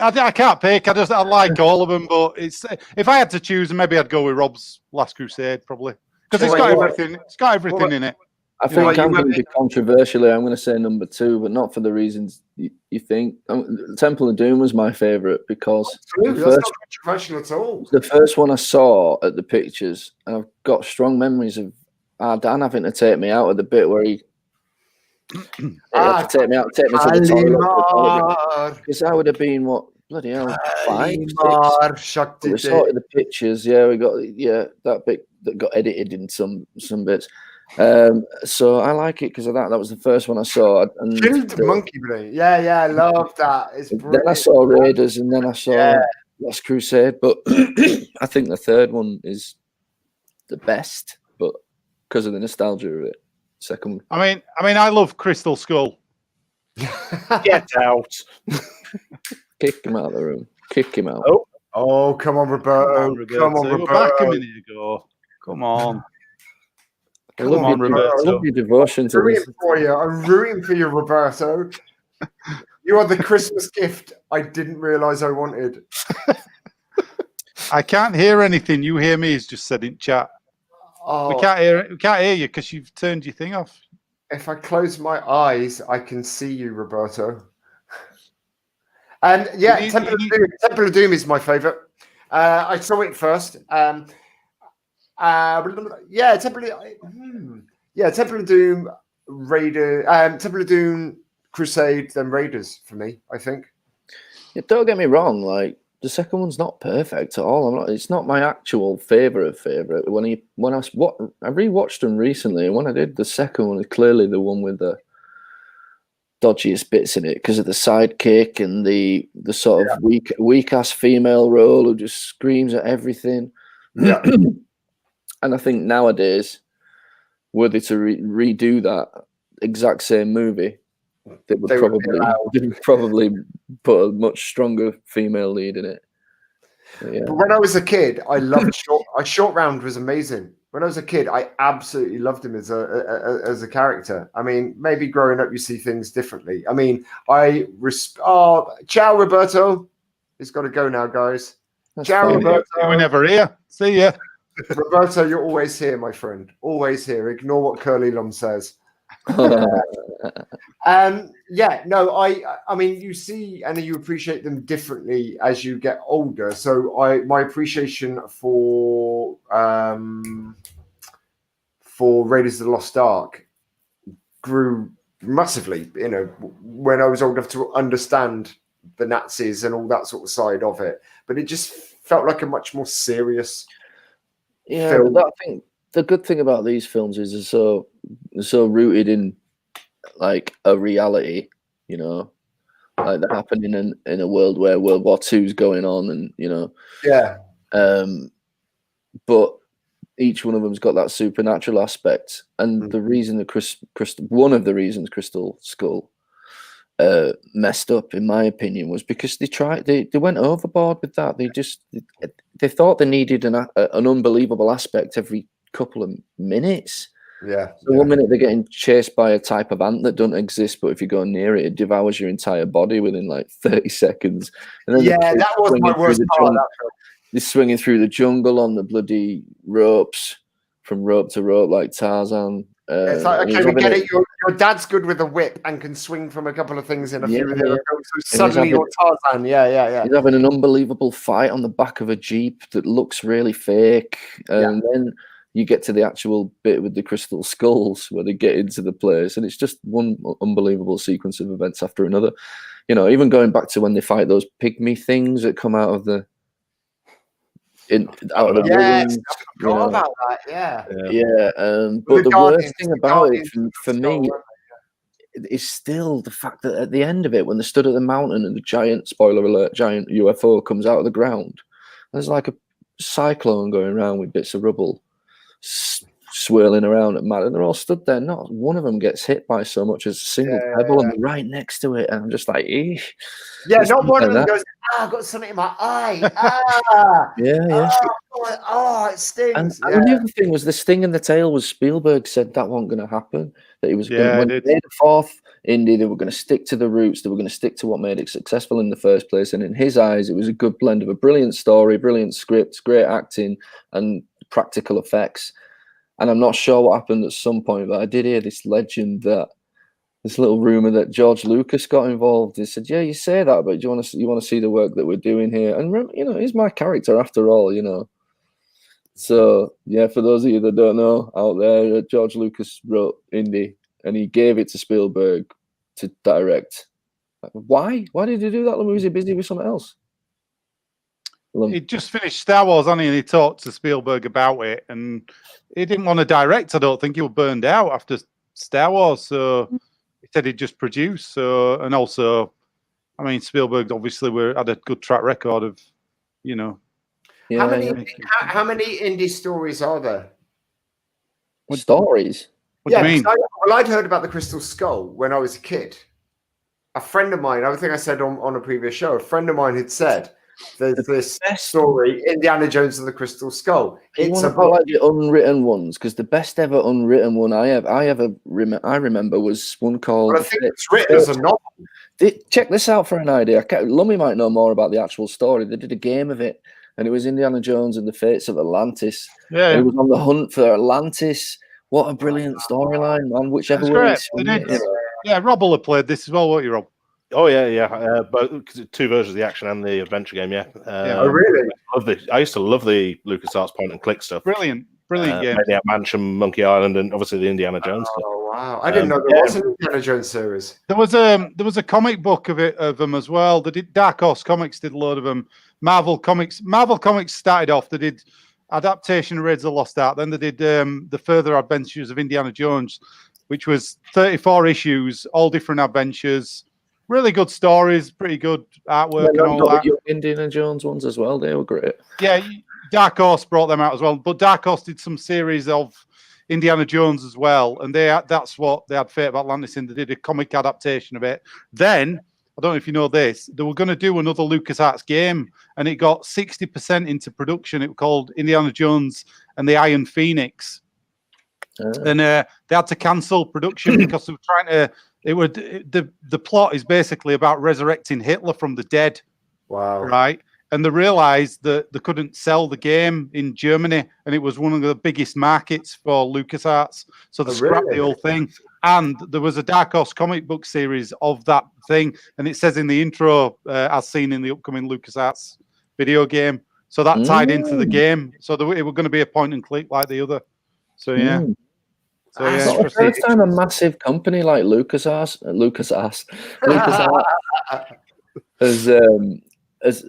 I can't pick. I like all of them, but if I had to choose, maybe I'd go with Rob's Last Crusade, probably, because it's got everything. It's got everything in it. I think I'm going to be controversial. I'm going to say number 2, but not for the reasons you think. Temple of Doom was my favourite because that's not controversial at all. The first one I saw at the pictures, and I've got strong memories of our Dan having to take me out at the bit where he had to take me to the toilet. Because I would have been, what, bloody hell, 5, 6? We sorted the pictures. Yeah, we got that bit that got edited in some bits. So I like it because of that. That was the first one I saw. And Killed the monkey brain. Yeah, I love that. It's brilliant. Then I saw Raiders, and then I saw Last Crusade. But I think the third one is the best, but because of the nostalgia of it. Second. I mean, I love Crystal Skull. Get out! Kick him out of the room. Kick him out. Oh, come on, Roberto. Come on, Roberto. Back a minute ago. Come on. I love your devotion to this. I'm rooting for you, Roberto. You are the Christmas gift I didn't realise I wanted. I can't hear anything. You hear me? He's just said in chat. Oh, We can't hear you because you've turned your thing off. if I close my eyes, I can see you, Roberto. And Temple of Doom is my favourite. I saw it first. Temple of Doom, Temple of Doom, Crusade, then Raiders for me, I think. Yeah, don't get me wrong, like the second one's not perfect at all. It's not my actual favorite. When I rewatched them recently, and when I did, the second one is clearly the one with the dodgiest bits in it because of the sidekick and the sort of weak ass female role who just screams at everything. Yeah. And I think nowadays, were they to redo that exact same movie, they would probably put a much stronger female lead in it. But when I was a kid, I loved Short Round was amazing. When I was a kid, I absolutely loved him as a character. I mean, maybe growing up you see things differently. I mean, ciao, Roberto. He's got to go now, guys. Ciao, Roberto. We're never here. See ya. Roberto, you're always here, my friend. Always here. Ignore what Curly Lum says. Yeah, no, I mean, you see and you appreciate them differently as you get older. So my appreciation for Raiders of the Lost Ark grew massively, you know, when I was old enough to understand the Nazis and all that sort of side of it. But it just felt like a much more serious film. But I think the good thing about these films is they're so rooted in like a reality, you know, like they're happening in a world where World War II is going on, and you know, but each one of them's got that supernatural aspect. And the reason that one of the reasons Crystal Skull messed up, in my opinion, was because they went overboard with that. They thought they needed an unbelievable aspect every couple of minutes. Yeah. So 1 minute they're getting chased by a type of ant that don't exist, but if you go near it, it devours your entire body within like 30 seconds. And then that was my worst part. They're swinging through the jungle on the bloody ropes, from rope to rope, like Tarzan. It's like, okay, we get it. Your dad's good with a whip and can swing from a couple of things in a few minutes. So suddenly you're Tarzan. Yeah. He's having an unbelievable fight on the back of a Jeep that looks really fake. And then you get to the actual bit with the crystal skulls where they get into the place, and it's just one unbelievable sequence of events after another. You know, even going back to when they fight those pygmy things that come out of the out of the ruins. I forgot about that. But the worst thing about it for me is still the fact that at the end of it, when they stood at the mountain and the giant, spoiler alert, giant UFO comes out of the ground, there's like a cyclone going around with bits of rubble swirling around at mad, and they're all stood there. Not one of them gets hit by so much as a single pebble, and they're right next to it. And I'm just like, eesh. Yeah, not one of them goes, I've got something in my eye. It stings. And the other thing was the sting in the tail was Spielberg said that wasn't going to happen. That he was when they made the fourth Indy, they were going to stick to the roots. They were going to stick to what made it successful in the first place. And in his eyes, it was a good blend of a brilliant story, brilliant script, great acting, and practical effects. And I'm not sure what happened at some point, but I did hear this little rumor that George Lucas got involved. He said, "Yeah, you say that, but do you want to see the work that we're doing here?" And remember, you know, he's my character after all, you know. So yeah, for those of you that don't know out there, George Lucas wrote Indy, and he gave it to Spielberg to direct. Why? Why did he do that? Was he busy with something else? He just finished Star Wars, and he talked to Spielberg about it, and he didn't want to direct. I don't think he was burned out after Star Wars, so he said he'd just produce. So, and also, I mean, Spielberg obviously had a good track record of, you know. How many indie stories are there? Stories? What do you mean? I'd heard about the Crystal Skull when I was a kid. A friend of mine, I think I said on a previous show, a friend of mine had said, there's this story, Indiana Jones and the Crystal Skull. It's about like the unwritten ones, because the best ever unwritten one I remember was one called. I think it's written as a novel. Check this out for an idea. Lummy might know more about the actual story. They did a game of it, and it was Indiana Jones and the Fates of Atlantis. Yeah, he was on the hunt for Atlantis. What a brilliant storyline, man! Whichever way. Yeah, Rob will have played this as well, won't you, Rob? Oh yeah. But two versions of the action and the adventure game. Oh really? I used to love the LucasArts point and click stuff. Brilliant game. Maniac Mansion, Monkey Island, and obviously the Indiana Jones stuff. Oh wow! I didn't know there was an Indiana Jones series. There was a comic book of them as well. They did Dark Horse Comics did a load of them. Marvel Comics started off. They did adaptation of Raiders of the Lost Ark. Then they did the Further Adventures of Indiana Jones, which was 34 issues, all different adventures. Really good stories, pretty good artwork and all that. Indiana Jones ones as well, they were great. Yeah, Dark Horse brought them out as well. But Dark Horse did some series of Indiana Jones as well, and that's what they had Fate of Atlantis in. They did a comic adaptation of it. Then, I don't know if you know this, they were going to do another LucasArts game, and it got 60% into production. It was called Indiana Jones and the Iron Phoenix. And they had to cancel production because they were trying to. The plot is basically about resurrecting Hitler from the dead. Wow! Right, and they realised that they couldn't sell the game in Germany, and it was one of the biggest markets for LucasArts. So they scrapped the whole thing. And there was a Dark Horse comic book series of that thing, and it says in the intro, as seen in the upcoming LucasArts video game. So that tied into the game. So it was going to be a point and click like the other. So yeah. So yeah, it's not the first time a massive company like LucasArts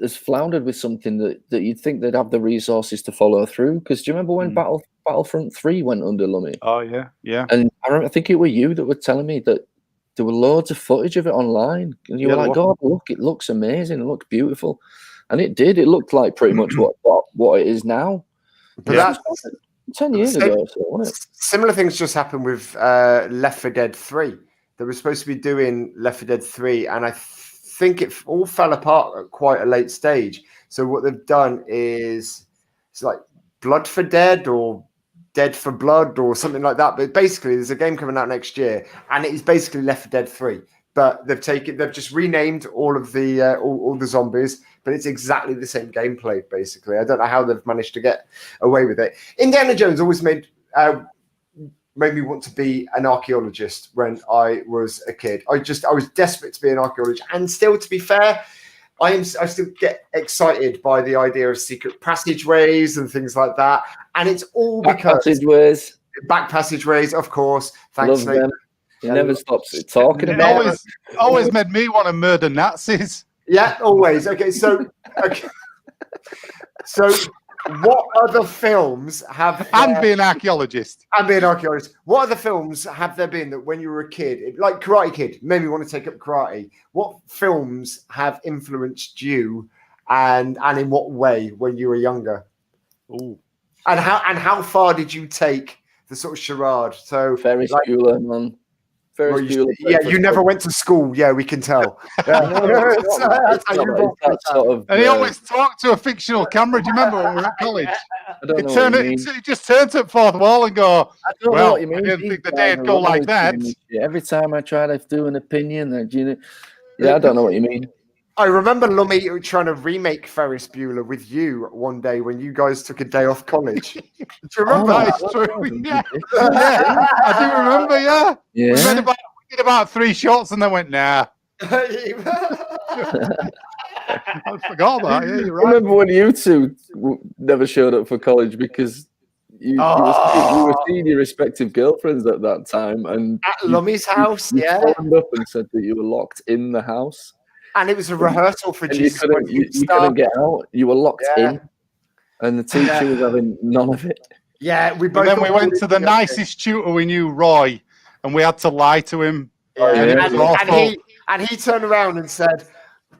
has floundered with something that you'd think they'd have the resources to follow through. Because do you remember when Battlefront 3 went under, Lummy? Oh yeah, yeah. And I think it were you that were telling me that there were loads of footage of it online, and you were like, "God, look! It looks amazing. It looks beautiful," and it did. It looked like pretty much what it is now. But that's 10 years ago, so wasn't it? Similar things just happened with Left 4 Dead 3. They were supposed to be doing Left 4 Dead 3, and I think it all fell apart at quite a late stage. So what they've done is it's like Blood for Dead or Dead for Blood or something like that. But basically, there's a game coming out next year, and it is basically Left 4 Dead 3. But they've just renamed all of the all the zombies, but it's exactly the same gameplay. Basically, I don't know how they've managed to get away with it. Indiana Jones always made me want to be an archaeologist when I was a kid. I was desperate to be an archaeologist, and still, to be fair, I still get excited by the idea of secret passageways and things like that. And it's all because back passageways, of course. Thanks, Love them. He never stops talking about it. Always made me want to murder Nazis. Yeah, always. Okay, so what other films have and be an archaeologist? What other films have there been that when you were a kid, like Karate Kid, made me want to take up karate? What films have influenced you, and in what way when you were younger? Ooh. And how far did you take the sort of charade? So Ferris Bueller, man. Yeah, you never went to school. Yeah, we can tell. And he always talked to a fictional camera. Do you remember when we were at college? He just turns at fourth wall and go, "Well, I didn't think the day would go like that." Every time I try to do an opinion, I don't know what you mean. I remember Lummy trying to remake Ferris Bueller with you one day when you guys took a day off college. Do you remember? That's true. Yeah. I do remember. Yeah. We did about 3 shots and then went, nah. I forgot that. Yeah, you're right. I remember when you two never showed up for college because you were seeing your respective girlfriends at that time, and at Lummy's house. You phoned up and said that you were locked in the house. And it was a rehearsal for Jesus. You couldn't get out. You were locked in, and the teacher was having none of it. Yeah, we both. And then we went to the nicest tutor we knew, Roy, and we had to lie to him. And he turned around and said,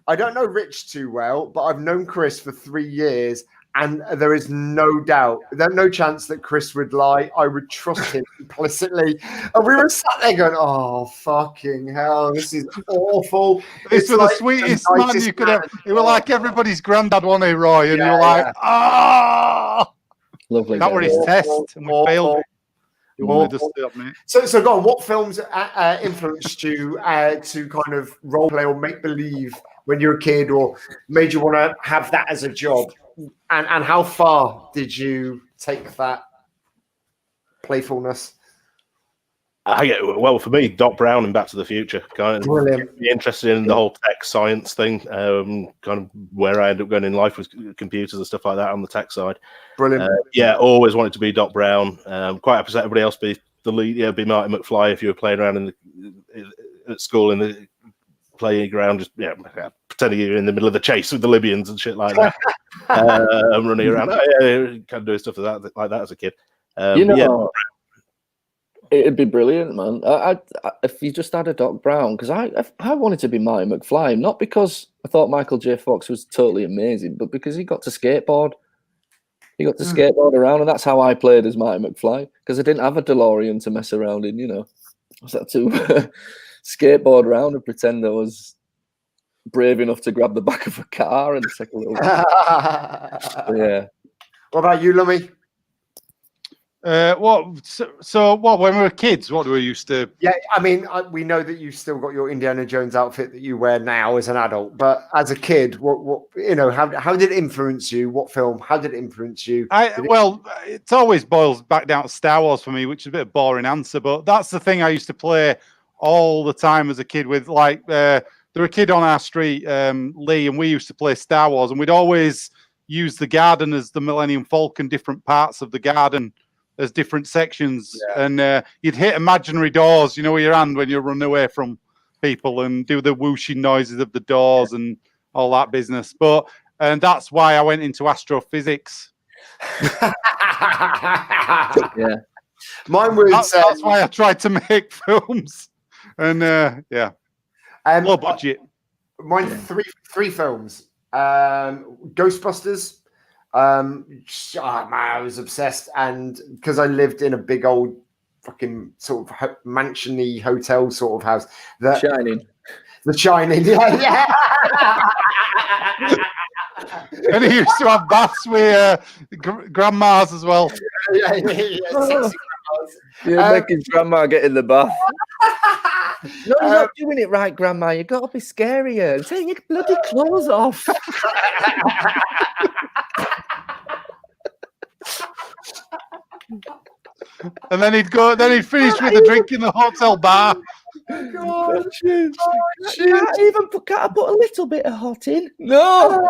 "I don't know Rich too well, but I've known Chris for 3 years, and there is no doubt, there's no chance that Chris would lie. I would trust him implicitly." And we were sat there going, "Oh, fucking hell, this is awful." This was the sweetest man you could have. It was like everybody's granddad, wasn't he, Roy? And you're like, "Ah." Lovely. That was his test, and we failed it. So go on. What films influenced you to kind of role play or make believe when you were a kid, or made you want to have that as a job? And how far did you take that playfulness? Well, for me, Doc Brown and Back to the Future kind of Brilliant. be interested in the whole tech science thing. Kind of where I ended up going in life was computers and stuff like that on the tech side. Brilliant. Always wanted to be Doc Brown. Quite upset everybody else be the lead. Be Marty McFly if you were playing around at school in the playground, just pretending you're in the middle of the chase with the Libyans and shit like that. Running around, kind of doing stuff like that as a kid. It'd be brilliant, man. If you just had a Doc Brown, because I wanted to be Marty McFly, not because I thought Michael J. Fox was totally amazing, but because he got to skateboard. He got to skateboard around, and that's how I played as Marty McFly, because I didn't have a DeLorean to mess around in, I was had to skateboard around and pretend I was brave enough to grab the back of a car and take a little. Yeah. What about you, Lummy? What? So what? When we were kids, what do we used to? Yeah, I mean, we know that you've still got your Indiana Jones outfit that you wear now as an adult, but as a kid, what how did it influence you? What film? How did it influence you? It always boils back down to Star Wars for me, which is a bit of a boring answer, but that's the thing I used to play all the time as a kid with. Like, there were a kid on our street, Lee, and we used to play Star Wars, and we'd always use the garden as the Millennium Falcon, different parts of the garden. There's different sections, and you'd hit imaginary doors, with your hand when you run away from people, and do the whooshing noises of the doors and all that business. And that's why I went into astrophysics. Yeah, mine was. That's why I tried to make films, and low budget. Mine three films. Ghostbusters. Man, I was obsessed, and because I lived in a big old fucking sort of mansion-y hotel sort of house. The Shining, yeah. And he used to have baths with grandmas as well. Yeah, sexy grandmas. You're making grandma get in the bath. No, you're not doing it right, Grandma. You've got to be scarier. Take your bloody clothes off. And then he'd finish with a drink in the hotel bar. God, can't I put a little bit of hot in? No.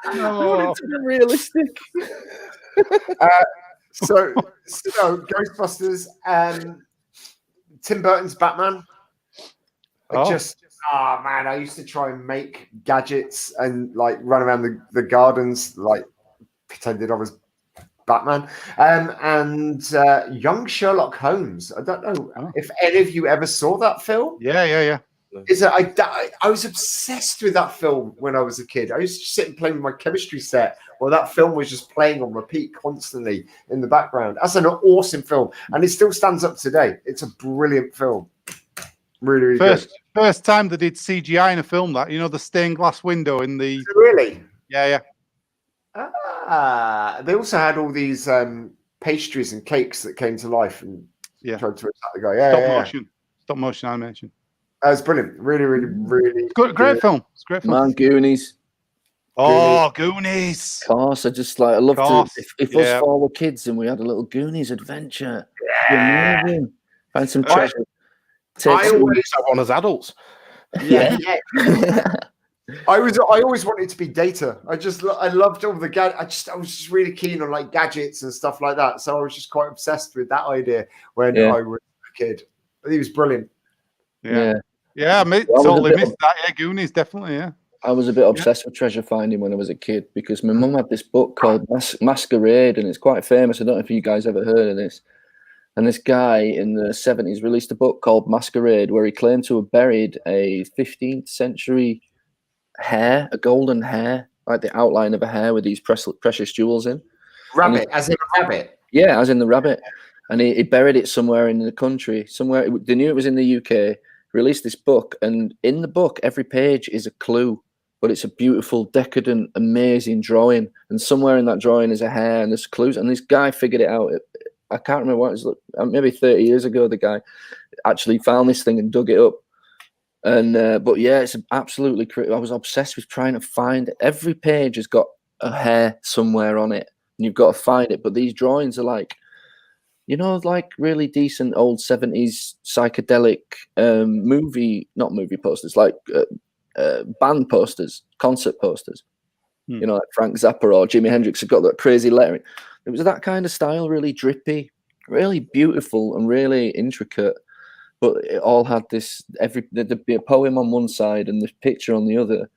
I want it to be realistic. So Ghostbusters, Tim Burton's Batman. I used to try and make gadgets and like run around the gardens, like pretended I was Batman. And Young Sherlock Holmes. I don't know if any of you ever saw that film. Yeah. I was obsessed with that film when I was a kid. I used to sit and play with my chemistry set while that film was just playing on repeat constantly in the background. That's an awesome film, and it still stands up today. It's a brilliant film. Really, really good. First time they did CGI in a film, that the stained glass window in the. Really? Yeah. They also had all these pastries and cakes that came to life and tried to attack the guy. Stop motion animation. It's brilliant. Really, really, really great film. It's a great film. Man, Goonies. Oh, Goonies. Of course, I love to. If us four were kids and we had a little Goonies adventure, amazing. Find some treasure. I always have one as adults. Yeah. I always wanted to be Data. I loved all the gadgets. I was just really keen on like gadgets and stuff like that. So I was just quite obsessed with that idea when I was a kid. He was brilliant. Yeah, I totally missed that. Yeah, Goonies, definitely. Yeah, I was a bit obsessed with treasure finding when I was a kid because my mum had this book called Masquerade, and it's quite famous. I don't know if you guys ever heard of this. And this guy in the 70s released a book called Masquerade, where he claimed to have buried a 15th century hair, a golden hair, like the outline of a hair with these precious jewels in. Rabbit, as in a rabbit. Yeah, as in the rabbit. And he buried it somewhere in the country, somewhere. They knew it was in the UK. Released this book, and in the book, every page is a clue, but it's a beautiful, decadent, amazing drawing. And somewhere in that drawing is a hair, and there's clues. And this guy figured it out. I can't remember what it was. Maybe 30 years ago, the guy actually found this thing and dug it up. And but yeah, it's absolutely. I was obsessed with trying to find it. Every page has got a hair somewhere on it, and you've got to find it. But these drawings are like, like really decent old 70s psychedelic not movie posters, like band posters, concert posters. Like Frank Zappa or Jimi Hendrix have got that crazy lettering. It was that kind of style, really drippy, really beautiful and really intricate. But it all had this, there'd be a poem on one side and this picture on the other.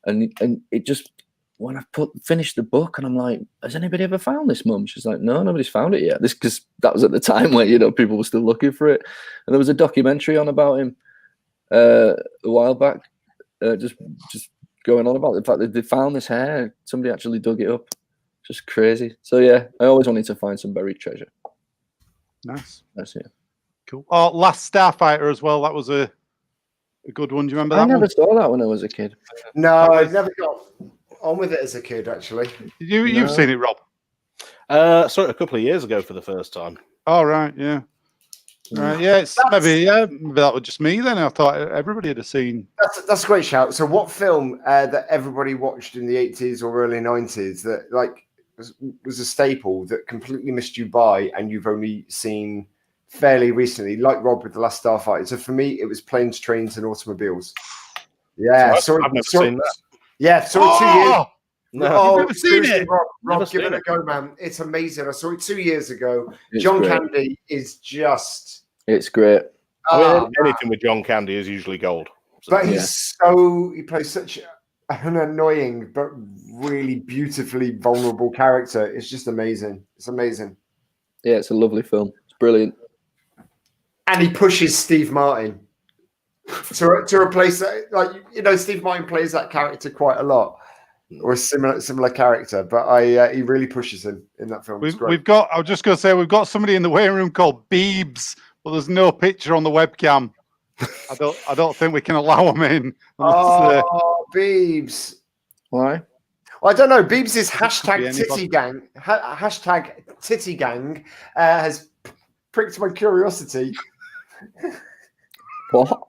And it just, when I finished the book and I'm like, has anybody ever found this, Mum? She's like, no, nobody's found it yet. This, because that was at the time where, people were still looking for it. And there was a documentary on about him a while back, just going on about the fact that they found this hair. Somebody actually dug it up. Just crazy. So yeah, I always wanted to find some buried treasure. Nice. That's it. Cool. Oh, Last Starfighter as well. That was a good one. Do you remember that? I never saw that when I was a kid. No, I never got on with it as a kid. Actually, you've seen it, Rob? Saw it a couple of years ago for the first time. Oh, right, yeah. Right, yeah, it's maybe that was just me then. I thought everybody had seen. That's a great shout. So, what film that everybody watched in the 80s or early 90s that like was a staple that completely missed you by, and you've only seen fairly recently, like Rob with The Last Starfighter? So, for me, it was Planes, Trains, and Automobiles. Yeah, I've never seen that. Yeah, saw it 2 years. No, You've never seen it? Rob, give it a go, man. It's amazing. I saw it 2 years ago. It's John great. Candy is just. It's great. Anything with John Candy is usually gold. So. But he plays such an annoying but really beautifully vulnerable character. It's just amazing. It's amazing. Yeah, it's a lovely film. It's brilliant. And he pushes Steve Martin to replace that. Like, you know, Steve Martin plays that character quite a lot, or a similar character. But he really pushes him in that film. We've got. I was just going to say we've got somebody in the waiting room called Beebs. Well, there's no picture on the webcam. I don't think we can allow them in. Beebs. Why? Well, I don't know. Beebs is hashtag Titty Gang. Hashtag Titty Gang has pricked my curiosity. What?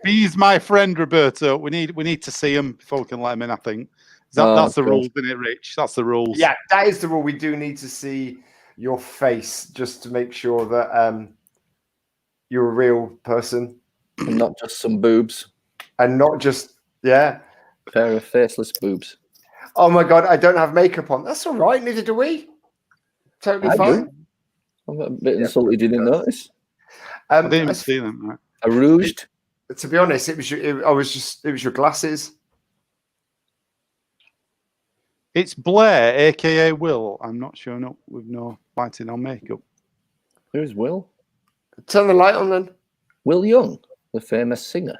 He's my friend, Roberto. We need to see him before we can let him in. I think that's the rules, isn't it, Rich? That's the rules. Yeah, that is the rule. We do need to see your face just to make sure that you're a real person And not just some boobs. and not just Pair of faceless boobs. Oh my god, I don't have makeup on. That's all right. Neither do we. Totally I fine. do. I'm a bit insulted you didn't notice. I didn't even see them. Right? I rouged. To be honest, it was your glasses. It's Blair, aka Will. I'm not showing up with no lighting or makeup. Who's Will? Turn the light on then. Will Young, the famous singer.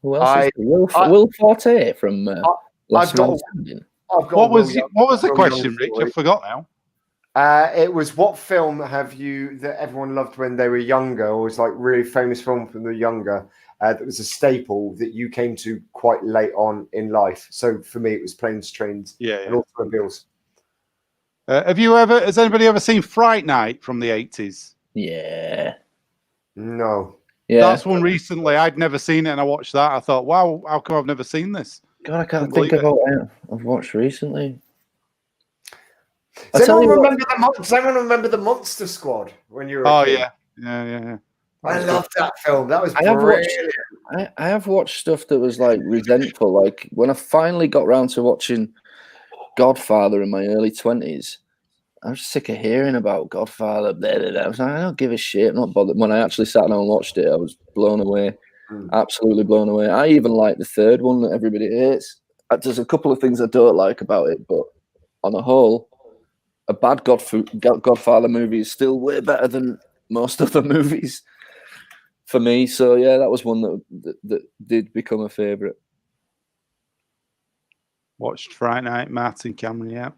Who else is there? Will Forte from Last Man Standing. What was the question, Rich? I forgot now. It was, what film have you that everyone loved when they were younger, or was like really famous film when they were younger, that was a staple that you came to quite late on in life? So for me, it was Planes, Trains, and Automobiles. Has anybody ever seen Fright Night from the 80s? Yeah. No. Yeah. That's one recently. I'd never seen it, and I watched that. I thought, wow, how come I've never seen this? God, I can't think of what I've watched recently. Does anyone remember the Monster Squad when you were a kid? Yeah. I loved that film. That was brilliant. I have watched stuff that was like resentful. Like when I finally got round to watching Godfather in my early 20s, I was sick of hearing about Godfather. I was like, I don't give a shit. I'm not bothered. When I actually sat down and watched it, I was blown away. Absolutely blown away. I even like the third one that everybody hates. There's a couple of things I don't like about it, but on the whole, a bad Godfather movie is still way better than most other movies for me. So yeah, that was one that did become a favourite. Watched Friday Night, Martin Cameron, yeah.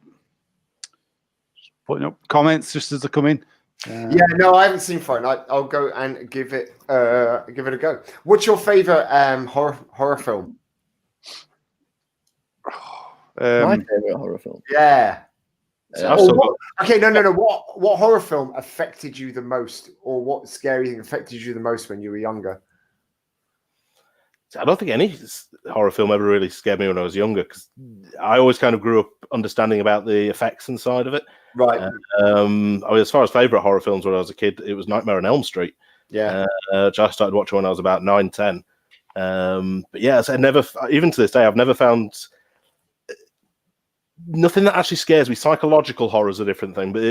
Just putting up comments just as they come in. No, I haven't seen Friday Night. I'll go and give it a go. What's your favourite horror film? My favourite horror film. Yeah. Okay, no. What horror film affected you the most, or what scary thing affected you the most when you were younger? I don't think any horror film ever really scared me when I was younger, because I always kind of grew up understanding about the effects inside of it. Right. As far as favourite horror films when I was a kid, it was Nightmare on Elm Street. Yeah. Which I started watching when I was about 9, 10. But yeah, so even to this day, I've never found nothing that actually scares me. Psychological horror is a different thing, but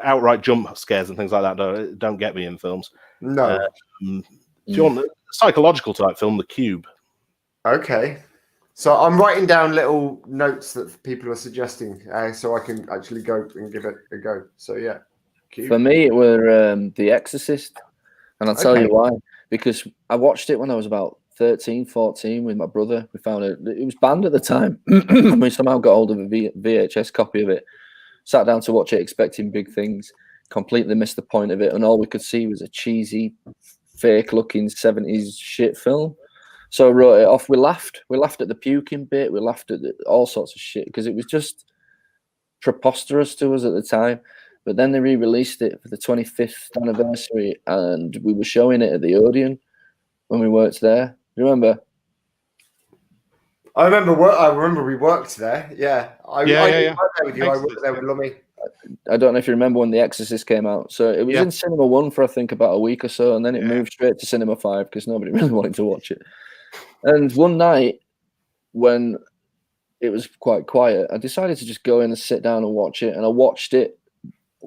outright jump scares and things like that don't get me in films. No. If you want a psychological type film, The Cube. Okay. So I'm writing down little notes that people are suggesting, so I can actually go and give it a go. So yeah. Cube. For me, it were The Exorcist, and I'll tell you why. Because I watched it when I was about 13, 14 with my brother. We found it was banned at the time. We somehow got hold of a VHS copy of it. Sat down to watch it, expecting big things. Completely missed the point of it, and all we could see was a cheesy, fake-looking 70s shit film. So I wrote it off. We laughed at the puking bit. We laughed at all sorts of shit because it was just preposterous to us at the time. But then they re-released it for the 25th anniversary, and we were showing it at the Odeon when we worked there. Do you remember? I remember we worked there. Yeah. I worked there with you. I worked there with Lummy. I don't know if you remember when The Exorcist came out. So it was in Cinema 1 for I think about a week or so, and then it moved straight to Cinema 5 because nobody really wanted to watch it. And one night when it was quite quiet, I decided to just go in and sit down and watch it. And I watched it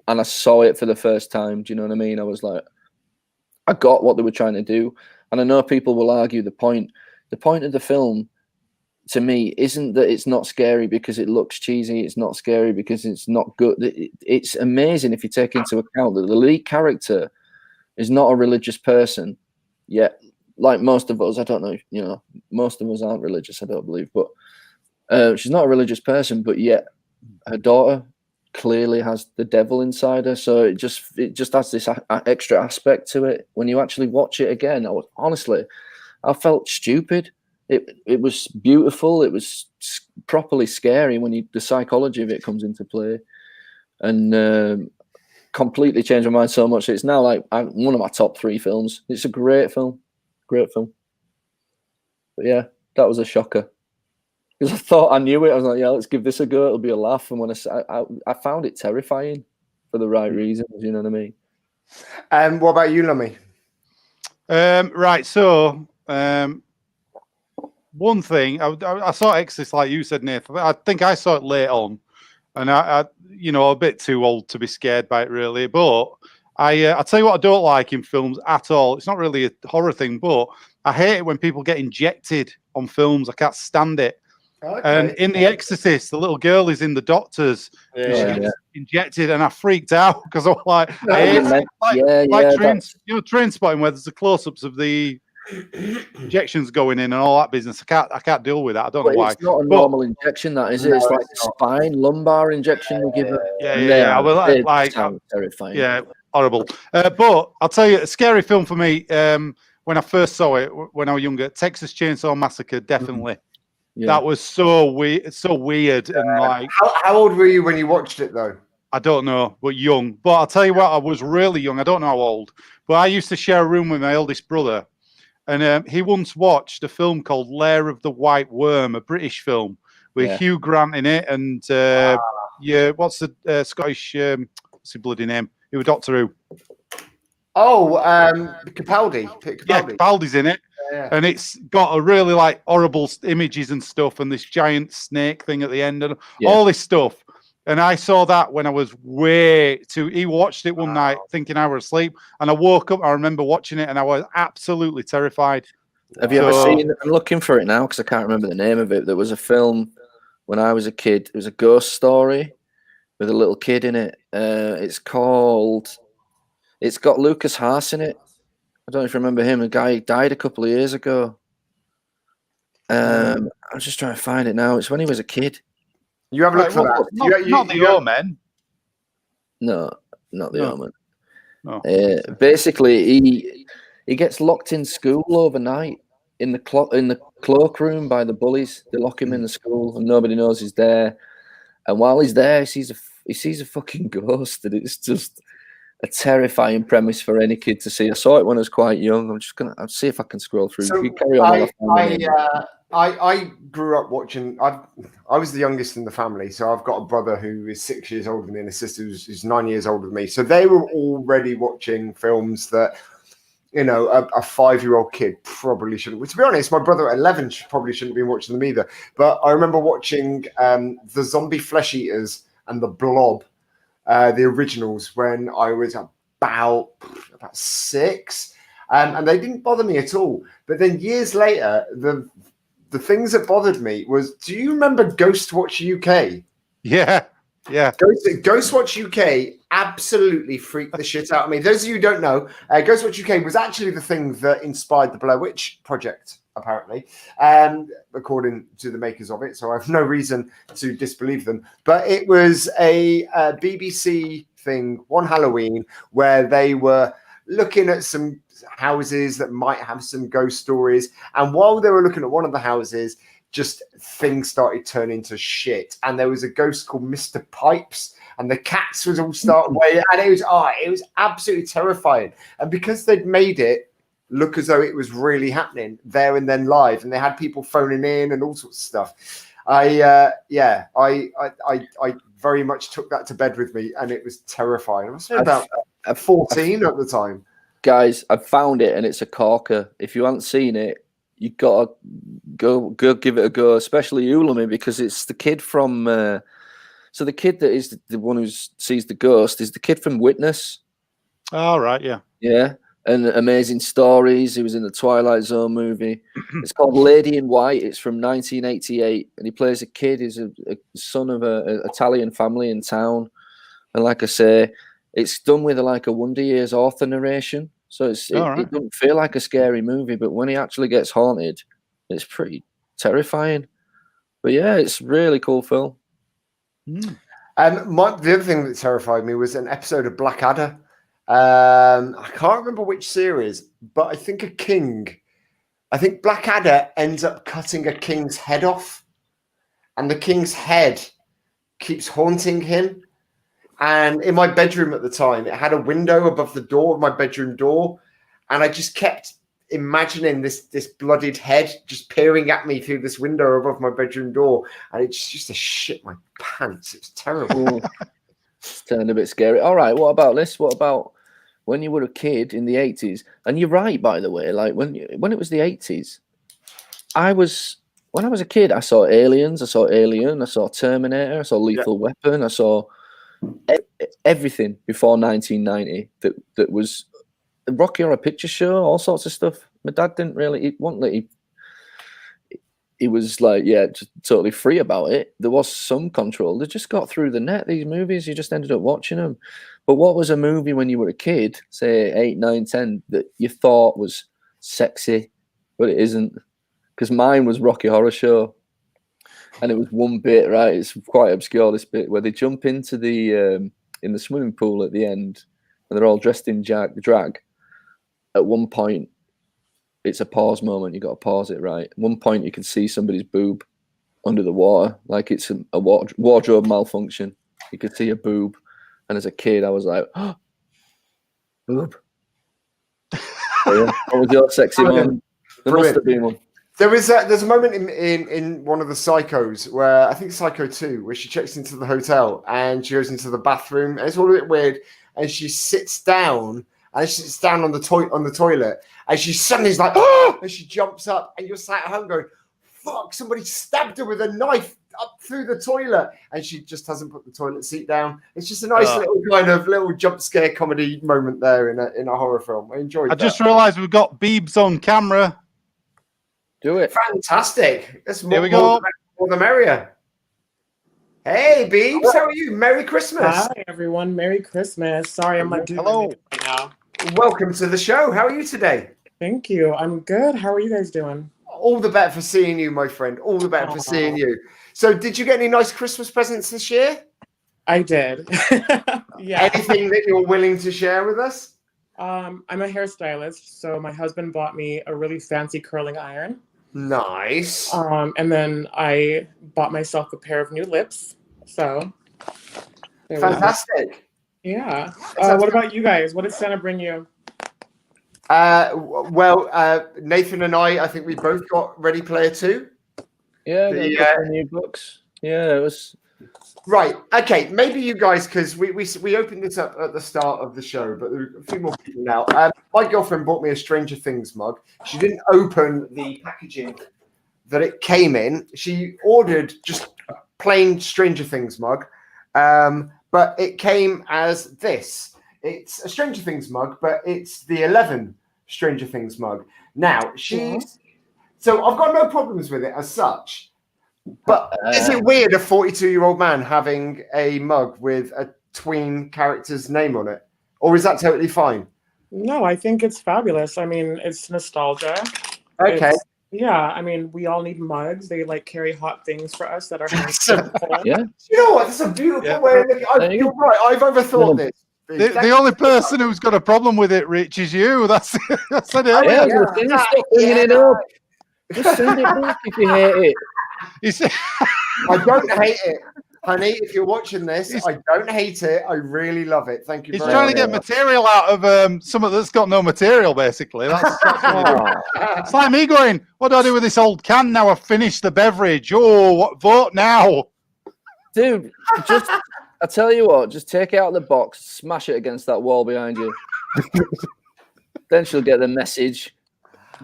and I saw it for the first time. Do you know what I mean? I was like, I got what they were trying to do. And I know people will argue the point of the film to me isn't that it's not scary because it looks cheesy. It's not scary because it's not good. It's amazing if you take into account that the lead character is not a religious person. Yet, like most of us, I don't know, you know, most of us aren't religious, I don't believe, but she's not a religious person, but yet her daughter clearly has the devil inside her. So it just has this extra aspect to it. When you actually watch it again, I felt stupid. It was beautiful. It was properly scary when the psychology of it comes into play, and completely changed my mind so much. It's now like one of my top 3 films. It's a great film. But yeah, that was a shocker because I thought I knew it. I was like, yeah, let's give this a go. It'll be a laugh. And when I found it terrifying for the right reasons. You know what I mean? What about you, Lummy? Right. So. One thing, I saw Exorcist like you said, Nathan. I think I saw it late on, and I you know, a bit too old to be scared by it, really. But I'll tell you what I don't like in films at all. It's not really a horror thing, but I hate it when people get injected on films. I can't stand it. Okay. And in The Exorcist, the little girl is in the doctor's. She gets injected, and I freaked out because I'm like, train spotting where there's the close-ups of the injections going in and all that business. I can't deal with that. I don't know why. It's not a normal injection, that is it? It's like a spine lumbar injection they give her. Yeah. Well, like terrifying. Yeah, horrible. But I'll tell you, a scary film for me. When I first saw it when I was younger, Texas Chainsaw Massacre, definitely. Yeah. That was so weird. It's so weird and like. How old were you when you watched it though? I don't know, but young. But I'll tell you what, I was really young. I don't know how old, but I used to share a room with my eldest brother. And he once watched a film called Lair of the White Worm, a British film with Hugh Grant in it. And what's the Scottish, what's his bloody name? He was Doctor Who. Oh, Capaldi. Yeah, Capaldi's in it. Yeah. And it's got a really like horrible images and stuff, and this giant snake thing at the end, and all this stuff. And I saw that when I was he watched it one night thinking I was asleep. And I woke up, I remember watching it, and I was absolutely terrified. Have you ever seen it? I'm looking for it now because I can't remember the name of it. There was a film when I was a kid. It was a ghost story with a little kid in it. It's got Lucas Haas in it. I don't know if you remember him. A guy died a couple of years ago. I'm just trying to find it now. It's when he was a kid. You have a look for that. Not the Omen. No, not the Omen. No. Basically, he gets locked in school overnight in the cloakroom by the bullies. They lock him in the school, and nobody knows he's there. And while he's there, he sees a fucking ghost, and it's just a terrifying premise for any kid to see. I saw it when I was quite young. I'll see if I can scroll through. So you carry on. I grew up watching. I was the youngest in the family, so I've got a brother who is 6 years older than me and a sister who's 9 years older than me. So they were already watching films that, you know, a 5-year-old kid probably shouldn't. To be honest, my brother at 11 probably shouldn't be watching them either. But I remember watching the Zombie Flesh Eaters and the Blob, the originals, when I was about 6. And they didn't bother me at all. But then years later, the things that bothered me was, do you remember Ghostwatch UK? Yeah. Ghostwatch UK absolutely freaked the shit out of me. Those of you who don't know, Ghostwatch UK was actually the thing that inspired the Blair Witch Project, apparently, according to the makers of it. So I have no reason to disbelieve them. But it was a BBC thing one Halloween where they were looking at some houses that might have some ghost stories. And while they were looking at one of the houses, just things started turning to shit. And there was a ghost called Mr. Pipes, and the cats was all starting away, and it was absolutely terrifying. And because they'd made it look as though it was really happening there and then live, and they had people phoning in and all sorts of stuff. I very much took that to bed with me, and it was terrifying. I was about 14 at the time. Guys, I found it, and it's a corker. If you haven't seen it, you gotta go give it a go, especially you, Lummy, because it's the kid from. So the kid that is the one who sees the ghost is the kid from Witness. Oh, right, yeah. Yeah, and Amazing Stories. He was in the Twilight Zone movie. It's called Lady in White. It's from 1988, and he plays a kid. He's a son of an Italian family in town, and like I say, it's done with a Wonder Years author narration, so it doesn't feel like a scary movie, but when he actually gets haunted, it's pretty terrifying. But yeah, it's a really cool film. The other thing that terrified me was an episode of Blackadder. I can't remember which series, but I think Blackadder ends up cutting a king's head off, and the king's head keeps haunting him. And in my bedroom at the time, it had a window above the door of my bedroom door, and I just kept imagining this bloodied head just peering at me through this window above my bedroom door, and it just used to shit my pants. It was terrible. It's turned a bit scary. All right, what about this? What about when you were a kid in the 80s? And you're right, by the way, like when it was the 80s, when I was a kid, I saw Aliens, I saw Alien, I saw Terminator, I saw Lethal Weapon, I saw everything before 1990 that was Rocky Horror Picture Show, all sorts of stuff. My dad didn't really, he was like, just totally free about it. There was some control. They just got through the net, these movies. You just ended up watching them. But what was a movie when you were a kid, say 8, 9, 10, that you thought was sexy, but it isn't? Because mine was Rocky Horror Show. And it was one bit, right? It's quite obscure, this bit, where they jump into the in the swimming pool at the end, and they're all dressed in drag. At one point, it's a pause moment. You got to pause it, right? At one point, you can see somebody's boob under the water, like it's a wardrobe malfunction. You could see a boob, and as a kid, I was like, oh, boob. So, yeah. What was your sexy moment? There must have been one. There's a moment in one of the Psychos where I think Psycho 2, where she checks into the hotel and she goes into the bathroom, and it's all a bit weird, and she sits down. And she sits down on the toilet, and she suddenly is like, oh! And she jumps up, and you're sat at home going, fuck, somebody stabbed her with a knife up through the toilet, and she just hasn't put the toilet seat down. It's just a nice little jump scare comedy moment there in a horror film. I enjoyed that. I just realised we've got Beebs on camera. Do it. Fantastic. Here we go. More the merrier. Hey, Beebs, how are you? Merry Christmas. Hi, everyone. Merry Christmas. Sorry, I'm not doing anything right now. Welcome to the show. How are you today? Thank you. I'm good. How are you guys doing? All the better for seeing you, my friend. All the better for seeing you. So, did you get any nice Christmas presents this year? I did. Yeah. Anything that you're willing to share with us? I'm a hairstylist, so my husband bought me a really fancy curling iron. Nice. And then I bought myself a pair of new lips. So, fantastic. Yeah. What about you guys? What did Santa bring you? Nathan and I think we both got Ready Player 2. Yeah, the new books. Yeah, it was. Right. Okay. Maybe you guys, because we opened this up at the start of the show, but there are a few more people now. My girlfriend bought me a Stranger Things mug. She didn't open the packaging that it came in. She ordered just a plain Stranger Things mug. But it came as this. It's a Stranger Things mug, but it's the 11 Stranger Things mug. Now, so I've got no problems with it as such. But is it weird, a 42-year-old man having a mug with a tween character's name on it? Or is that totally fine? No, I think it's fabulous. I mean, it's nostalgia. Okay. Yeah, I mean, we all need mugs. They carry hot things for us that are yeah. You know what? That's a beautiful way of looking. You're right. I've overthought this. The only person who's got a problem with it, Rich, is you. That's it. Yeah, stop bringing it up. Just send it back if you hate it. I don't hate it. Honey, if you're watching this, I don't hate it. I really love it. Thank you He's very trying much. to get material out of something that's got no material, basically. That's what he's doing. It's like me going, what do I do with this old can now I've finished the beverage? Oh, what vote now? Dude, I tell you what, just take it out of the box, smash it against that wall behind you. Then she'll get the message.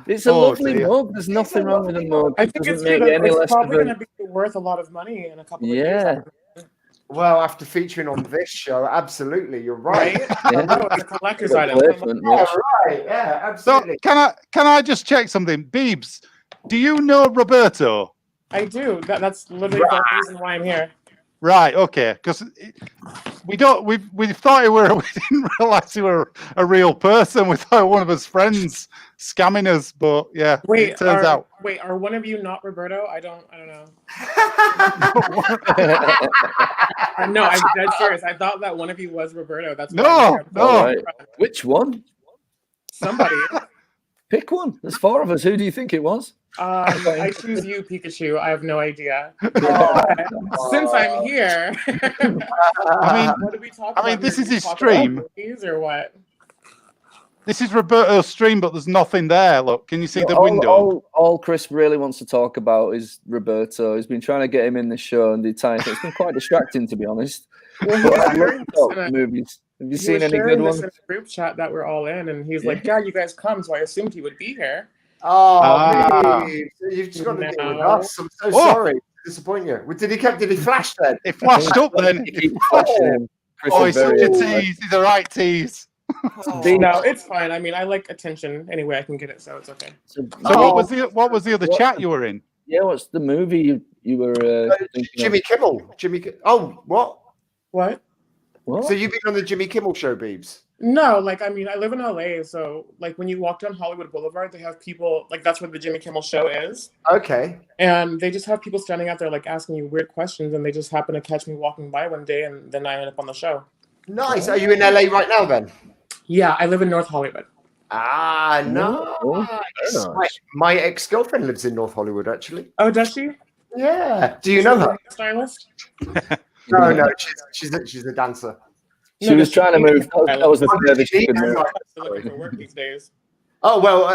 It's a lovely mug. There's nothing wrong with the mug. I think it's probably going to be worth a lot of money in a couple of years. Well, after featuring on this show, absolutely, you're right. It's a collector's item. Right, yeah, absolutely. So can I just check something? Beebs, do you know Roberto? I do. That's literally the reason why I'm here. Right, okay, because we thought we didn't realize you were a real person. We thought one of his friends scamming us, but yeah, it turns out. Wait, are one of you not Roberto? I don't know. No, I'm dead serious. I thought that one of you was Roberto. That's no. Right. Which one? Somebody. Pick one. There's 4 of us. Who do you think it was? I choose you, Pikachu. I have no idea. Since I'm here, what are we talking about? This is his stream. Or what? This is Roberto's stream, but there's nothing there. Look, can you see the window? All Chris really wants to talk about is Roberto. He's been trying to get him in the show and the time. It's been quite distracting, to be honest. Movies. Have you seen any good ones? In a group chat that we're all in, and he's like, "Yeah, you guys come." So I assumed he would be here. Oh, you've just got to deal with us. I'm so sorry to disappoint you. Did he flash then? It flashed up then. Keep flashing him. He's such a tease. He's a right tease. No, it's fine. I mean, I like attention any way I can get it, so it's okay. So what was the other chat you were in? Yeah, what's the movie you were? Jimmy Kimmel. What? What? So you've been on the Jimmy Kimmel show, Beebs? No, I live in LA, so when you walk down Hollywood Boulevard, they have people that's where the Jimmy Kimmel show is. Okay. And they just have people standing out there asking you weird questions, and they just happen to catch me walking by one day, and then I end up on the show. Nice. Are you in LA right now then? Yeah, I live in North Hollywood. No. My ex-girlfriend lives in North Hollywood, actually. Oh, does she? Yeah. Do you know her? Stylist? No. She's a dancer. She was trying to move. That was the furthest she could move. Looking for work these days. Oh well,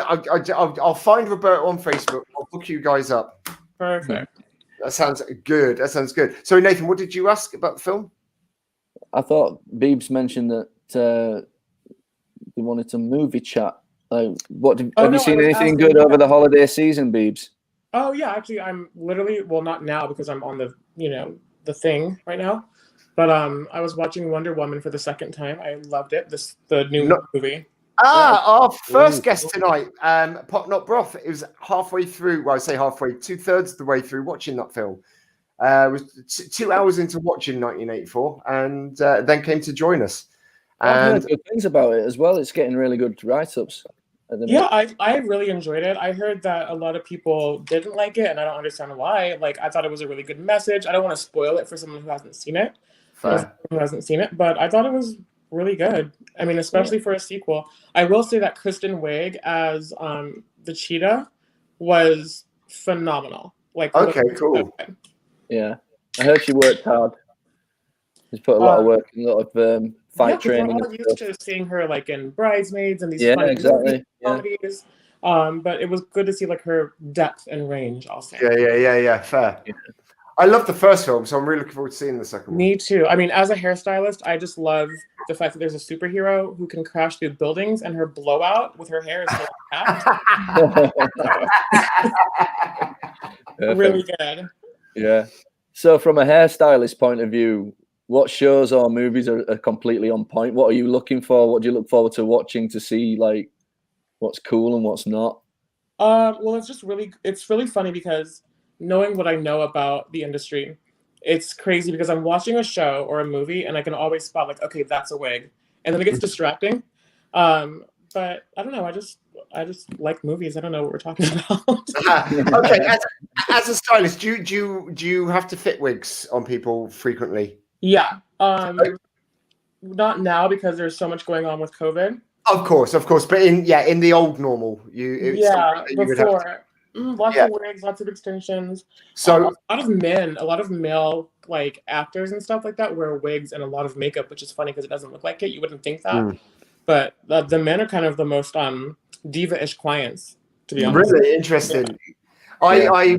I'll find Roberto on Facebook. I'll hook you guys up. Perfect. That sounds good. So Nathan, what did you ask about the film? I thought Beebs mentioned that they wanted some movie chat. Have you seen anything good over the holiday season, Beebs? Oh yeah, actually, I'm literally not now because I'm on the the thing right now. But I was watching Wonder Woman for the second time. I loved it. The new movie. Our first guest tonight, Pot Not Broth. It was halfway through. Well, I say halfway, 2/3 of the way through watching that film. Was 2 hours into watching 1984, and then came to join us. I've heard good things about it as well. It's getting really good write-ups. Yeah, I really enjoyed it. I heard that a lot of people didn't like it, and I don't understand why. I thought it was a really good message. I don't want to spoil it for someone who hasn't seen it. But I thought it was really good. I mean, especially for a sequel. I will say that Kristen Wiig as the cheetah was phenomenal. Okay, cool. Yeah, I heard she worked hard. She's put a lot of work, a lot of fight training. We're all used to seeing her in Bridesmaids and these funny comedies. But it was good to see her depth and range. I'll say. Yeah. Fair. Yeah. I love the first film, so I'm really looking forward to seeing the second one. Me too. I mean, as a hairstylist, I just love the fact that there's a superhero who can crash through buildings, and her blowout with her hair is still intact. Really good. Yeah. So from a hairstylist point of view, what shows or movies are completely on point? What are you looking for? What do you look forward to watching to see what's cool and what's not? Well, it's really funny because knowing what I know about the industry, it's crazy because I'm watching a show or a movie and I can always spot okay, that's a wig. And then it gets distracting. But I don't know. I just like movies. I don't know what we're talking about. Okay. As a stylist, do you have to fit wigs on people frequently? Yeah. not now because there's so much going on with COVID. Of course, but in the old normal, you would have to. Before lots of wigs, lots of extensions. So a lot of male like actors and stuff like that wear wigs and a lot of makeup, which is funny because it doesn't look like it. You wouldn't think that, but the men are kind of the most diva-ish clients, to be honest. Really interesting. I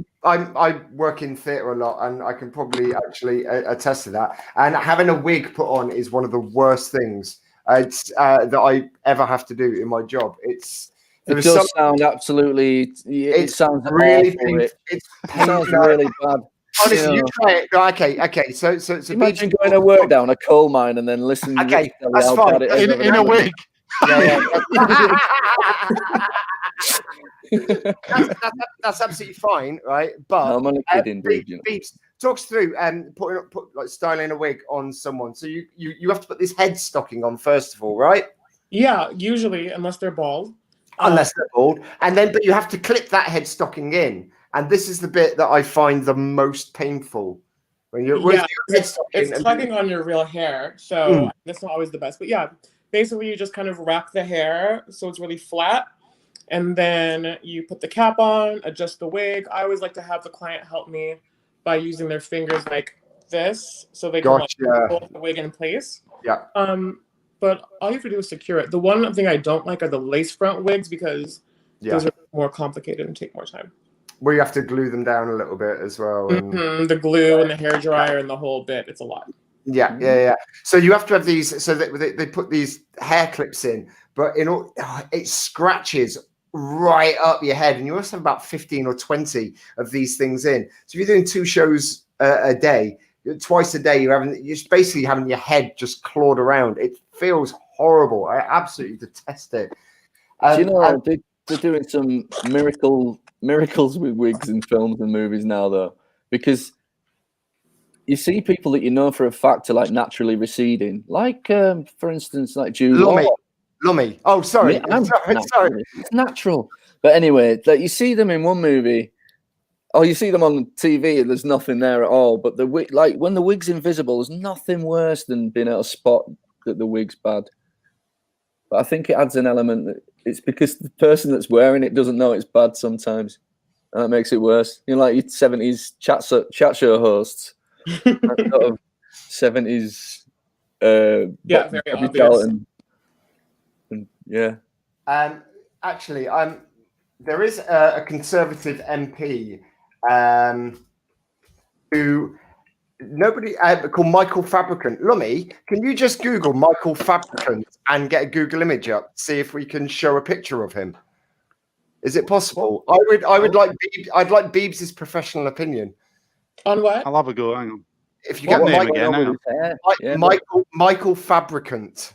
work in theatre a lot, and I can probably actually attest to that. And having a wig put on is one of the worst things that I ever have to do in my job. It does sound absolutely. It sounds really awful. It sounds really bad. Honestly, you try it. Okay. So imagine going to work down a coal mine and then listening. Okay, that's fine. In a wig. That's absolutely fine, right? But no, I'm only kidding, Beeps, talk us through put like styling a wig on someone. So you have to put this head stocking on first of all, right? Yeah, usually, unless they're bald. Unless they're bald, but you have to clip that head stocking in, and this is the bit that I find the most painful. When you're it's tugging on your real hair, so that's not always the best. But yeah, basically you just kind of wrap the hair so it's really flat, and then you put the cap on, adjust the wig. I always like to have the client help me by using their fingers like this, so they can hold the wig in place. Yeah. But all you have to do is secure it. The one thing I don't like are the lace front wigs because those are more complicated and take more time. Where you have to glue them down a little bit as well. And the glue and the hairdryer and the whole bit. It's a lot. Yeah. So you have to have these. So they put these hair clips in, but it scratches right up your head, and you also have about 15 or 20 of these things in. So if you're doing 2 shows a day, twice a day, you're just basically having your head just clawed around. It feels horrible. I absolutely detest it. Do you know they're doing some miracles with wigs in films and movies now, though, because you see people that you know for a fact are like naturally receding, like for instance, like Jude Lummy. Oh, sorry. Sorry. It's natural. But anyway, like you see them in one movie, or you see them on TV, and there's nothing there at all. But the wig, like when the wig's invisible, there's nothing worse than being able to spot that the wig's bad. But I think it adds an element that it's because the person that's wearing it doesn't know it's bad sometimes, and that makes it worse. You know, like your 70s chat show hosts, that sort of 70s. Very obvious. Yeah. Actually, there is a Conservative MP who nobody called Michael Fabricant. Lummy, can you just Google Michael Fabricant and get a Google image up? See if we can show a picture of him. Is it possible? I'd like Beebs' professional opinion. On what? I'll have a go. Hang on. If you get Michael Fabricant.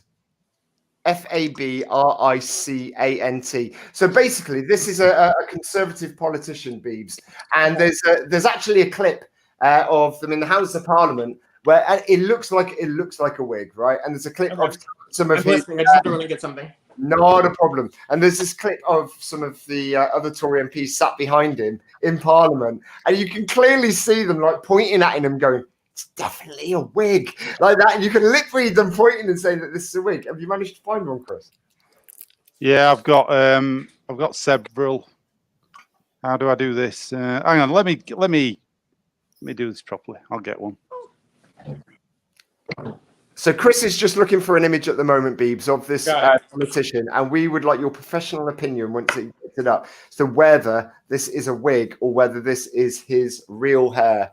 Fabricant. So basically, this is a Conservative politician, Beebs, and there's actually a clip of them in the House of Parliament where it looks like a wig, right? And there's a clip of some of his. I just want to get something. Not a problem. And there's this clip of some of the other Tory MPs sat behind him in Parliament, and you can clearly see them like pointing at him, going, "It's definitely a wig," like that. And you can lip read them pointing and saying that this is a wig. Have you managed to find one, Chris? Yeah, I've got several. How do I do this? Hang on, let me do this properly. I'll get one. So Chris is just looking for an image at the moment, Beebs, of this politician, and we would like your professional opinion once he gets it up, so whether this is a wig or whether this is his real hair.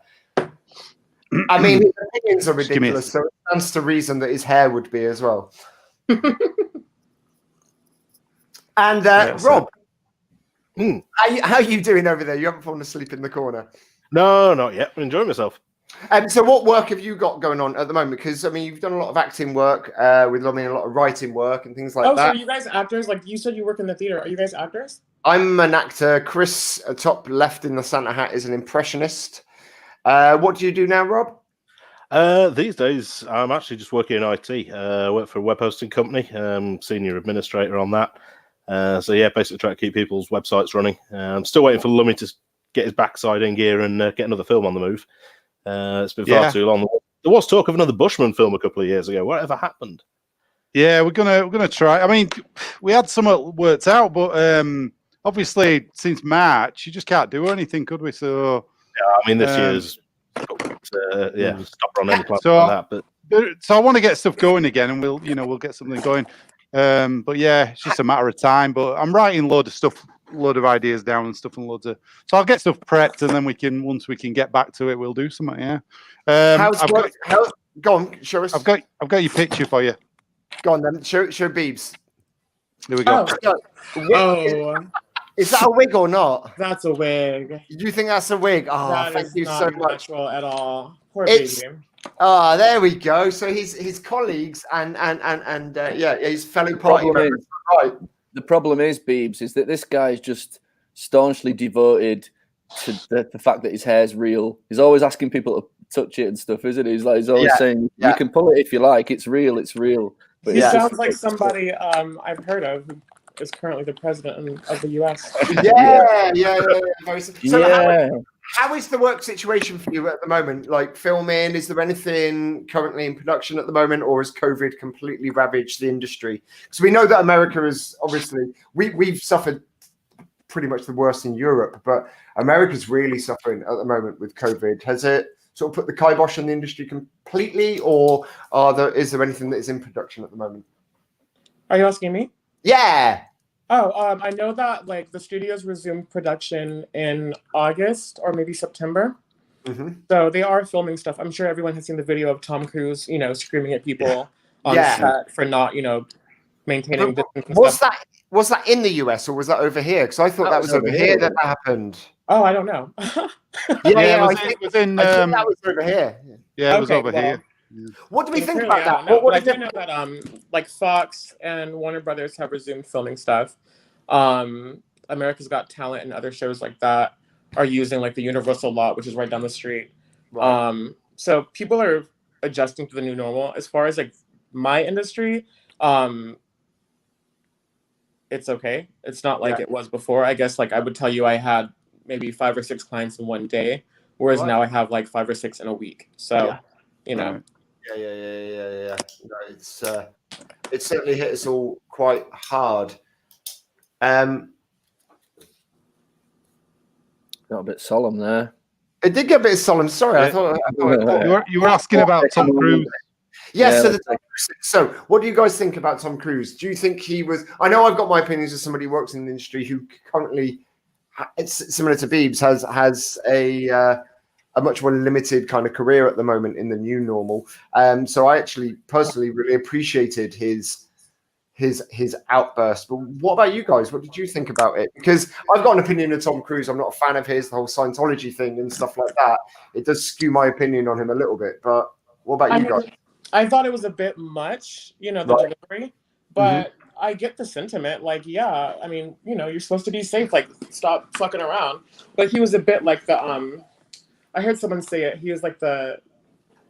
I mean, his opinions are ridiculous, so it stands to reason that his hair would be as well. And Rob, how are you doing over there? You haven't fallen asleep in the corner? No, not yet. I'm enjoying myself. So what work have you got going on at the moment? Because, I mean, you've done a lot of acting work with Lummy and a lot of writing work and things like that. Oh, so are you guys actors? Like you said you work in the theater. Are you guys actors? I'm an actor. Chris, top left in the Santa hat, is an impressionist. What do you do now, Rob? These days, I'm actually just working in IT. I work for a web hosting company. Senior administrator on that. So, yeah, basically trying to keep people's websites running. I'm still waiting for Lummy to get his backside in gear and get another film on the move. It's been far too long. There was talk of another Bushman film a couple of years ago. Whatever happened? Yeah, we're gonna try. I mean, we had some worked out, but obviously since March, you just can't do anything, could we? So Yeah, I mean, this year's stop on any plan like that. But so I want to get stuff going again, and we'll get something going. But yeah, it's just a matter of time. But I'm writing load of ideas down and stuff, and so I'll get stuff prepped, and then once we can get back to it, we'll do something. Yeah. Go on, show us. I've got your picture for you. Go on then. Show Beebs. There we go. Oh, is that a wig or not? That's a wig. Do you think that's a wig? Oh, That thank is you not so much. natural at all. Poor It's- baby. There we go. So his colleagues and his fellow party problem members. Right. The problem is, Beebs, is that this guy is just staunchly devoted to the fact that his hair's real. He's always asking people to touch it and stuff, isn't he? He's always saying, "You can pull it if you like. It's real. It's real." But He sounds like somebody I've heard of who is currently the president of the U.S. How is the work situation for you at the moment? Like filming, is there anything currently in production at the moment, or has COVID completely ravaged the industry? Because we know that America is obviously we've suffered pretty much the worst in Europe, but America's really suffering at the moment with COVID. Has it sort of put the kibosh on the industry completely, or is there anything that is in production at the moment? Are you asking me? Yeah. Oh, I know that like the studios resumed production in August or maybe September. Mm-hmm. So they are filming stuff. I'm sure everyone has seen the video of Tom Cruise, screaming at people on set for not, maintaining distance and stuff. Was that in the US or was that over here? Because I thought that was over here that happened. Oh, I don't know. I think that was over here. Yeah, it was over here. What do we think Apparently, about that? I What do know that like Fox and Warner Brothers have resumed filming stuff. America's Got Talent and other shows like that are using like the Universal lot, which is right down the street. Right. So people are adjusting to the new normal. As far as like my industry, it's okay. It's not like it was before. I guess like I would tell you I had maybe 5 or 6 clients in one day, whereas now I have like 5 or 6 in a week. So, Yeah. No, it's certainly hit us all quite hard. Got a bit solemn there. It did get a bit solemn. Sorry, I thought you were asking about Tom Cruise. So what do you guys think about Tom Cruise? Do you think he was? I know I've got my opinions as somebody who works in the industry who currently, it's similar to Beebs, has a much more limited kind of career at the moment in the new normal. So I actually personally really appreciated his outburst. But what about you guys? What did you think about it? Because I've got an opinion of Tom Cruise. I'm not a fan of his, the whole Scientology thing and stuff like that. It does skew my opinion on him a little bit. But what about you guys? I thought it was a bit much, the delivery. But I get the sentiment. Like, yeah, I mean, you're supposed to be safe. Like, stop fucking around. But he was a bit like the I heard someone say it. He was like the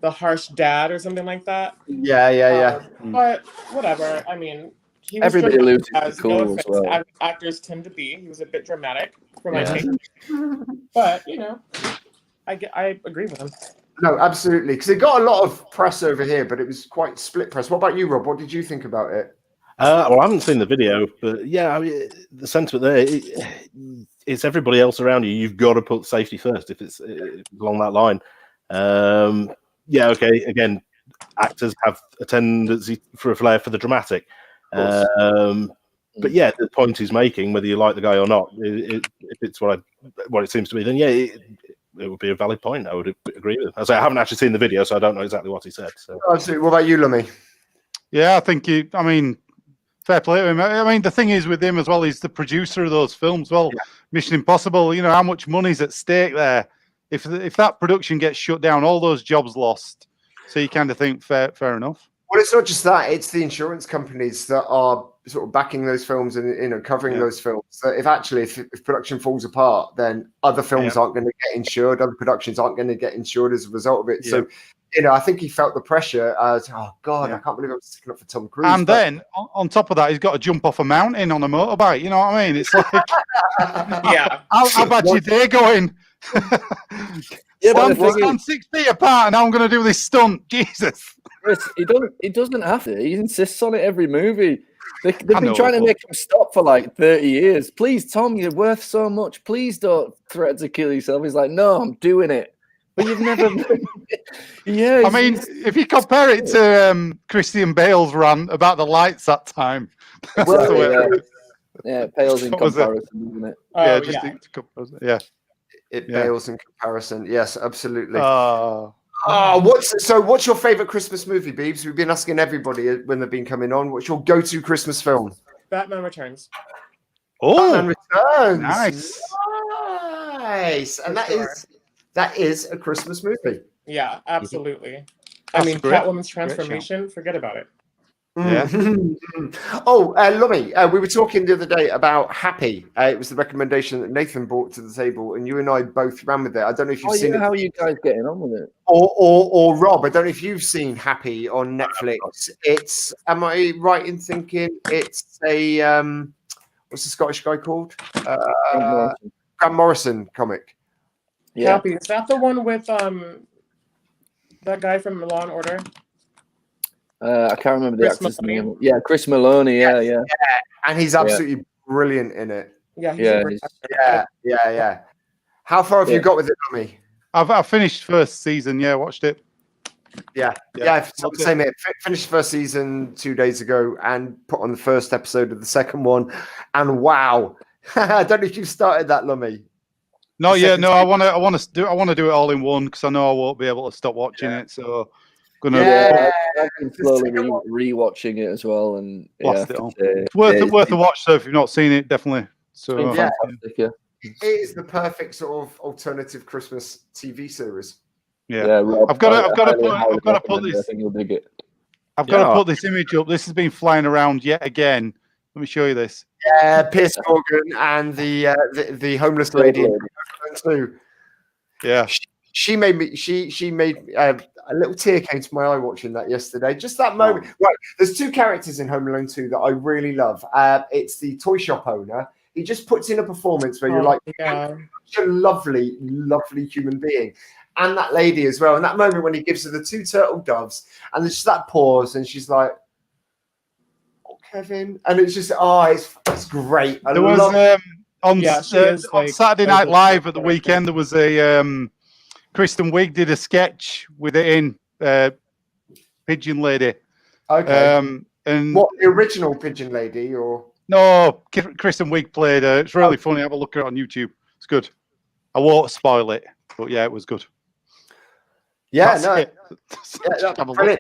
harsh dad or something like that. Yeah. But whatever. I mean, he was everybody loses as cool as well. as actors tend to be. He was a bit dramatic for my taste. But I agree with him. No, absolutely. Because it got a lot of press over here, but it was quite split press. What about you, Rob? What did you think about it? Well, I haven't seen the video, but yeah, I mean, the sentiment there, it's everybody else around you. You've got to put safety first if it's along that line. Okay. Again, actors have a tendency for a flair for the dramatic. But yeah, the point he's making, whether you like the guy or not, if it's what it seems to be, then it would be a valid point. I would agree with him. I haven't actually seen the video, so I don't know exactly what he said. So. Absolutely. What about you, Lummy? Yeah, I think fair play to him. I mean, the thing is with him as well, he's the producer of those films. Well, Mission Impossible, how much money's at stake there? If that production gets shut down, all those jobs lost. So you kind of think fair enough. Well, it's not just that; it's the insurance companies that are sort of backing those films and covering those films. So if production falls apart, then other films aren't going to get insured. Other productions aren't going to get insured as a result of it. So. I think he felt the pressure as, I can't believe I'm sticking up for Tom Cruise. And then, on top of that, he's got to jump off a mountain on a motorbike. You know what I mean? It's like, how bad's your day going? Yeah, but the Stand thing is, 6 feet apart, and now I'm going to do this stunt. Jesus. Chris, he doesn't have to. He insists on it every movie. They've been know, trying to but- make him stop for like 30 years. Please, Tom, you're worth so much. Please don't threaten to kill yourself. He's like, no, I'm doing it. But you've never. Yeah. I mean, if you compare it to Christian Bale's rant about the lights that time, that's Well, the way yeah. it is. Yeah, it pales in What was it? comparison, doesn't it? Yeah, Oh, just yeah. yeah. It Yeah. bails in comparison. Yes, absolutely. Oh, What's your favorite Christmas movie, Beebs? We've been asking everybody when they've been coming on. What's your go-to Christmas film? Batman Returns. Batman Returns. nice. Nice. And For that is a Christmas movie. Yeah, absolutely. That's I mean, great. Catwoman's shout. transformation, forget about it. Yeah. Lummy, we were talking the other day about Happy. It was the recommendation that Nathan brought to the table, and you and I both ran with it. I don't know if you've seen it. How are you guys getting on with it? Or Rob, I don't know if you've seen Happy on Netflix. It's, am I right in thinking it's a what's the Scottish guy called? Grant Morrison comic. Yeah. Happy. Is that the one with that guy from Law and Order? I can't remember the Chris actor's Maloney. name. Yeah, Chris Maloney. Yeah. And he's absolutely brilliant in it. Yeah, he's Yeah, a great he's- actor. Yeah. How far have you got with it, Lummy? I've finished first season. Yeah, watched it. Yeah. Same here. Finished the first season 2 days ago and put on the first episode of the second one. And wow. I don't know if you started that, Lummy. No, The yeah, second no. I want to do it all in one because I know I won't be able to stop watching it. So gonna I've been slowly re-watching it as well, and blast it on. It's worth a watch. So if you've not seen it, definitely. So Yeah. fantastic, yeah. It is the perfect sort of alternative Christmas TV series. yeah. Rob, I've got I to highly put recommend it. I this. think you'll dig it. I've got to put this image up. This has been flying around yet again. Let me show you this. Piers Morgan and the homeless lady in too. Yeah. She made me. She made a little tear came to my eye watching that yesterday. Just that moment. Right. There's two characters in Home Alone 2 that I really love. It's the toy shop owner. He just puts in a performance where you're like, yeah. such a lovely, lovely human being. And that lady as well. And that moment when he gives her the two turtle doves, and there's just that pause, and she's like, "Oh, Kevin," and it's just, it's great. I There was love on like, Saturday Night Live at the weekend. There was a Kristen Wiig did a sketch with it in Pigeon Lady. Okay. And What, the original Pigeon Lady, or no, Kristen Wiig played her. It's really funny. Have a look at it on YouTube. It's good. I won't spoil it, but yeah, it was good. yeah, That's no. it. Yeah, Have a look. brilliant.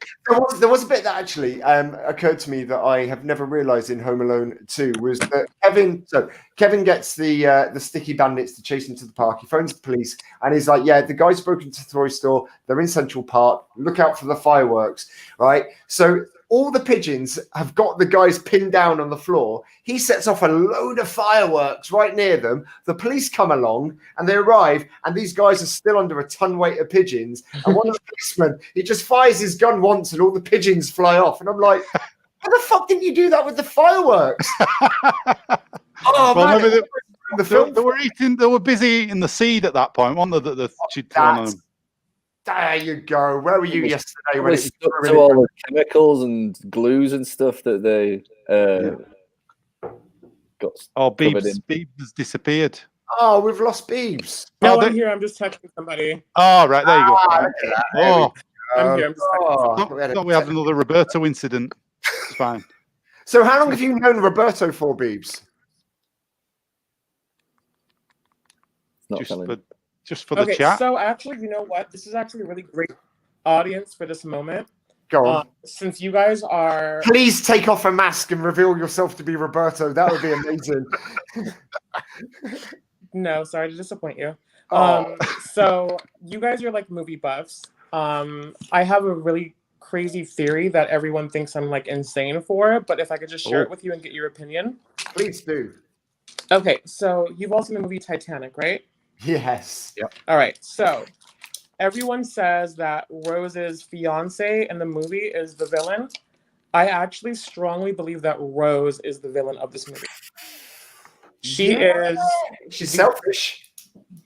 There was a bit that actually occurred to me that I have never realised in Home Alone 2 was that Kevin gets the sticky bandits to chase him to the park. He phones the police and he's like, "Yeah, the guy's broken into the toy store. They're in Central Park. Look out for the fireworks." Right. So all the pigeons have got the guys pinned down on the floor. He sets off a load of fireworks right near them. The police come along and they arrive, and these guys are still under a ton weight of pigeons. And one of the policemen, he just fires his gun once and all the pigeons fly off. And I'm like, how the fuck didn't you do that with the fireworks? Well, man. maybe The film, they were busy eating the seed at that point, weren't they? That she'd thrown on them. there you go. Where were you yesterday when They it stuck was to all the chemicals and glues and stuff that they got. Oh, covered in. Beebs has disappeared. Oh, we've lost Beebs. No, Oh, I'm here. I'm just texting somebody. Oh, right, there you go. Look at that. There we Oh, I'm here. I'm just texting. thought we had another Roberto incident. It's fine. So how long have you known Roberto for, Beebs? Not telling. Just for the Okay, chat. so actually, you know what? This is actually a really great audience for this moment. Go on. Since you guys are Please take off a mask and reveal yourself to be Roberto. That would be amazing. no, sorry to disappoint you. Oh. So you guys are like movie buffs. I have a really crazy theory that everyone thinks I'm like insane for, but if I could just share it with you and get your opinion. Please do. Okay, so you've all seen the movie Titanic, right? Yes. Yep. All right, so everyone says that Rose's fiance in the movie is the villain. I actually strongly believe that Rose is the villain of this movie. She's selfish.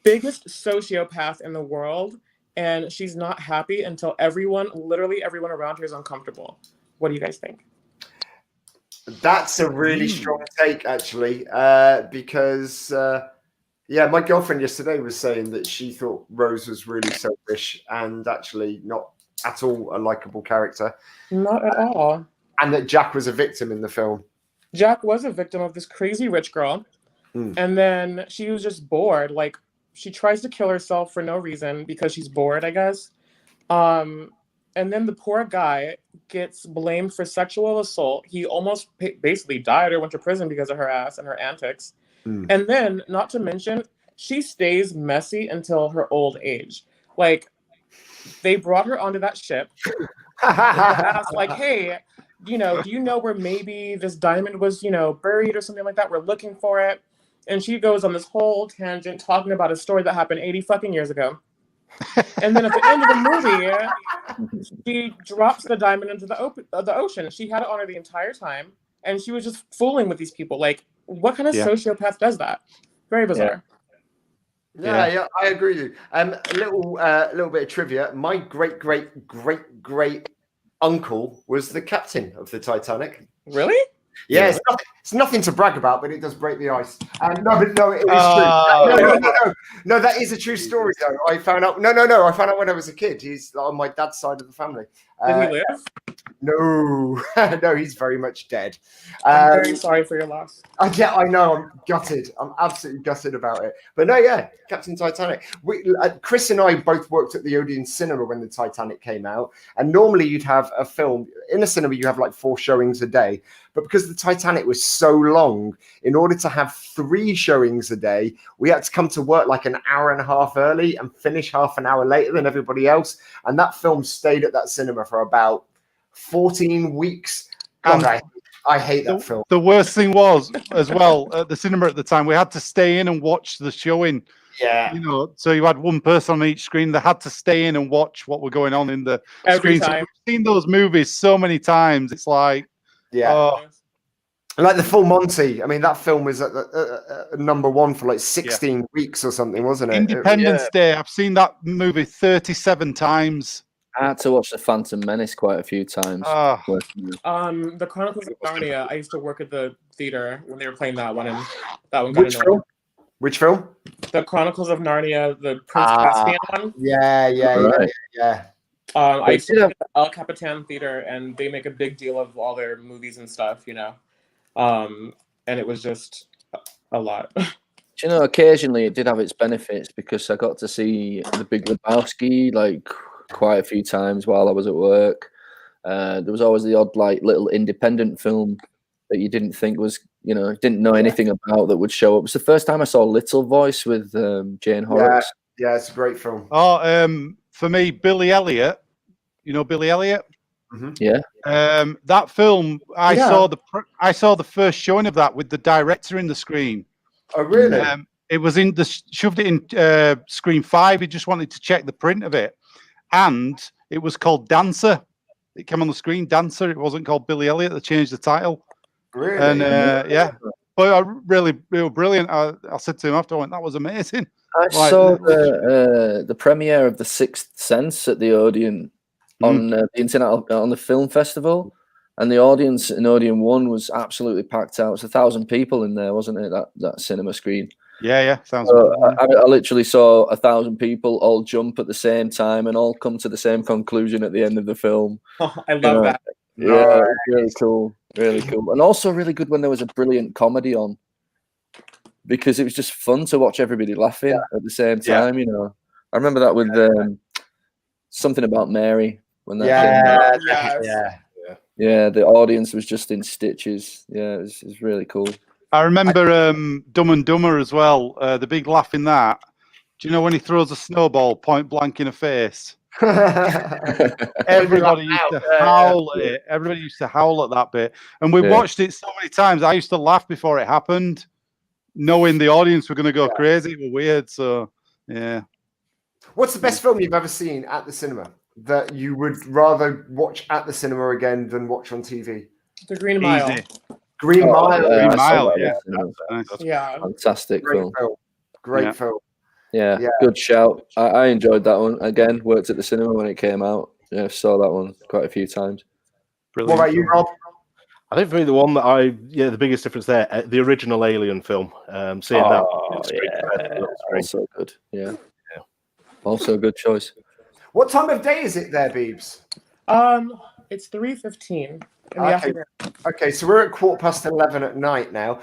biggest sociopath in the world, and she's not happy until literally everyone around her is uncomfortable. What do you guys think? That's a really strong take, actually, because my girlfriend yesterday was saying that she thought Rose was really selfish and actually not at all a likable character. Not at all. And that Jack was a victim in the film. Jack was a victim of this crazy rich girl, and then she was just bored. Like, she tries to kill herself for no reason because she's bored, I guess. And then the poor guy gets blamed for sexual assault. He almost basically died or went to prison because of her ass and her antics. And then, not to mention, she stays messy until her old age. Like, they brought her onto that ship. Asked, like, hey, do you know where maybe this diamond was, buried or something like that? We're looking for it. And she goes on this whole tangent talking about a story that happened 80 fucking years ago. And then at the end of the movie, she drops the diamond into the ocean. She had it on her the entire time, and she was just fooling with these people. Like, what kind of sociopath does that? Very bizarre. Yeah, I agree with you. A little bit of trivia. My great uncle was the captain of the Titanic. Really? Yeah, it's nothing to brag about, but it does break the ice. No, it is true. No, that is a true story, though. I found out. No. I found out when I was a kid. He's on my dad's side of the family. Did he live? No, no, he's very much dead. I'm very sorry for your loss. Yeah, I know. I'm gutted. I'm absolutely gutted about it. But no, yeah, Captain Titanic. Chris and I both worked at the Odeon Cinema when the Titanic came out. And normally you'd have a film in a cinema, you have like 4 showings a day. But because the Titanic was so long, in order to have 3 showings a day, we had to come to work like an hour and a half early and finish half an hour later than everybody else. And that film stayed at that cinema for about 14 weeks. God, I hate that film. The worst thing was, as well, at the cinema at the time, we had to stay in and watch the showing. Yeah. So you had one person on each screen that had to stay in and watch what were going on in the Every screen. So time. we've seen those movies so many times. It's like, like the Full Monty. I mean, that film was at number 1 for like 16 weeks or something, wasn't it? Independence Day. I've seen that movie 37 times. I had to watch The Phantom Menace quite a few times. The Chronicles of Narnia. I used to work at the theater when they were playing that one, and that one. Which film? Which film? The Chronicles of Narnia, the Prince Caspian one. Yeah. I used to work at the El Capitan Theater, and they make a big deal of all their movies and stuff, and it was just a lot. Occasionally it did have its benefits because I got to see The Big Lebowski like quite a few times while I was at work. There was always the odd like little independent film that you didn't think was, didn't know anything about that would show up. It was the first time I saw Little Voice with Jane Horrocks. Yeah, it's a great film. For me, Billy Elliot. You know Billy Elliot? Mm-hmm. Yeah. That film, I saw the first showing of that with the director in the screen. Oh, really? It was shoved it in screen 5. He just wanted to check the print of it. And it was called Dancer. It came on the screen, Dancer. It wasn't called Billy Elliot. They changed the title. Really? And but they were brilliant. I said to him after, I went, that was amazing. I saw the premiere of The Sixth Sense at the Odeon on the internet on the film festival, and the audience in Odeon 1 was absolutely packed out. It was 1,000 people in there, wasn't it? That cinema screen. Yeah, sounds. I literally saw 1,000 people all jump at the same time and all come to the same conclusion at the end of the film. Oh, I love that. Yeah, really cool, and also really good when there was a brilliant comedy on, because it was just fun to watch everybody laughing at the same time. I remember that with Something About Mary when that came out. Yeah, the audience was just in stitches. Yeah, it was really cool. I remember Dumb and Dumber as well. The big laugh in that. Do you know when he throws a snowball point blank in a face? Everybody used to howl at it. Everybody used to howl at that bit. And we watched it so many times. I used to laugh before it happened, knowing the audience were going to go crazy. It was weird. So, yeah. What's the best film you've ever seen at the cinema that you would rather watch at the cinema again than watch on TV? The Green Mile. Easy. Green Mile. Green Mile, Nice. Yeah. Fantastic Great film. film. Great film. Yeah, Yeah. good shout. I enjoyed that one. Again, worked at the cinema when it came out. Yeah, saw that one quite a few times. Brilliant. What about you, Rob? I think for me, the one that the biggest difference there, the original Alien film, seeing that. Also good. Yeah. Also a good choice. What time of day is it there, Beebs? It's 3:15 in the afternoon. Okay, so we're at 11:15 at night now.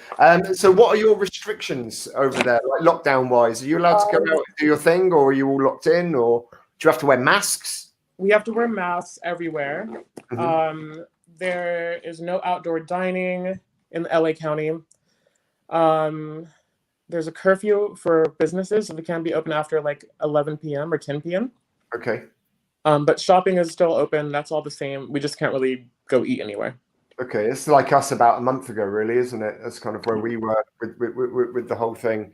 So what are your restrictions over there, like lockdown wise? Are you allowed to go out and do your thing, or are you all locked in, or do you have to wear masks? We have to wear masks everywhere. Mm-hmm. There is no outdoor dining in LA County. There's a curfew for businesses, so they can't be open after like 11 p.m. or 10 p.m. Okay. But shopping is still open. That's all the same. We just can't really go eat anywhere. Okay, it's like us about a month ago, really, isn't it? That's kind of where we were with the whole thing.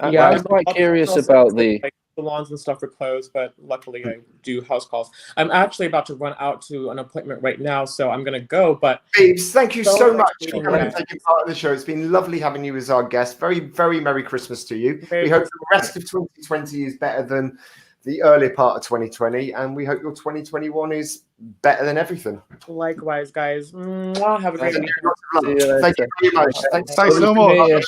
Yeah, I'm quite curious about the salons and stuff are closed, but luckily I do house calls. I'm actually about to run out to an appointment right now, so I'm gonna go. But Beebs, thank you so much for meeting coming you and guys. taking part in the show. It's been lovely having you as our guest. Very, very Merry Christmas to you. Merry We hope the rest of 2020 is better than the earlier part of 2020, and we hope your 2021 is better than everything. Likewise, guys. Mwah, have a great weekend. Thank you very much. Thanks so much.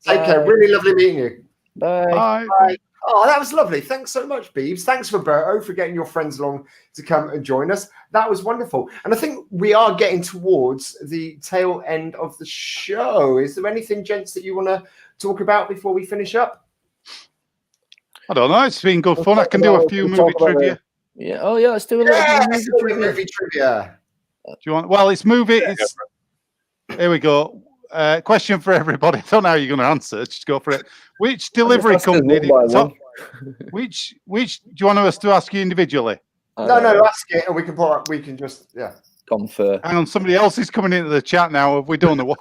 Take care. Really lovely meeting you. Bye. Bye. Oh, that was lovely. Thanks so much, Beebs. Thanks, Roberto, for getting your friends along to come and join us. That was wonderful. And I think we are getting towards the tail end of the show. Is there anything, gents, that you want to talk about before we finish up? I don't know. It's been good fun. I can do a few movie trivia. Yeah. Oh, yeah. Let's do a little Yes, movie trivia. Do you want? Well, it's movie. It's here we go. Question for everybody. I don't know how you're going to answer. Just go for it. Which delivery company? Which? Do you want us to ask you individually? No, ask it, and we can just confer. Hang on, somebody else is coming into the chat now. Have we done the?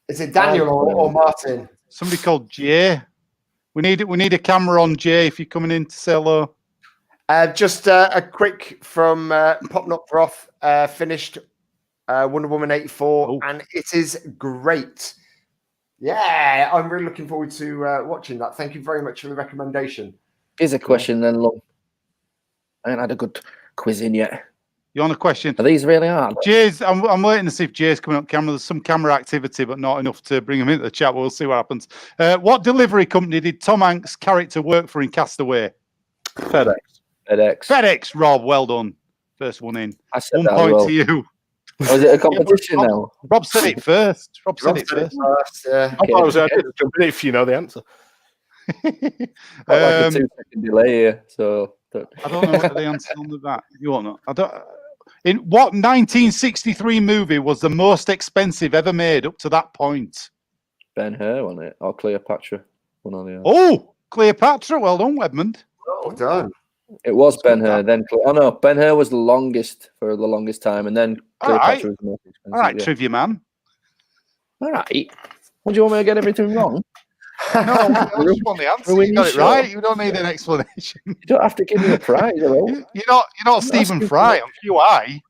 Is it Daniel or Martin? Somebody called Jay. We need a camera on Jay if you're coming in to say hello. Just a quick from Pop Not Broth. Finished Wonder Woman 84, and it is great. Yeah, I'm really looking forward to watching that. Thank you very much for the recommendation. Here's a question then, Long. I haven't had a good quiz in yet. You want a question? Are these really hard? Jay's, I'm waiting to see if Jay's coming up camera. There's some camera activity, but not enough to bring him into the chat. We'll see what happens. What delivery company did Tom Hanks' character work for in Castaway? FedEx, Rob. Well done. First one in. I said 1 that point well. to you. Oh, is it a competition now? Rob said it first. Rob said it first. I thought I was going to jump in if you know the answer. Got like a 2-second delay here, so I don't know what the answer on that. You want I don't. In what 1963 movie was the most expensive ever made up to that point? Ben-Hur on it, or Cleopatra? One on the other. Oh, Cleopatra. Well done, Edmund. Well done. It was Ben-Hur, then Ben-Hur was the longest for the longest time, and then Cleopatra was the most expensive. All right, yeah. trivia man. All right. What do you want me to get everything wrong? No, I just want the answer. You got it right. You don't need an explanation. You don't have to give me a prize, hello. You're not Stephen Fry. I'm QI.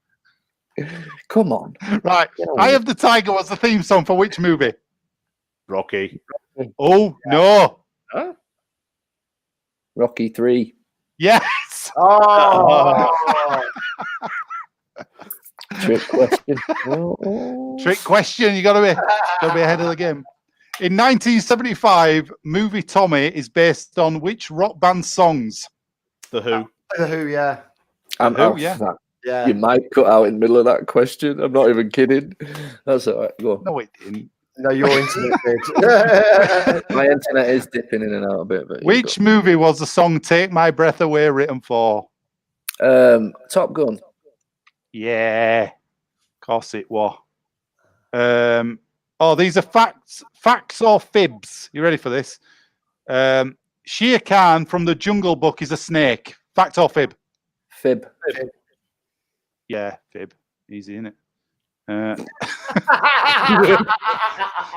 Come on. Right. Eye of the Tiger was the theme song for which movie? Rocky. Oh, no. Huh? Rocky 3. Yes. Oh. Trick question. Trick question. You gotta be ahead of the game. In 1975, movie Tommy is based on which rock band songs? The Who. The Who, yeah. Yeah. You might cut out in the middle of that question. I'm not even kidding. That's all right. Go on. No, it didn't. No, your internet did. My internet is dipping in and out a bit. But which movie was the song "Take My Breath Away" written for? Top Gun. Yeah, of course it was. These are facts or fibs. You ready for this? Shere Khan from the Jungle Book is a snake. Fact or fib? Fib. Yeah, fib. Easy, isn't it?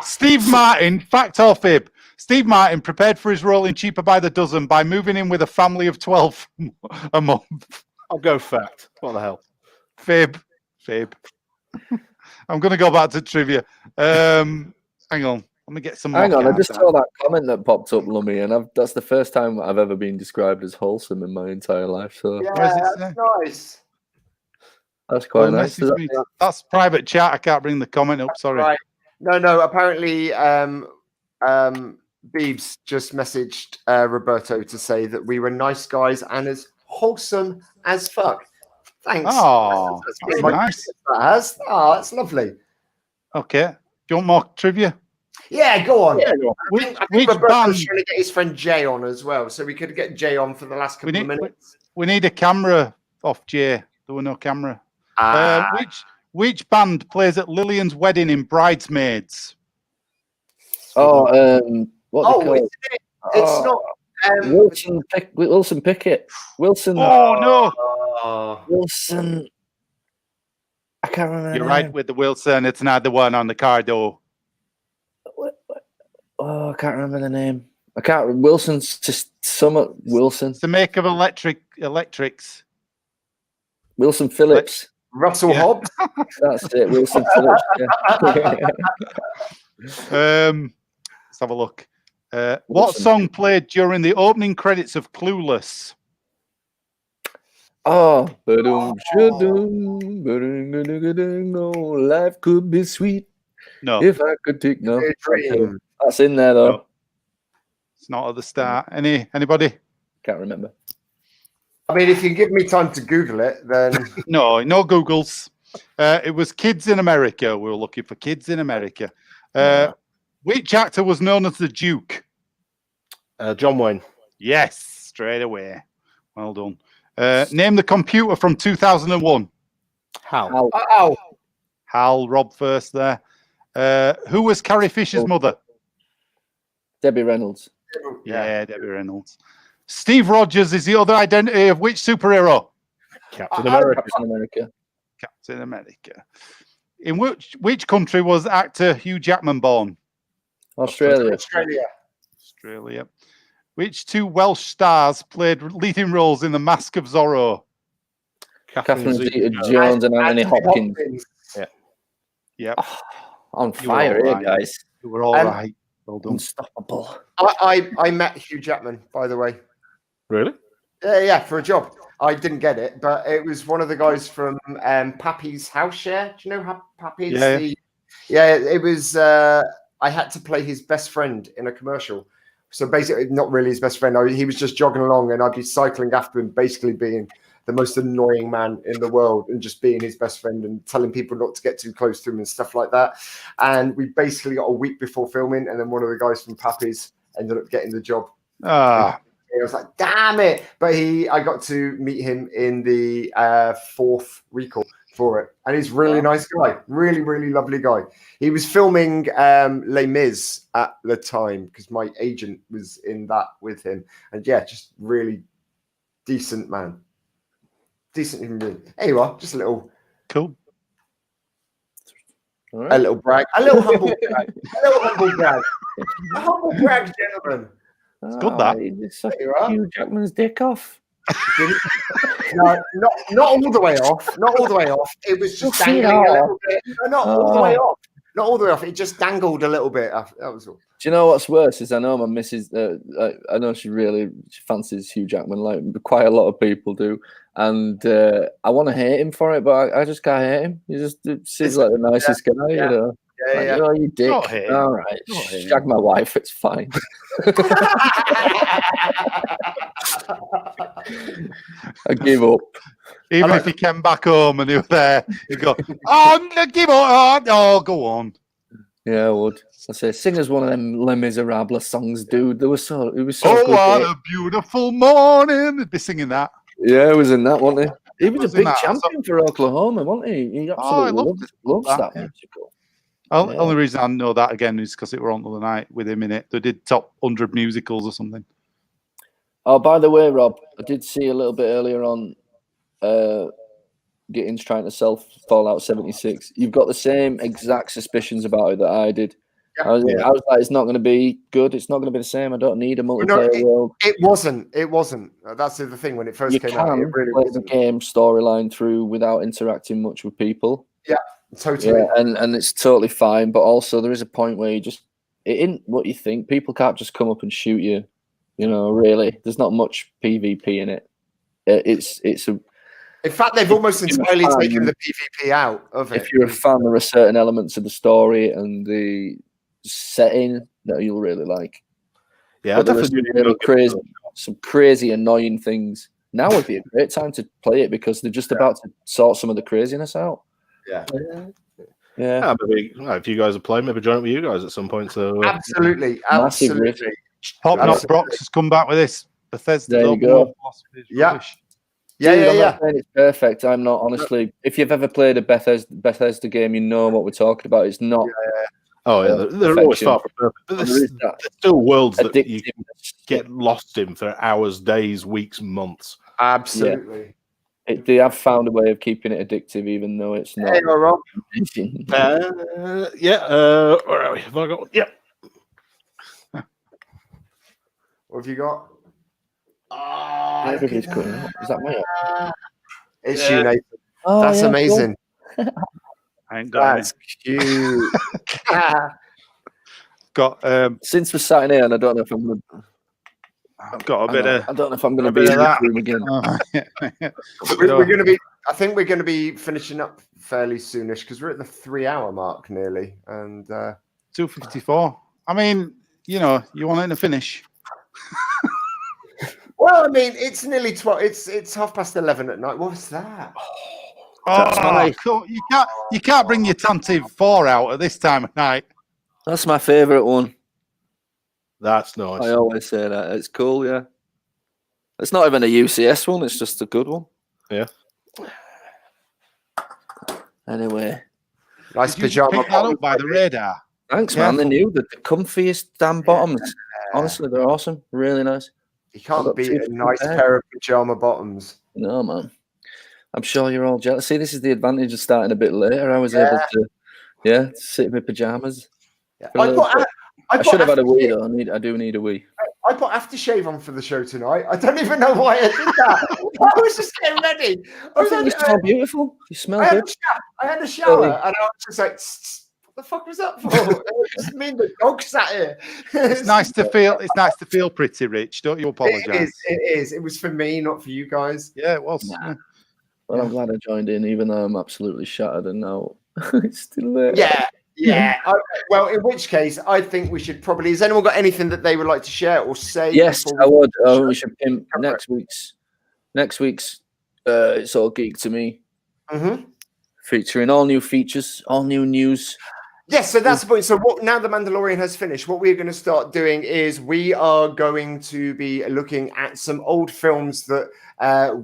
Steve Martin, fact or fib? Steve Martin prepared for his role in Cheaper by the Dozen by moving in with a family of 12 a month. I'll go fact. What the hell? Fib. I'm going to go back to trivia. Hang on. Let me get some Hang more on, I cards just out. saw that comment that popped up, Lummy, and that's the first time I've ever been described as wholesome in my entire life. So Yeah, Where does it that's say? nice. that's quite Well, nice. message me. That's private chat. I can't bring the comment up. Sorry. Right. No. Apparently, Beebs just messaged Roberto to say that we were nice guys and as wholesome as fuck. Thanks. Oh, That's that's my nice. that has. Oh, that's lovely. Okay. Do you want more trivia? Yeah, go on. Yeah, go on. I think Which Roberto's band? trying to get his friend Jay on as well, so we could get Jay on for the last couple of minutes. We need a camera off Jay. There were no camera. Ah, Which band plays at Lillian's wedding in Bridesmaids? Oh, what they call isn't it? It's not. Wilson Pickett. Wilson. Oh no! Wilson. I can't remember. You're right with the Wilson. It's not the one on the card though. Oh, I can't remember the name. I can't. Wilson's just some Wilson. It's the make of electrics. Wilson Phillips. Russell Hobbs. That's it. Wilson Phillips. Yeah. Let's have a look. What song played during the opening credits of Clueless? Oh, no, life could be sweet. No, If I could take no. Dream. That's in there though. No. It's not at the start. Anybody? Can't remember. I mean, if you give me time to Google it, then No Googles. It was Kids in America. We were looking for Kids in America. Which actor was known as the Duke? John Wayne. Yes, straight away. Well done. Name the computer from 2001. Hal. Hal, Rob first there. Who was Carrie Fisher's mother? Debbie Reynolds. Yeah, Debbie Reynolds. Steve Rogers is the other identity of which superhero? Captain America. Captain America. Captain America. In which country was actor Hugh Jackman born? Australia. Australia. Which two Welsh stars played leading roles in The Mask of Zorro? Catherine Zeta-Jones and Anthony Hopkins. Yeah. Oh, on fire here, guys. You were all right. Well done. Unstoppable. I met Hugh Jackman, by the way. Really? Yeah, for a job. I didn't get it, but it was one of the guys from Pappy's House Share. Do you know Pappy's? Yeah. It was. I had to play his best friend in a commercial. So basically, not really his best friend. He was just jogging along, and I'd be cycling after him, basically being the most annoying man in the world and just being his best friend and telling people not to get too close to him and stuff like that. And we basically got a week before filming, and then one of the guys from Pappy's ended up getting the job. I was like, damn it. But I got to meet him in the fourth recall for it. And he's a really nice guy. Really, really lovely guy. He was filming Les Mis at the time because my agent was in that with him. And yeah, just really decent man. Decent human being. There you are. Just a little. Cool. Right. A little brag. A little humble brag. A little humble brag. A humble brag, gentlemen. It's good that. He sucked Hugh Jackman's dick off. No, not all the way off. Not all the way off. It was just dangling a little bit. No, not all the way off. Not all the way off. It just dangled a little bit. That was all. Do you know what's worse is I know my missus. I know she fancies Hugh Jackman, like quite a lot of people do, and I want to hate him for it, but I just can't hate him. He just seems like the nicest guy, you know. Yeah. Oh, you dick. All right, shag my wife. It's fine. I give up. Even if he came back home and he was there, he'd go, "Oh, give up! Oh, go on." Yeah, I would. I say, sing us one of them Les Miserables songs, dude. It was so good. What a beautiful morning! He'd be singing that. Yeah, he was in that, wasn't he? He was a big that. champion for Oklahoma, wasn't he? He absolutely loves that musical. Only reason I know that again is because it were on the other night with him in it. They did top 100 musicals or something. Oh, by the way, Rob, I did see a little bit earlier on Gittins trying to sell Fallout 76. You've got the same exact suspicions about it that I did. Yeah. I was like, it's not going to be good. It's not going to be the same. I don't need a multiplayer world. It wasn't. That's the thing. When it first came out, it really play wasn't. the game storyline through without interacting much with people. Yeah, totally. Yeah, and it's totally fine. But also, there is a point where you just it isn't what you think. People can't just come up and shoot you. You know, really, there's not much PvP in it. It's a. In fact, they've almost entirely taken the PvP out of it. If you're a fan, there are certain elements of the story and the setting that you'll really like. Yeah, but definitely some crazy, annoying things. Now would be a great time to play it because they're just about to sort some of the craziness out. Yeah. Maybe if you guys are playing, maybe join up with you guys at some point. So absolutely. Pop Not Brox has come back with this. Bethesda's there you go. Yeah. It's perfect. I'm not honestly. If you've ever played a Bethesda game, you know what we're talking about. It's not. They're always far from perfect, but there's still worlds that you get lost in for hours, days, weeks, months. Absolutely. Yeah. They have found a way of keeping it addictive, even though it's not. Hey, Rob. Where are we? Have I got? Yeah. What have you got? Everybody's cutting out. Is that me? It's you, Nathan. That's amazing. Cool. I ain't got That's cute. Got since we're sat in here, and I don't know if I'm gonna. I've got a bit of. I don't know if I'm gonna be in that room again. We're going to be. I think we're going to be finishing up fairly soonish because we're at the 3-hour mark nearly, and 2:54. I mean, you know, you want it to finish. Well, I mean, it's nearly 12. It's 11:30 at night. What's that? Oh, cool. You can't bring your Tantive 4 out at this time of night. That's my favourite one. That's nice. I always say that. It's cool, yeah. It's not even a UCS one. It's just a good one. Yeah. Anyway, nice Did pajama. You pick that up by the radar. Thanks, man. They're new. The comfiest damn bottoms. Honestly, they're awesome. Really nice. You can't beat a nice pair of pajama bottoms. No, man. I'm sure you're all jealous. See, this is the advantage of starting a bit later. I was able to, sit in my pajamas. Yeah. I should have had a wee, though. I do need a wee. I put aftershave on for the show tonight. I don't even know why I did that. I was just getting ready. I think you smell beautiful. You smell good. I had a shower and I was just like, what the fuck was that for? It just mean the dog sat here. It's nice to feel. It's nice to feel pretty rich. Don't you apologise? It is. It was for me, not for you guys. Yeah, it was. Nah. Well, I'm glad I joined in, even though I'm absolutely shattered and now it's still there. Yeah. Well, in which case, I think we should probably. Has anyone got anything that they would like to share or say? Yes, I would. We should pimp next week's. It's all geek to me. Mm-hmm. Featuring all new features, all new news. Yes, so that's the point. So now the Mandalorian has finished, what we're going to start doing is we are going to be looking at some old films that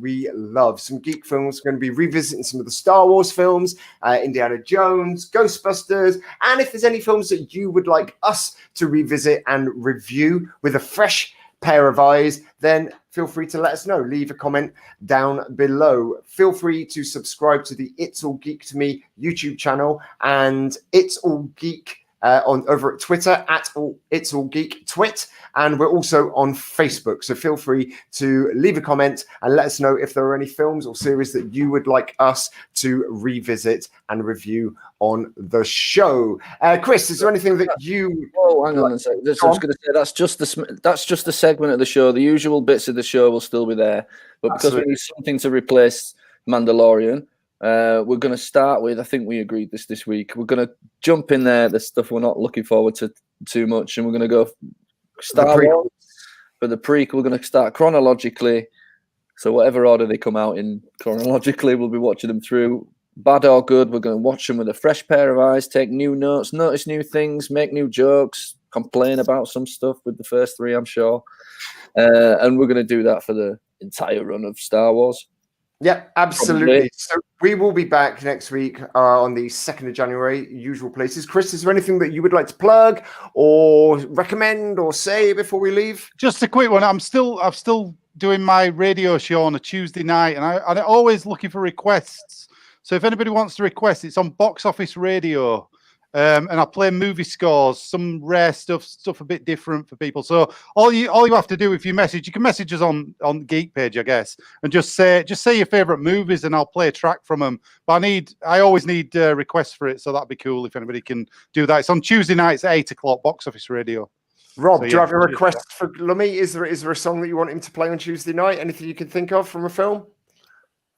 we love. Some geek films. We're going to be revisiting some of the Star Wars films, Indiana Jones, Ghostbusters, and if there's any films that you would like us to revisit and review with a fresh pair of eyes, then feel free to let us know. Leave a comment down below. Feel free to subscribe to the It's All Geek to Me YouTube channel and It's All Geek over at Twitter It's All Geek Twit, and we're also on Facebook. So feel free to leave a comment and let us know if there are any films or series that you would like us to revisit and review on the show. Chris, is there anything that you? Oh, hang on a second. I was going to say that's just the segment of the show. The usual bits of the show will still be there, but because we need something to replace Mandalorian. We're going to start with, I think we agreed this week, we're going to jump in there, the stuff we're not looking forward to too much, and we're going to go Star Wars. For the prequel, we're going to start chronologically. So whatever order they come out in chronologically, we'll be watching them through. Bad or good, we're going to watch them with a fresh pair of eyes, take new notes, notice new things, make new jokes, complain about some stuff with the first three, I'm sure. And we're going to do that for the entire run of Star Wars. Yeah, absolutely. So we will be back next week on the 2nd of January, usual places. Chris, is there anything that you would like to plug or recommend or say before we leave? Just a quick one. I'm still doing my radio show on a Tuesday night, and I'm always looking for requests. So if anybody wants to request, it's on Box Office Radio. and I play movie scores, some rare stuff a bit different for people. So all you have to do, if you can message us on the Geek page, I guess, and just say your favorite movies, and I'll play a track from them. But I always need requests for it, so that'd be cool if anybody can do that. It's on Tuesday nights at 8:00, Box Office Radio. Rob, So, do you have a request for Lummy? Is there a song that you want him to play on Tuesday night? Anything you can think of from a film?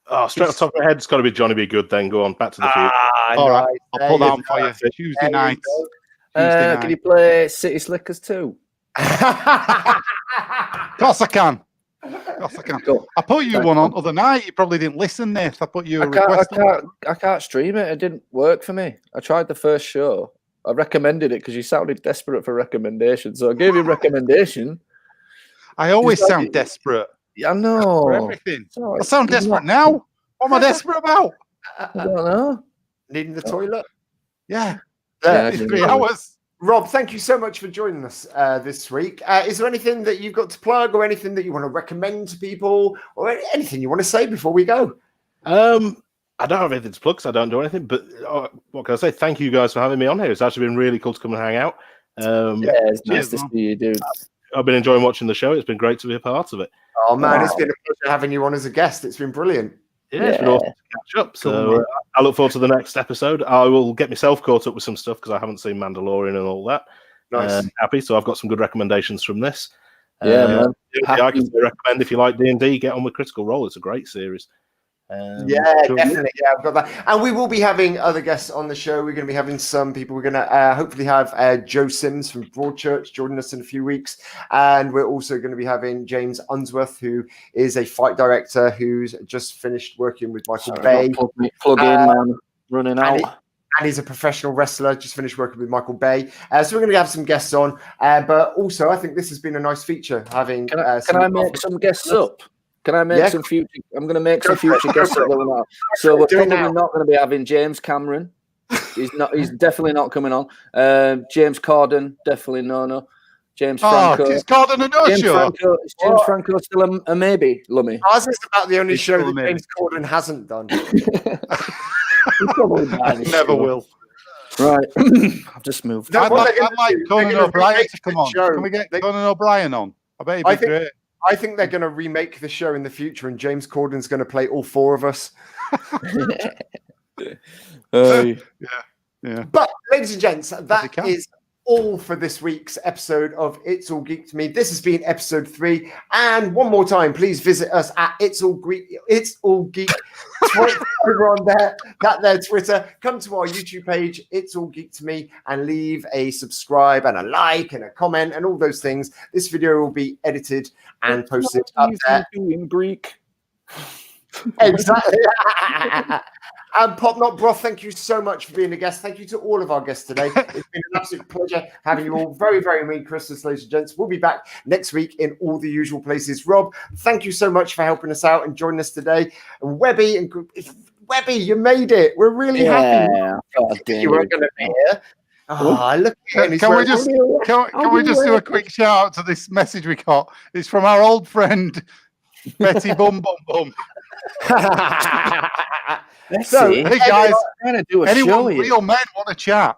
Oh, straight off the top of my head, it's got to be Johnny Be Good. Then go on, Back to the Future. All right, nice. I'll put that on for you. Tuesday night. Can you play City Slickers too? Of course I can. Go. I put you one on other night. You probably didn't listen, Nath. I put you a request. I can't stream it. It didn't work for me. I tried the first show. I recommended it because you sounded desperate for recommendations. So I gave you a recommendation. I always sound desperate. I know. For everything. I sound desperate now. What am I desperate about? I don't know. Needing the toilet? Yeah. Yeah, 3 hours. Rob, thank you so much for joining us this week. Is there anything that you've got to plug or anything that you want to recommend to people or anything you want to say before we go? I don't have anything to plug because I don't do anything, but what can I say? Thank you guys for having me on here. It's actually been really cool to come and hang out. It's nice to see you, dude. I've been enjoying watching the show. It's been great to be a part of it. Oh, man, It's been a pleasure having you on as a guest. It's been brilliant. Yeah, it's been awesome to catch up. So I look forward to the next episode. I will get myself caught up with some stuff because I haven't seen Mandalorian and all that. Nice. Happy. So I've got some good recommendations from this. Man. I can recommend if you like D&D, get on with Critical Role. It's a great series. Definitely. Yeah, I've got that. And we will be having other guests on the show. We're going to be having some people. We're going to hopefully have Joe Sims from Broadchurch joining us in a few weeks. And we're also going to be having James Unsworth, who is a fight director who's just finished working with Michael Bay. Plug in, man. Running out. And he's a professional wrestler, just finished working with Michael Bay. So we're going to have some guests on. But also, I think this has been a nice feature having. Can I make some guests up? Can I make some future? I'm going to make some future guests up. So we're probably not going to be having James Cameron. He's definitely not coming on. James Corden, definitely no. James Franco. James Corden, Is James Franco still a maybe, Lummy? Ours is about the only show that James Corden hasn't done. Never will. Right. I've just moved. I'd like Conan O'Brien to come on. Can we get Conan O'Brien on? I bet he'd be great. I think they're going to remake the show in the future, and James Corden's going to play all four of us. Yeah. But, ladies and gents, that is all for this week's episode of It's All Geek to Me. This has been episode 3. And one more time, please visit us at It's All Geek over on their Twitter. Come to our YouTube page, It's All Geek to Me, and leave a subscribe and a like and a comment and all those things. This video will be edited and posted up there in Greek. Exactly. And Pop Not Broth, thank you so much for being a guest. Thank you to all of our guests today. It's been an absolute pleasure having you all. Very, very Merry Christmas, ladies and gents. We'll be back next week in all the usual places. Rob, thank you so much for helping us out and joining us today. And Webby, you made it. We're really happy. You weren't going to be here. Oh, look at him. Can we just do a quick shout out to this message we got? It's from our old friend Betty Bum Bum Bum. So, hey guys, anyone real men want to chat?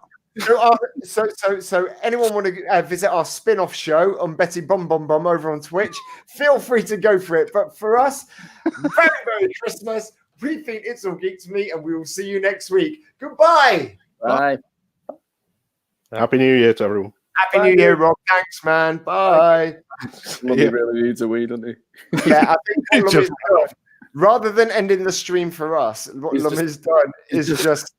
So anyone want to visit our spin-off show on Betty Bum Bum Bum over on Twitch? Feel free to go for it. But for us, very, Merry Christmas. We think It's All Geek to Me, and we will see you next week. Goodbye. Bye. Happy New Year to everyone. Happy New Year, Rob. Thanks, man. Bye. Lummy really needs a weed, doesn't he? Yeah, I think rather than ending the stream for us, what Lummy's done is just